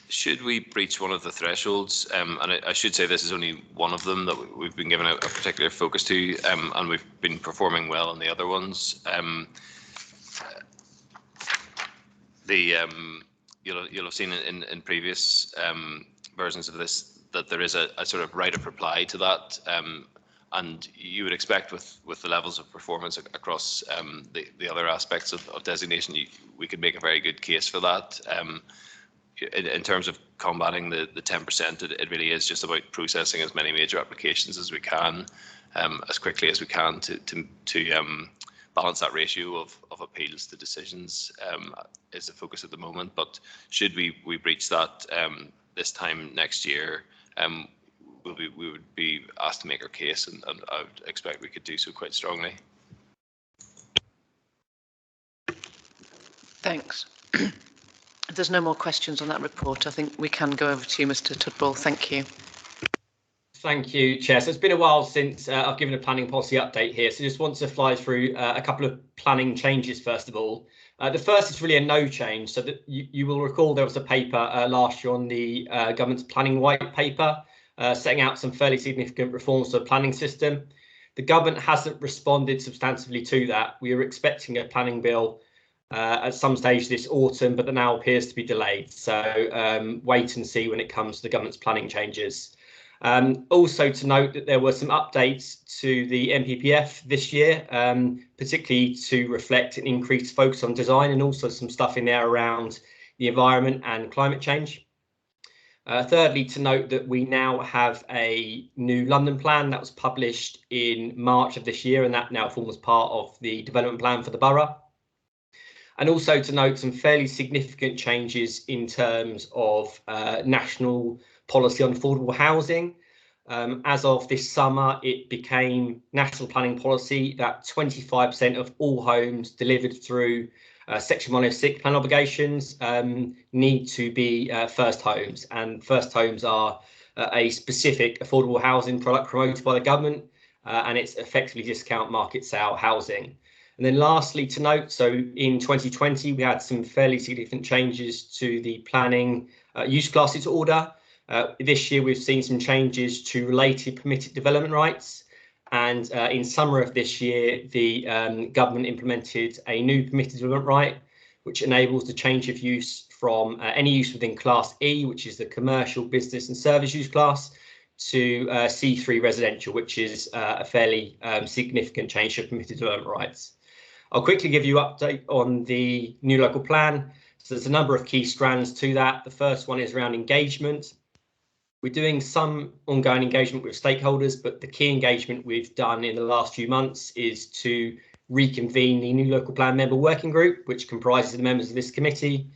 Should we breach one of the thresholds, and I should say this is only one of them that we've been given a particular focus to, and we've been performing well on the other ones. You'll have seen in previous versions of this that there is a sort of right of reply to that, and you would expect with the levels of performance across the other aspects of designation, we could make a very good case for that. In terms of combating the 10%, it really is just about processing as many major applications as we can, as quickly as we can to balance that ratio of appeals to decisions is the focus at the moment. But should we breach that this time next year, we would be asked to make our case, and I would expect we could do so quite strongly. Thanks. If there's no more questions on that report, I think we can go over to you, Mr. Tudball. Thank you. Thank you, Chair. So it's been a while since I've given a planning policy update here, so just want to fly through a couple of planning changes first of all. The first is really a no change, so that you will recall there was a paper last year on the government's planning white paper setting out some fairly significant reforms to the planning system. The government hasn't responded substantively to that. We were expecting a planning bill at some stage this autumn, but that now appears to be delayed. So wait and see when it comes to the government's planning changes. Also to note that there were some updates to the MPPF this year, particularly to reflect an increased focus on design, and also some stuff in there around the environment and climate change. Thirdly, to note that we now have a new London plan that was published in March of this year, and that now forms part of the development plan for the borough. And also to note some fairly significant changes in terms of national policy on affordable housing. As of this summer, it became national planning policy that 25% of all homes delivered through Section 106 plan obligations need to be first homes. And first homes are a specific affordable housing product promoted by the government, and it's effectively discount market sale housing. And then lastly to note, so in 2020, we had some fairly significant changes to the planning use classes order. This year, we've seen some changes to related permitted development rights. And in summer of this year, the government implemented a new permitted development right, which enables the change of use from any use within Class E, which is the commercial, business and service use class, to C3 residential, which is a fairly significant change of permitted development rights. I'll quickly give you an update on the new local plan. So there's a number of key strands to that. The first one is around engagement. We're doing some ongoing engagement with stakeholders, but the key engagement we've done in the last few months is to reconvene the new local plan member working group, which comprises the members of this committee.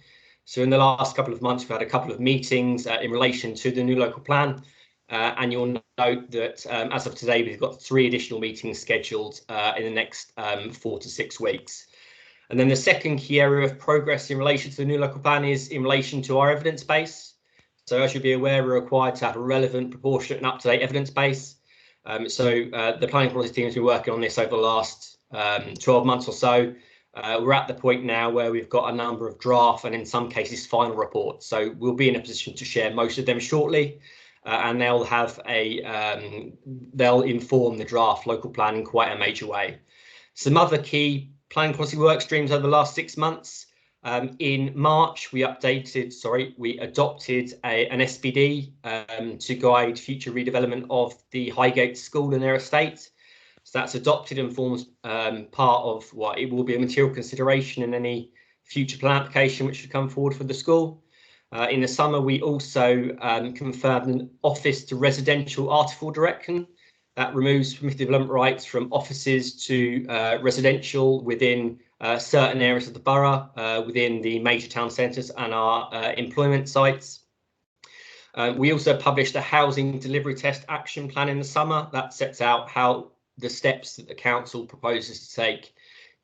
So in the last couple of months, we've had a couple of meetings in relation to the new local plan. And you'll note that as of today, we've got 3 additional meetings scheduled in the next 4 to 6 weeks. And then the second key area of progress in relation to the new local plan is in relation to our evidence base. So as you'll be aware, we're required to have a relevant, proportionate and up-to-date evidence base. The planning policy team has been working on this over the last 12 months or so. We're at the point now where we've got a number of draft and in some cases final reports. So we'll be in a position to share most of them shortly. And they'll have they'll inform the draft local plan in quite a major way. Some other key planning policy work streams over the last 6 months. In March, we adopted an SPD to guide future redevelopment of the Highgate School and their estate. So that's adopted and forms part of what it will be a material consideration in any future plan application which should come forward for the school. In the summer, we also confirmed an office to residential article direction that removes permitted development rights from offices to residential within certain areas of the borough, within the major town centres and our employment sites. We also published a housing delivery test action plan in the summer that sets out how the steps that the council proposes to take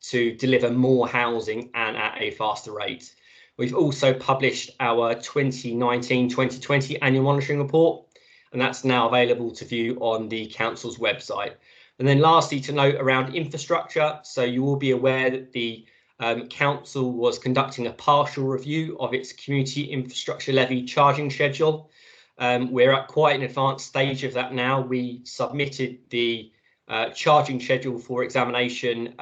to deliver more housing and at a faster rate. We've also published our 2019-2020 annual monitoring report, and that's now available to view on the council's website. And then lastly, to note around infrastructure, so you will be aware that the council was conducting a partial review of its community infrastructure levy charging schedule. We're at quite an advanced stage of that now. We submitted the charging schedule for examination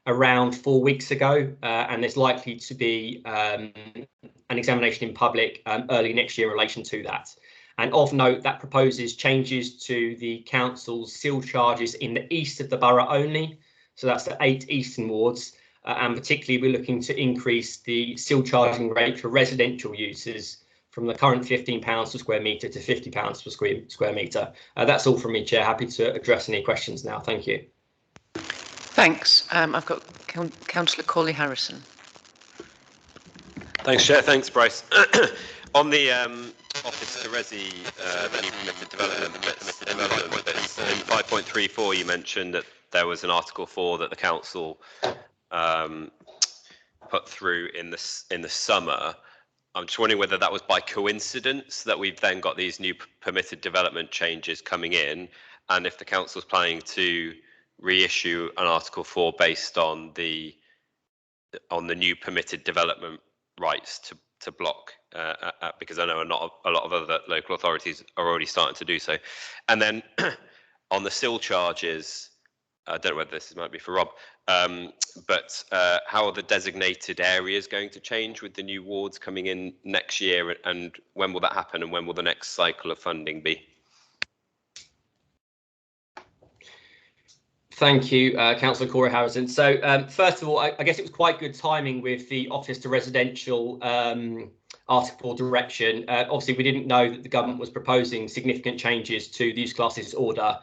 around 4 weeks ago, and there's likely to be an examination in public early next year in relation to that. And of note, that proposes changes to the council's seal charges in the east of the borough only. So that's the 8 eastern wards. And particularly, we're looking to increase the seal charging rate for residential uses from the current £15 per square metre to £50 per square metre. That's all from me, Chair. Happy to address any questions now. Thank you. Thanks. I've got Councillor Corley-Harrison. Thanks, Chair. Thanks, Bryce. On the Office to Resi, the new permitted development bits, in 5.34, you mentioned that there was an Article 4 that the council put through in the summer. I'm just wondering whether that was by coincidence that we've then got these new permitted development changes coming in, and if the council's planning to reissue an Article 4 based on the new permitted development rights to block, because I know not a lot of other local authorities are already starting to do so. And then on the sill charges, I don't know whether this might be for Rob, but how are the designated areas going to change with the new wards coming in next year, and when will that happen, and when will the next cycle of funding be? Thank you, Councillor Corley-Harrison. So first of all, I guess it was quite good timing with the Office to Residential Article 4 direction. Obviously, we didn't know that the government was proposing significant changes to the use classes order.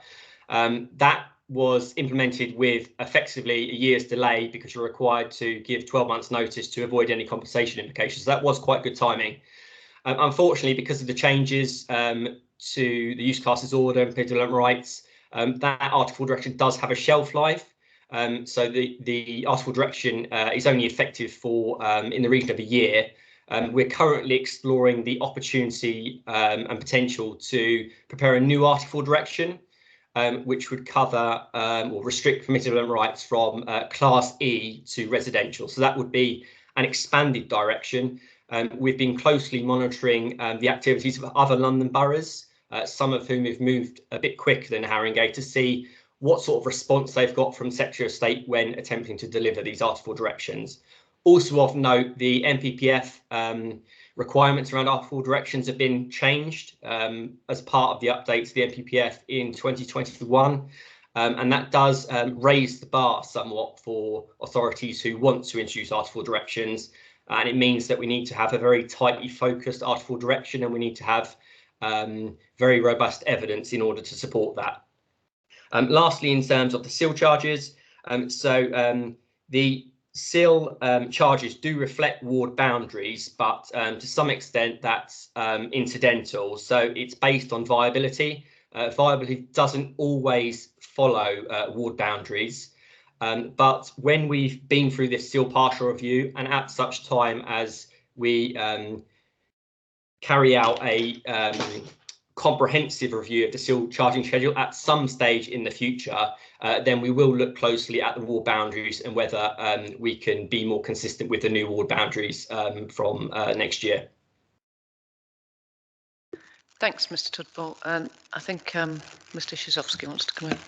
That was implemented with effectively a year's delay because you're required to give 12 months notice to avoid any compensation implications. So that was quite good timing. Unfortunately, because of the changes to the use classes order and permitted development rights, that article direction does have a shelf life. So the article direction is only effective for in the region of a year. We're currently exploring the opportunity and potential to prepare a new article direction, which would cover or restrict permitted development rights from Class E to residential. So that would be an expanded direction. We've been closely monitoring the activities of other London boroughs, some of whom have moved a bit quicker than Haringey, to see what sort of response they've got from Secretary of State when attempting to deliver these article directions. Also of note, the NPPF requirements around artful directions have been changed as part of the update to the NPPF in 2021. And that does raise the bar somewhat for authorities who want to introduce artful directions. And it means that we need to have a very tightly focused artful direction, and we need to have very robust evidence in order to support that. Lastly, in terms of the SIL charges, the SIL charges do reflect ward boundaries, but to some extent that's incidental. So it's based on viability. Viability doesn't always follow ward boundaries. But when we've been through this SIL partial review, and at such time as we carry out a comprehensive review of the SIL charging schedule at some stage in the future, then we will look closely at the ward boundaries and whether we can be more consistent with the new ward boundaries from next year. Thanks, Mr. Tudball. And I think Mr. Shirzowski wants to come in.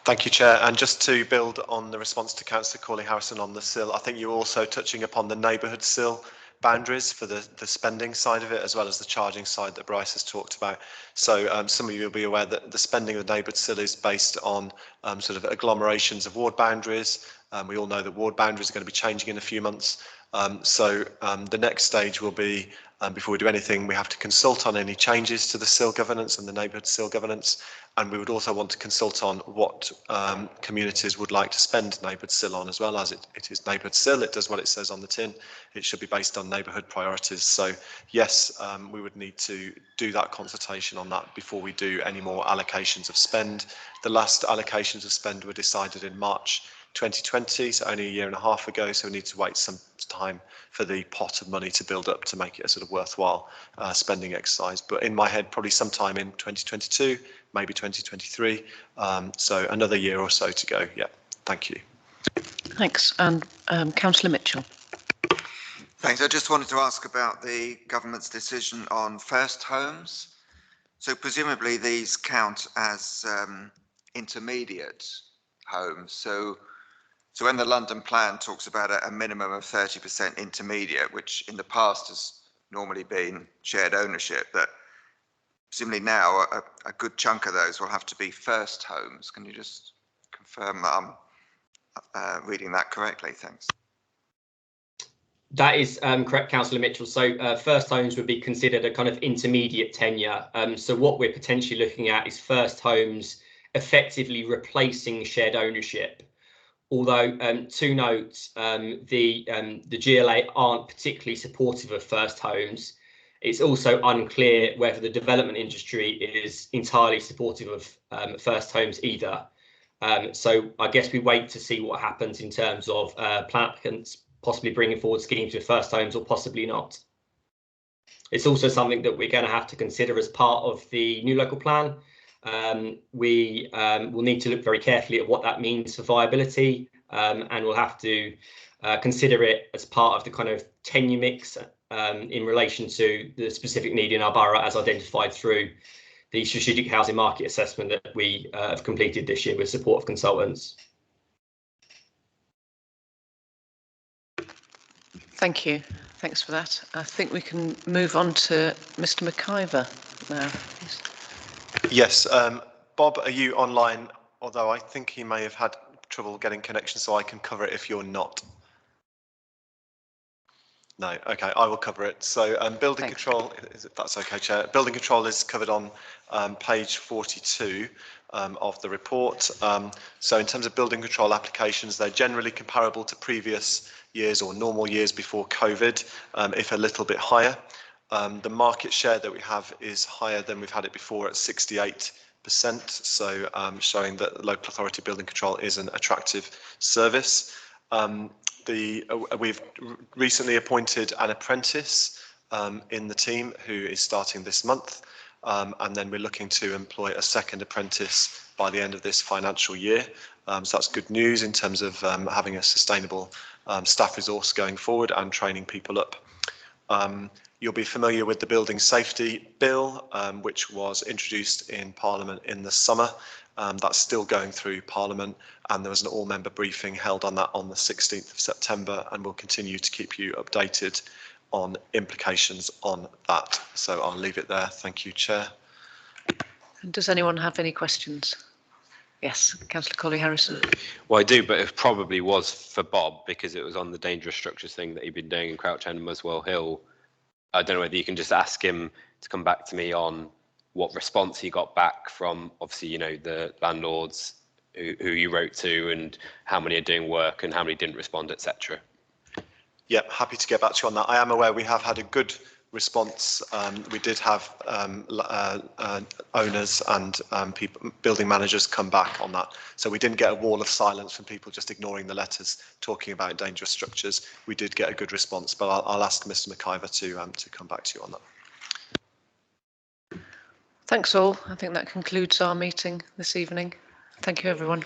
Thank you, Chair. And just to build on the response to Councillor Corley-Harrison on the SIL, I think you're also touching upon the neighbourhood SIL boundaries for the spending side of it, as well as the charging side that Bryce has talked about. So some of you will be aware that the spending of the neighbourhood SIL is based on sort of agglomerations of ward boundaries. We all know that ward boundaries are going to be changing in a few months. So the next stage will be, before we do anything, we have to consult on any changes to the SIL governance and the neighbourhood SIL governance. And we would also want to consult on what communities would like to spend neighbourhood SIL on, as well as it is neighbourhood SIL. It does what it says on the tin. It should be based on neighbourhood priorities. So yes, we would need to do that consultation on that before we do any more allocations of spend. The last allocations of spend were decided in March 2020, so only a year and a half ago, so we need to wait some time for the pot of money to build up to make it a sort of worthwhile spending exercise. But in my head, probably sometime in 2022, maybe 2023, so another year or so to go. Yeah, thank you. Thanks. And Councillor Mitchell. Thanks. I just wanted to ask about the government's decision on first homes. So presumably these count as intermediate homes. So when the London plan talks about a minimum of 30% intermediate, which in the past has normally been shared ownership, that presumably now a good chunk of those will have to be first homes. Can you just confirm that I'm reading that correctly? Thanks. That is correct, Councillor Mitchell. So first homes would be considered a kind of intermediate tenure. So what we're potentially looking at is first homes effectively replacing shared ownership. Although, to note, the GLA aren't particularly supportive of first homes. It's also unclear whether the development industry is entirely supportive of first homes either. So I guess we wait to see what happens in terms of plan applicants possibly bringing forward schemes with first homes or possibly not. It's also something that we're going to have to consider as part of the new local plan. We will need to look very carefully at what that means for viability, and we'll have to consider it as part of the kind of tenure mix in relation to the specific need in our borough as identified through the strategic housing market assessment that we have completed this year with support of consultants. Thank you. Thanks for that. I think we can move on to Mr. McIver now. Please. Yes, Bob, are you online? Although I think he may have had trouble getting connection, so I can cover it if you're not. No, okay, I will cover it. So building control, that's okay, Chair. Building control is covered on page 42 of the report. So in terms of building control applications, they're generally comparable to previous years or normal years before COVID, if a little bit higher. The market share that we have is higher than we've had it before at 68%, so showing that local authority building control is an attractive service. We've recently appointed an apprentice in the team who is starting this month, and then we're looking to employ a second apprentice by the end of this financial year. So that's good news in terms of having a sustainable staff resource going forward and training people up. You'll be familiar with the Building Safety Bill, which was introduced in Parliament in the summer. That's still going through Parliament, and there was an all-member briefing held on that on the 16th of September, and we'll continue to keep you updated on implications on that. So I'll leave it there. Thank you, Chair. And does anyone have any questions? Yes, Councillor Colley Harrison. Well, I do, but it probably was for Bob because it was on the dangerous structures thing that he'd been doing in Crouch End and Muswell Hill. I don't know whether you can just ask him to come back to me on what response he got back from, obviously, you know, the landlords who you wrote to and how many are doing work and how many didn't respond, etc. Yep, happy to get back to you on that. I am aware we have had a good response. We did have owners and people, building managers come back on that. So we didn't get a wall of silence from people just ignoring the letters talking about dangerous structures. We did get a good response, but I'll ask Mr. McIver to come back to you on that. Thanks all. I think that concludes our meeting this evening. Thank you, everyone.